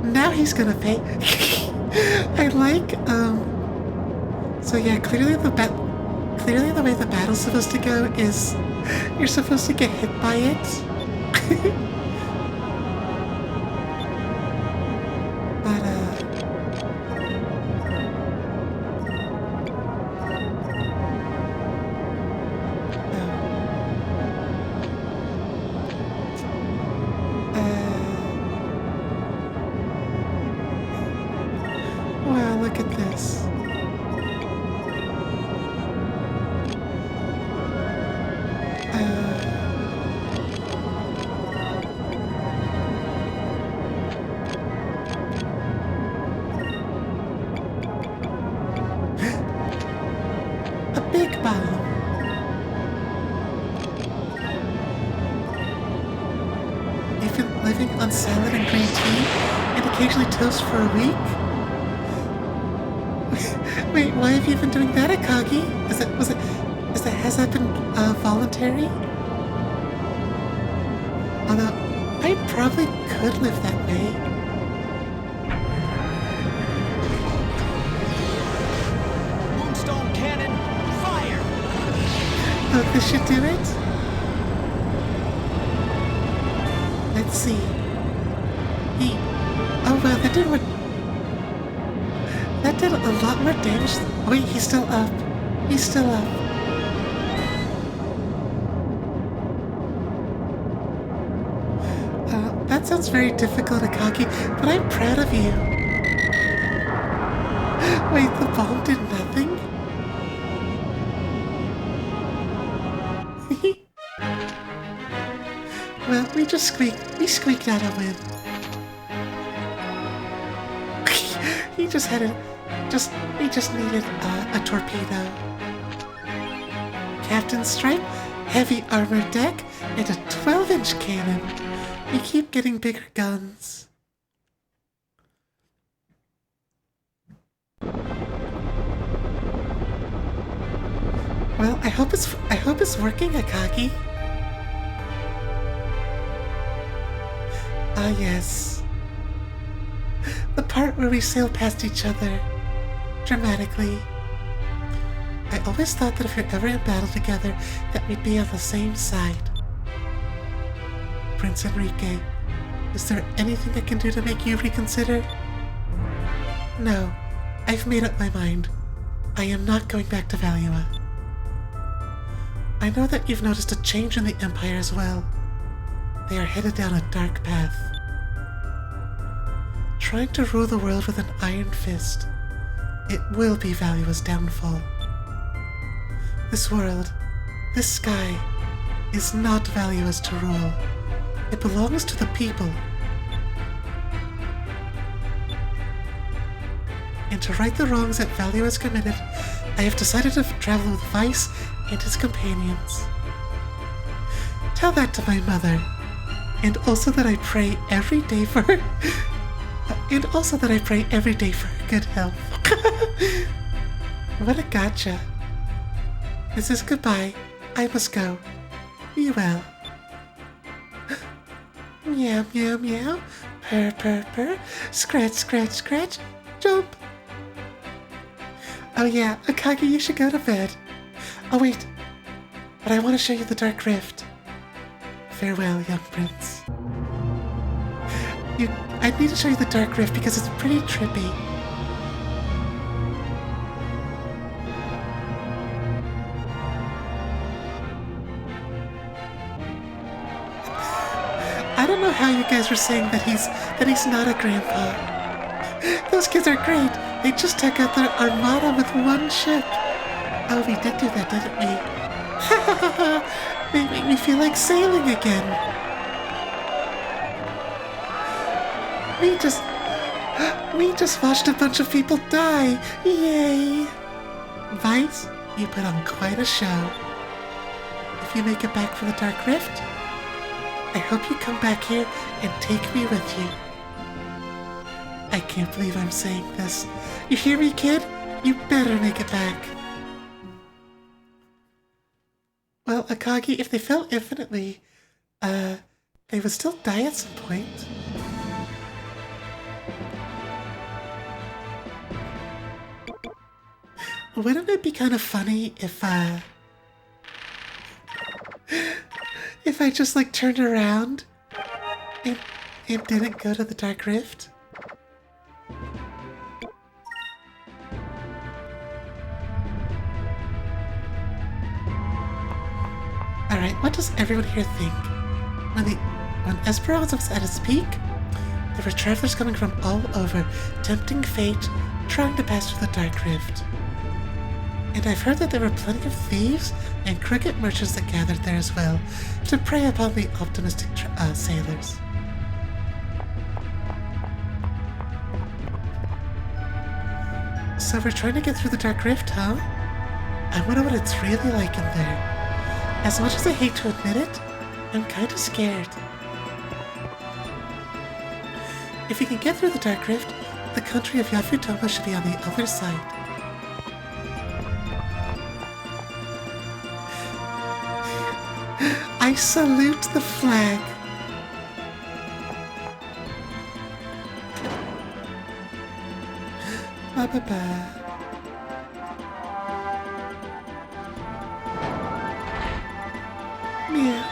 Speaker 1: Now he's gonna pay. I like, So yeah, clearly the way the battle's supposed to go is... You're supposed to get hit by it. Wow, look at this. A big bomb. You've been living on salad and green tea and occasionally toast for a week? Wait, why have you been doing that, Akagi? Has that been voluntary? Although, I probably could live that way.
Speaker 4: Moonstone cannon, fire!
Speaker 1: Oh, this should do it? Let's see. Oh well, that did a lot more damage. Wait, he's still up. He's still up. That sounds very difficult, Akagi, but I'm proud of you. Wait, the bomb did nothing? Well, we squeaked out a win. He just had he just needed a torpedo. Captain Stripe, heavy armored deck, and a 12-inch cannon. We keep getting bigger guns. Well, I hope it's working, Akagi. Ah, yes. The part where we sail past each other, dramatically. I always thought that if we're ever in battle together, that we'd be on the same side. Prince Enrique, is there anything I can do to make you reconsider? No, I've made up my mind. I am not going back to Valua. I know that you've noticed a change in the Empire as well. They are headed down a dark path. Trying to rule the world with an iron fist. It will be Valua's downfall. This world, this sky, is not Valua's to rule. It belongs to the people. And to right the wrongs that Valua has committed, I have decided to travel with Vice and his companions. Tell that to my mother. And also that I pray every day for her. And also that I pray every day for her good health. What a gotcha. This is goodbye. I must go. Be well. Meow, meow, meow. Purr, purr, purr. Scratch, scratch, scratch. Jump. Oh yeah, Akagi, you should go to bed. Oh wait, but I want to show you the Dark Rift. Farewell, young prince. I need to show you the Dark Rift because it's pretty trippy. I don't know how you guys were saying that he's not a grandpa. Those kids are great. They just took out their armada with one ship. Oh, we did do that, didn't we? Ha ha ha ha! They make me feel like sailing again. We just watched a bunch of people die. Yay! Vice, you put on quite a show. If you make it back from the Dark Rift, I hope you come back here and take me with you. I can't believe I'm saying this. You hear me, kid? You better make it back. Well, Akagi, if they fell infinitely, they would still die at some point. Wouldn't it be kind of funny if I just, like, turned around and didn't go to the Dark Rift? Alright, what does everyone here think? When Esparanaza was at its peak, there were travelers coming from all over, tempting fate, trying to pass through the Dark Rift. And I've heard that there were plenty of thieves and crooked merchants that gathered there as well, to prey upon the optimistic sailors. So we're trying to get through the Dark Rift, huh? I wonder what it's really like in there. As much as I hate to admit it, I'm kinda scared. If we can get through the Dark Rift, the country of Yafutoma should be on the other side. I salute the flag. Ba-ba-ba. Yeah.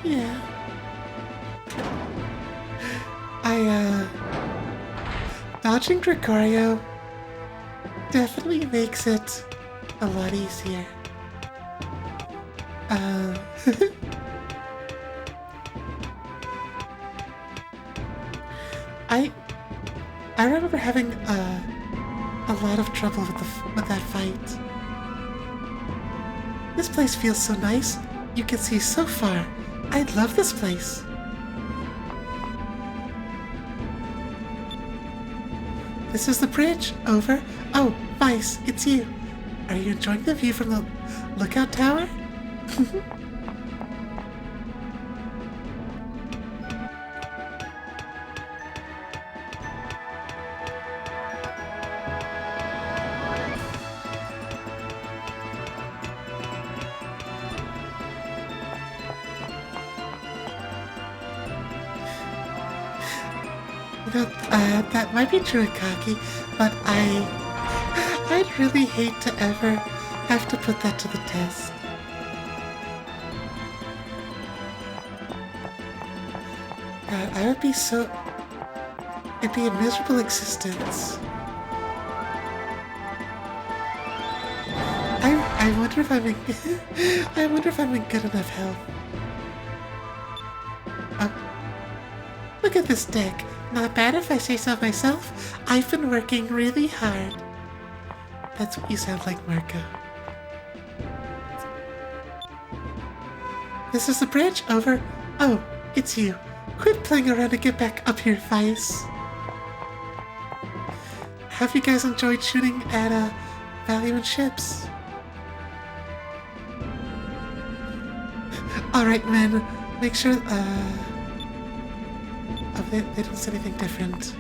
Speaker 1: Yeah. Dodging Gregorio definitely makes it a lot easier. I remember having a lot of trouble with that fight. This place feels so nice. You can see so far. I love this place. This is the bridge. Over. Oh, Vice, it's you. Are you enjoying the view from the lookout tower? That might be true, Akagi, but I'd really hate to ever have to put that to the test. God, I would be so... It'd be a miserable existence. I wonder if I'm in... I wonder if I'm in good enough health. Oh. Look at this deck. Not bad if I say so myself. I've been working really hard. That's what you sound like, Marco. This is the bridge, over. Oh, it's you. Quit playing around and get back up here, Vice. Have you guys enjoyed shooting at Valiant ships? Alright, men. Make sure, Oh, they don't say anything different.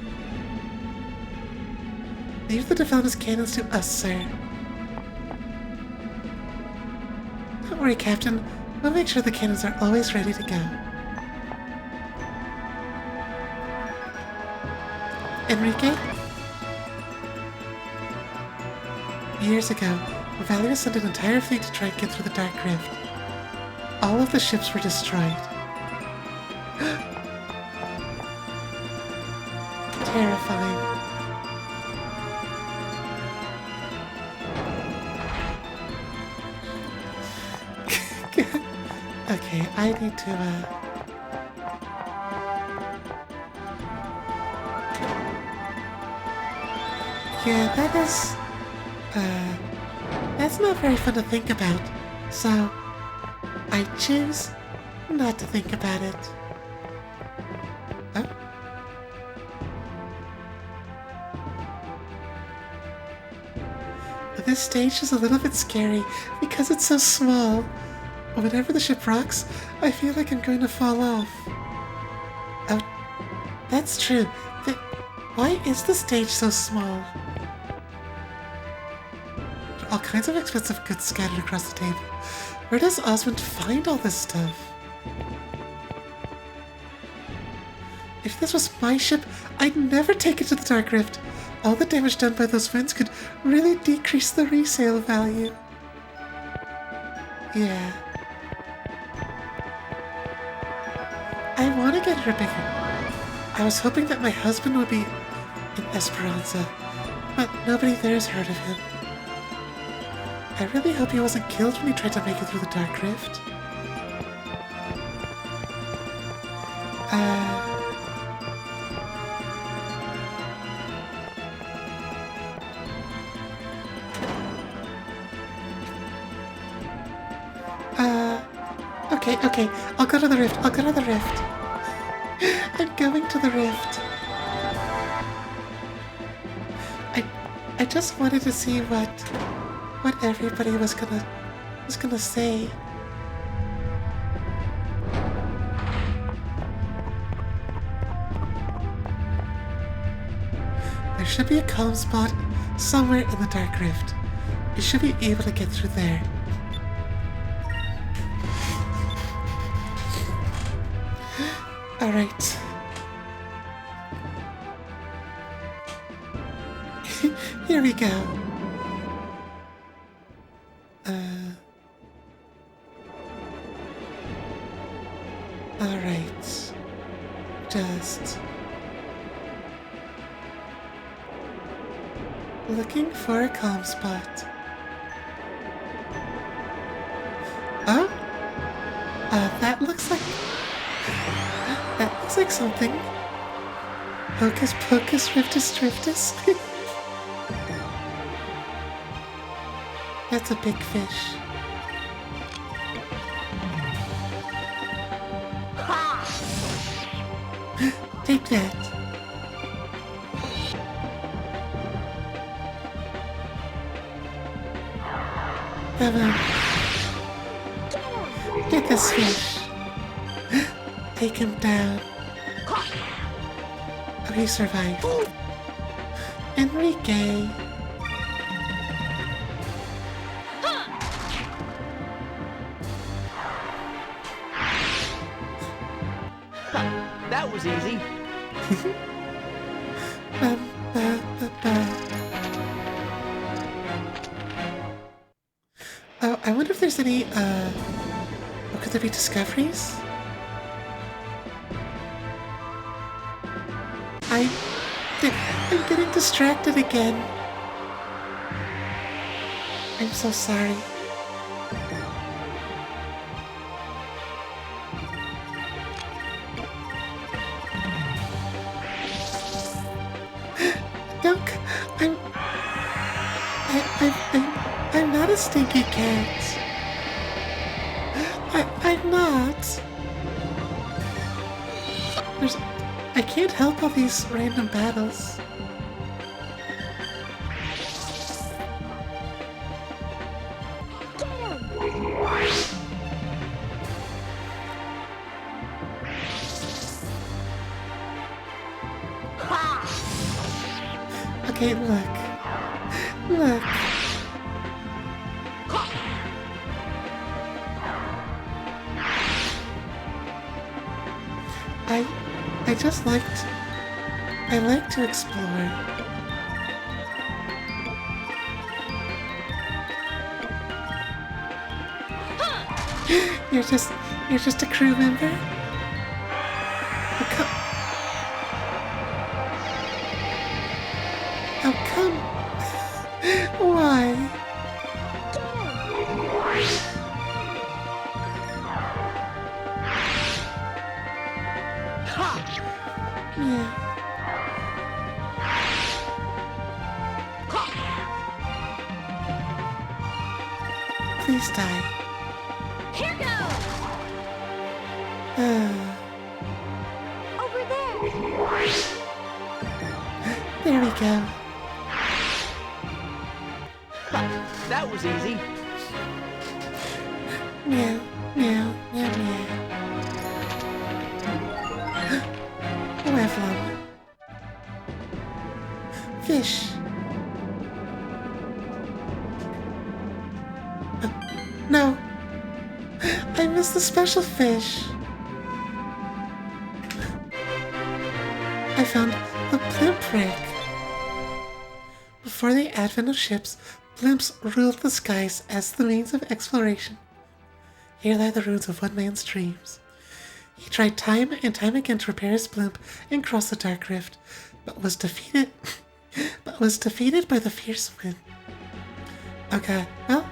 Speaker 1: Leave the Delphinus cannons to us, sir. Don't worry, Captain. We'll make sure the cannons are always ready to go. Enrique? Years ago, Valiant sent an entire fleet to try and get through the Dark Rift. All of the ships were destroyed. Terrifying. Okay, I need to, Yeah, that's not very fun to think about, so I choose not to think about it. Oh? This stage is a little bit scary because it's so small. Whenever the ship rocks, I feel like I'm going to fall off. Oh, that's true. Why is the stage so small? There are all kinds of expensive goods scattered across the table. Where does Osmond find all this stuff? If this was my ship, I'd never take it to the Dark Rift. All the damage done by those winds could really decrease the resale value. Yeah. I want to get her bigger. I was hoping that my husband would be in Esparanaza, but nobody there has heard of him. I really hope he wasn't killed when he tried to make it through the Dark Rift. Okay, I'll go to the rift, I'm going to the rift. I just wanted to see what everybody was gonna say. There should be a calm spot somewhere in the Dark Rift. You should be able to get through there. Alright. Here we go. Alright. Just looking for a calm spot. Oh? That looks like something. Hocus pocus, riftus driftus. That's a big fish. Take that. Come on. Get this fish. Take him down. Oh, he survived. Enrique.
Speaker 4: That was easy.
Speaker 1: Oh, I wonder if there's any, could there be discoveries? I'm getting distracted again. I'm so sorry. Don't. I'm not a stinky cat. I'm not. I can't help all these random battles. Okay, look. Look. I like to explore. You're just a crew member? How come? Why? Yeah. Please die.
Speaker 3: Here goes! Over there!
Speaker 1: There we go.
Speaker 4: That was easy.
Speaker 1: Meow, meow, meow, meow. Revlon. Fish. No. I missed the special fish. I found the blimp wreck. Before the advent of ships, blimps ruled the skies as the means of exploration. Here lie the ruins of one man's dreams. He tried time and time again to repair his blimp and cross the dark rift, but was defeated by the fierce wind. Okay, well,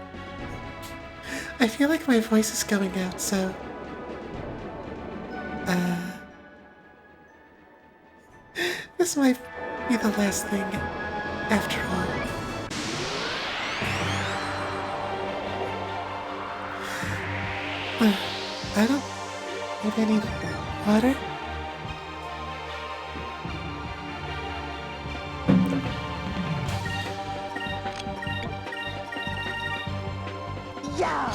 Speaker 1: I feel like my voice is going out, so this might be the last thing after all. I don't have any water.
Speaker 3: Yeah!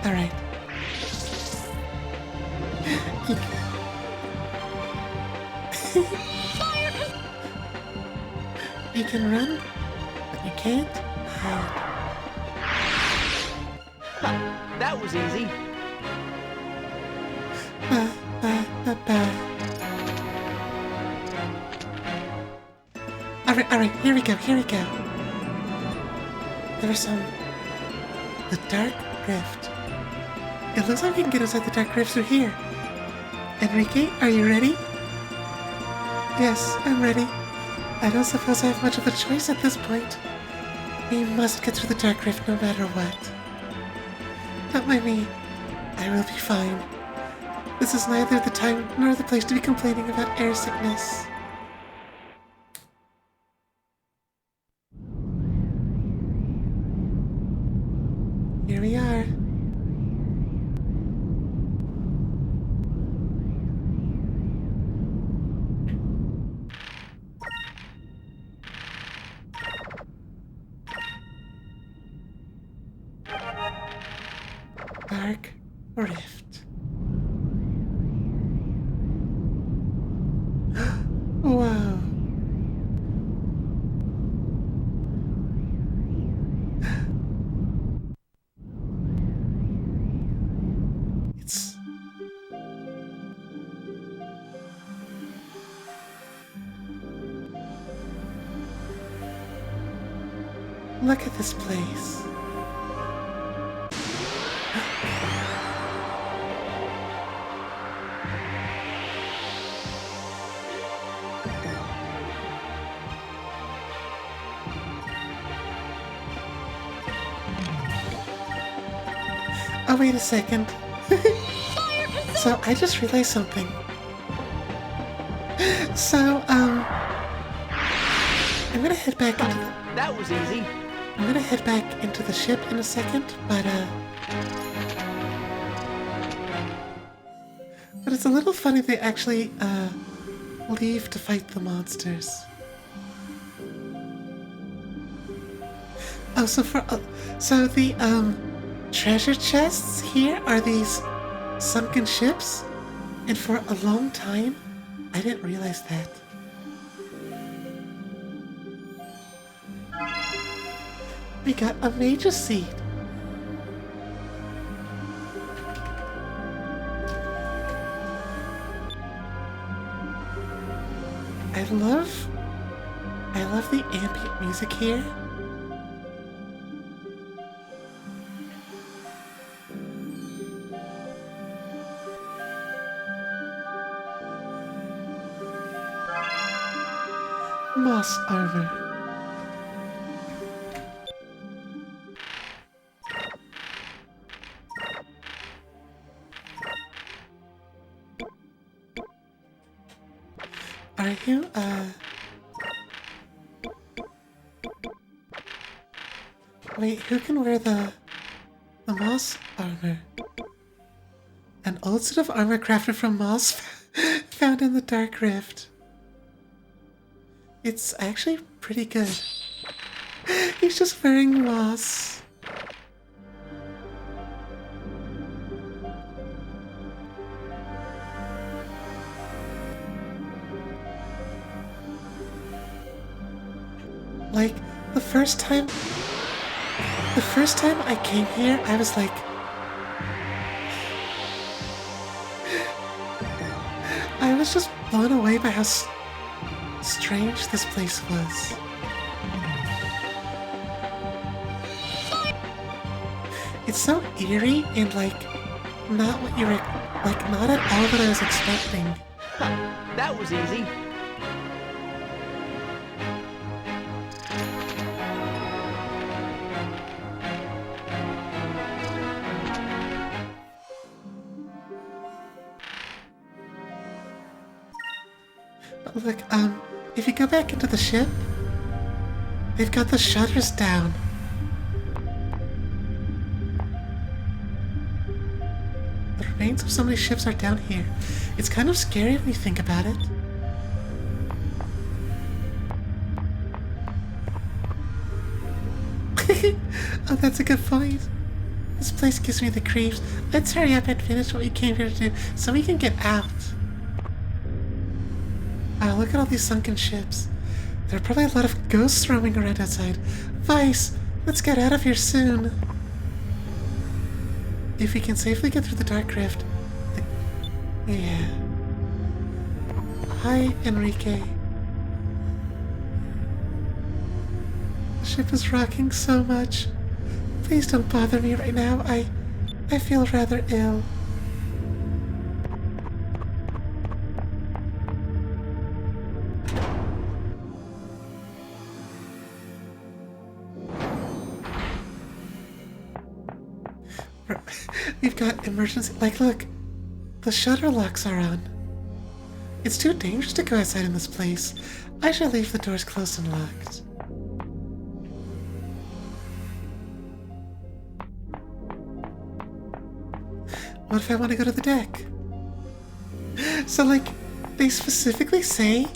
Speaker 1: Alright. You can run, but you can't hide.
Speaker 4: That was easy.
Speaker 1: Ba, ba, ba, ba. Alright, here we go. There's the dark rift. It looks like we can get inside the dark rift through here. Enrique, are you ready? Yes, I'm ready. I don't suppose I have much of a choice at this point. We must get through the dark rift no matter what. Don't mind me. I will be fine. This is neither the time nor the place to be complaining about air sickness. Here we are. Dark rift. Wow. It's... Look at this place. Oh, wait a second. So, I just realized something. So, I'm gonna head back into the...
Speaker 4: That was easy.
Speaker 1: I'm gonna head back into the ship in a second, but it's a little funny they actually, leave to fight the monsters. Oh, so the, treasure chests here are these sunken ships, and for a long time, I didn't realize that. We got a major seed. I love the ambient music here. Moss armor. Are you, wait, who can wear the moss armor? An old suit of armor crafted from moss found in the Dark Rift. It's actually pretty good. He's just wearing moss. Like, the first time I came here, I was like, I was just blown away by how strange this place was. It's so eerie and like not what you were like not at all what I was expecting.
Speaker 4: That was easy.
Speaker 1: But look, if you go back into the ship, they've got the shutters down. The remains of so many ships are down here. It's kind of scary when you think about it. Oh, that's a good point. This place gives me the creeps. Let's hurry up and finish what we came here to do so we can get out. Wow, look at all these sunken ships. There are probably a lot of ghosts roaming around outside. Vice, let's get out of here soon. If we can safely get through the Dark Rift. Yeah. Hi, Enrique. The ship is rocking so much. Please don't bother me right now. I feel rather ill. We've got emergency. Like, look, the shutter locks are on. It's too dangerous to go outside in this place. I shall leave the doors closed and locked. What if I want to go to the deck? So, like, they specifically say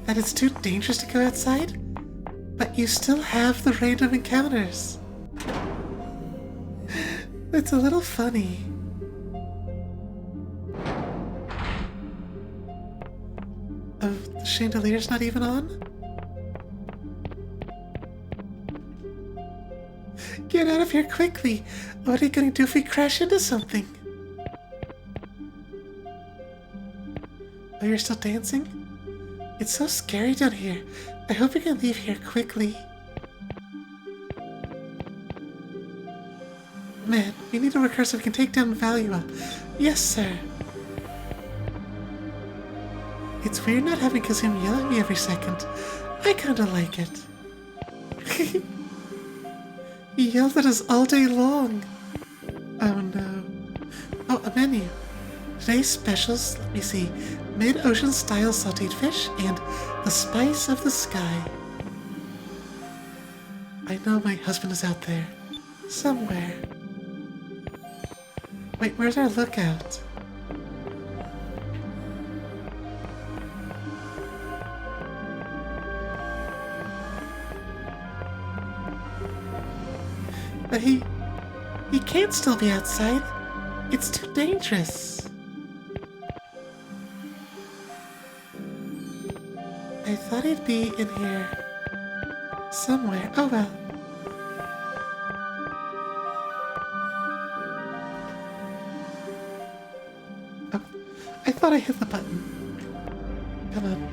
Speaker 1: that it's too dangerous to go outside, but you still have the random encounters. It's a little funny. Oh, the chandelier's not even on? Get out of here quickly! What are you gonna do if we crash into something? Oh, you're still dancing? It's so scary down here. I hope you can leave here quickly. Man, we need to work hard so we can take down Valua. Yes, sir. It's weird not having Kazum yell at me every second. I kinda like it. He yelled at us all day long. Oh no. Oh, a menu. Today's specials, let me see. Mid-ocean style sauteed fish and the spice of the sky. I know my husband is out there. Somewhere. Wait, where's our lookout? But he can't still be outside. It's too dangerous. I thought he'd be in here somewhere. Oh well. Oh, I thought I hit the button. Come on.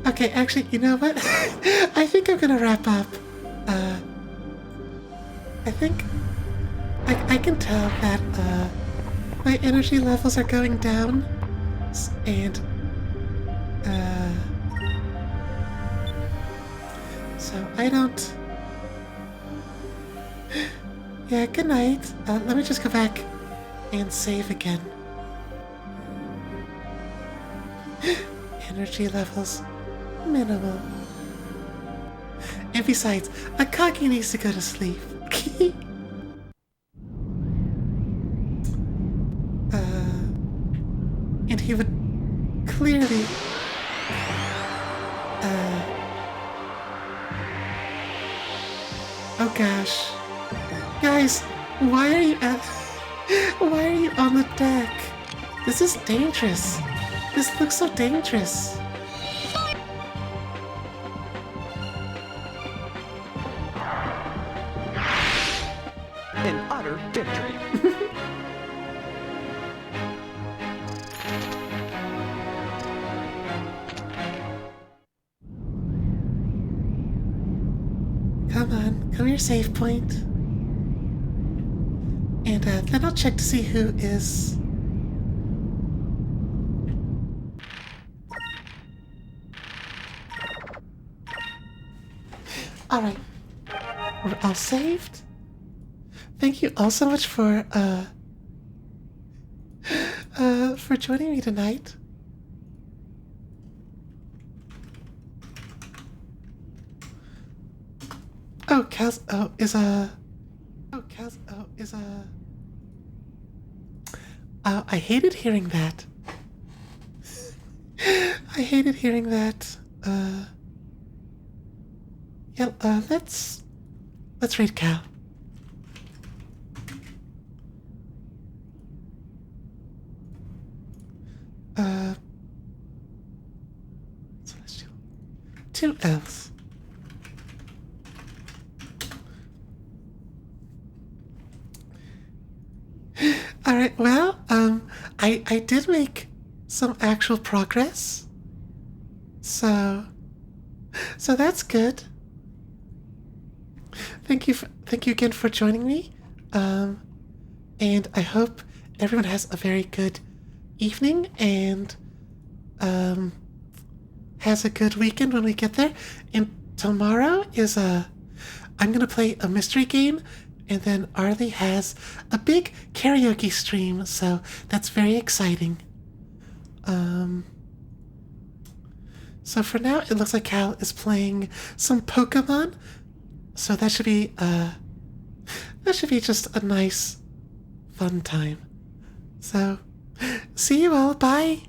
Speaker 1: Okay, actually, you know what? I think I'm gonna wrap up. I think I can tell that my energy levels are going down, and so I don't. Yeah, good night. Let me just go back and save again. Energy levels minimal. And besides, Akagi needs to go to sleep. And he would clearly oh gosh. Guys, why are you on the deck? This is dangerous. This looks so dangerous.
Speaker 4: An utter victory.
Speaker 1: Come on, come your save point. And then I'll check to see who is... Alright. We're all saved. Thank you all so much for joining me tonight. Oh, Kaz, I hated hearing that. I hated hearing that. Yeah, let's read Cal. Celestial. 2 L's. Alright, well, I did make some actual progress. So that's good. Thank you again for joining me. And I hope everyone has a very good evening and has a good weekend when we get there. And tomorrow is I'm gonna play a mystery game, and then Arlie has a big karaoke stream, so that's very exciting. So for now, it looks like Cal is playing some Pokemon, so that should be just a nice, fun time. So, see you all. Bye.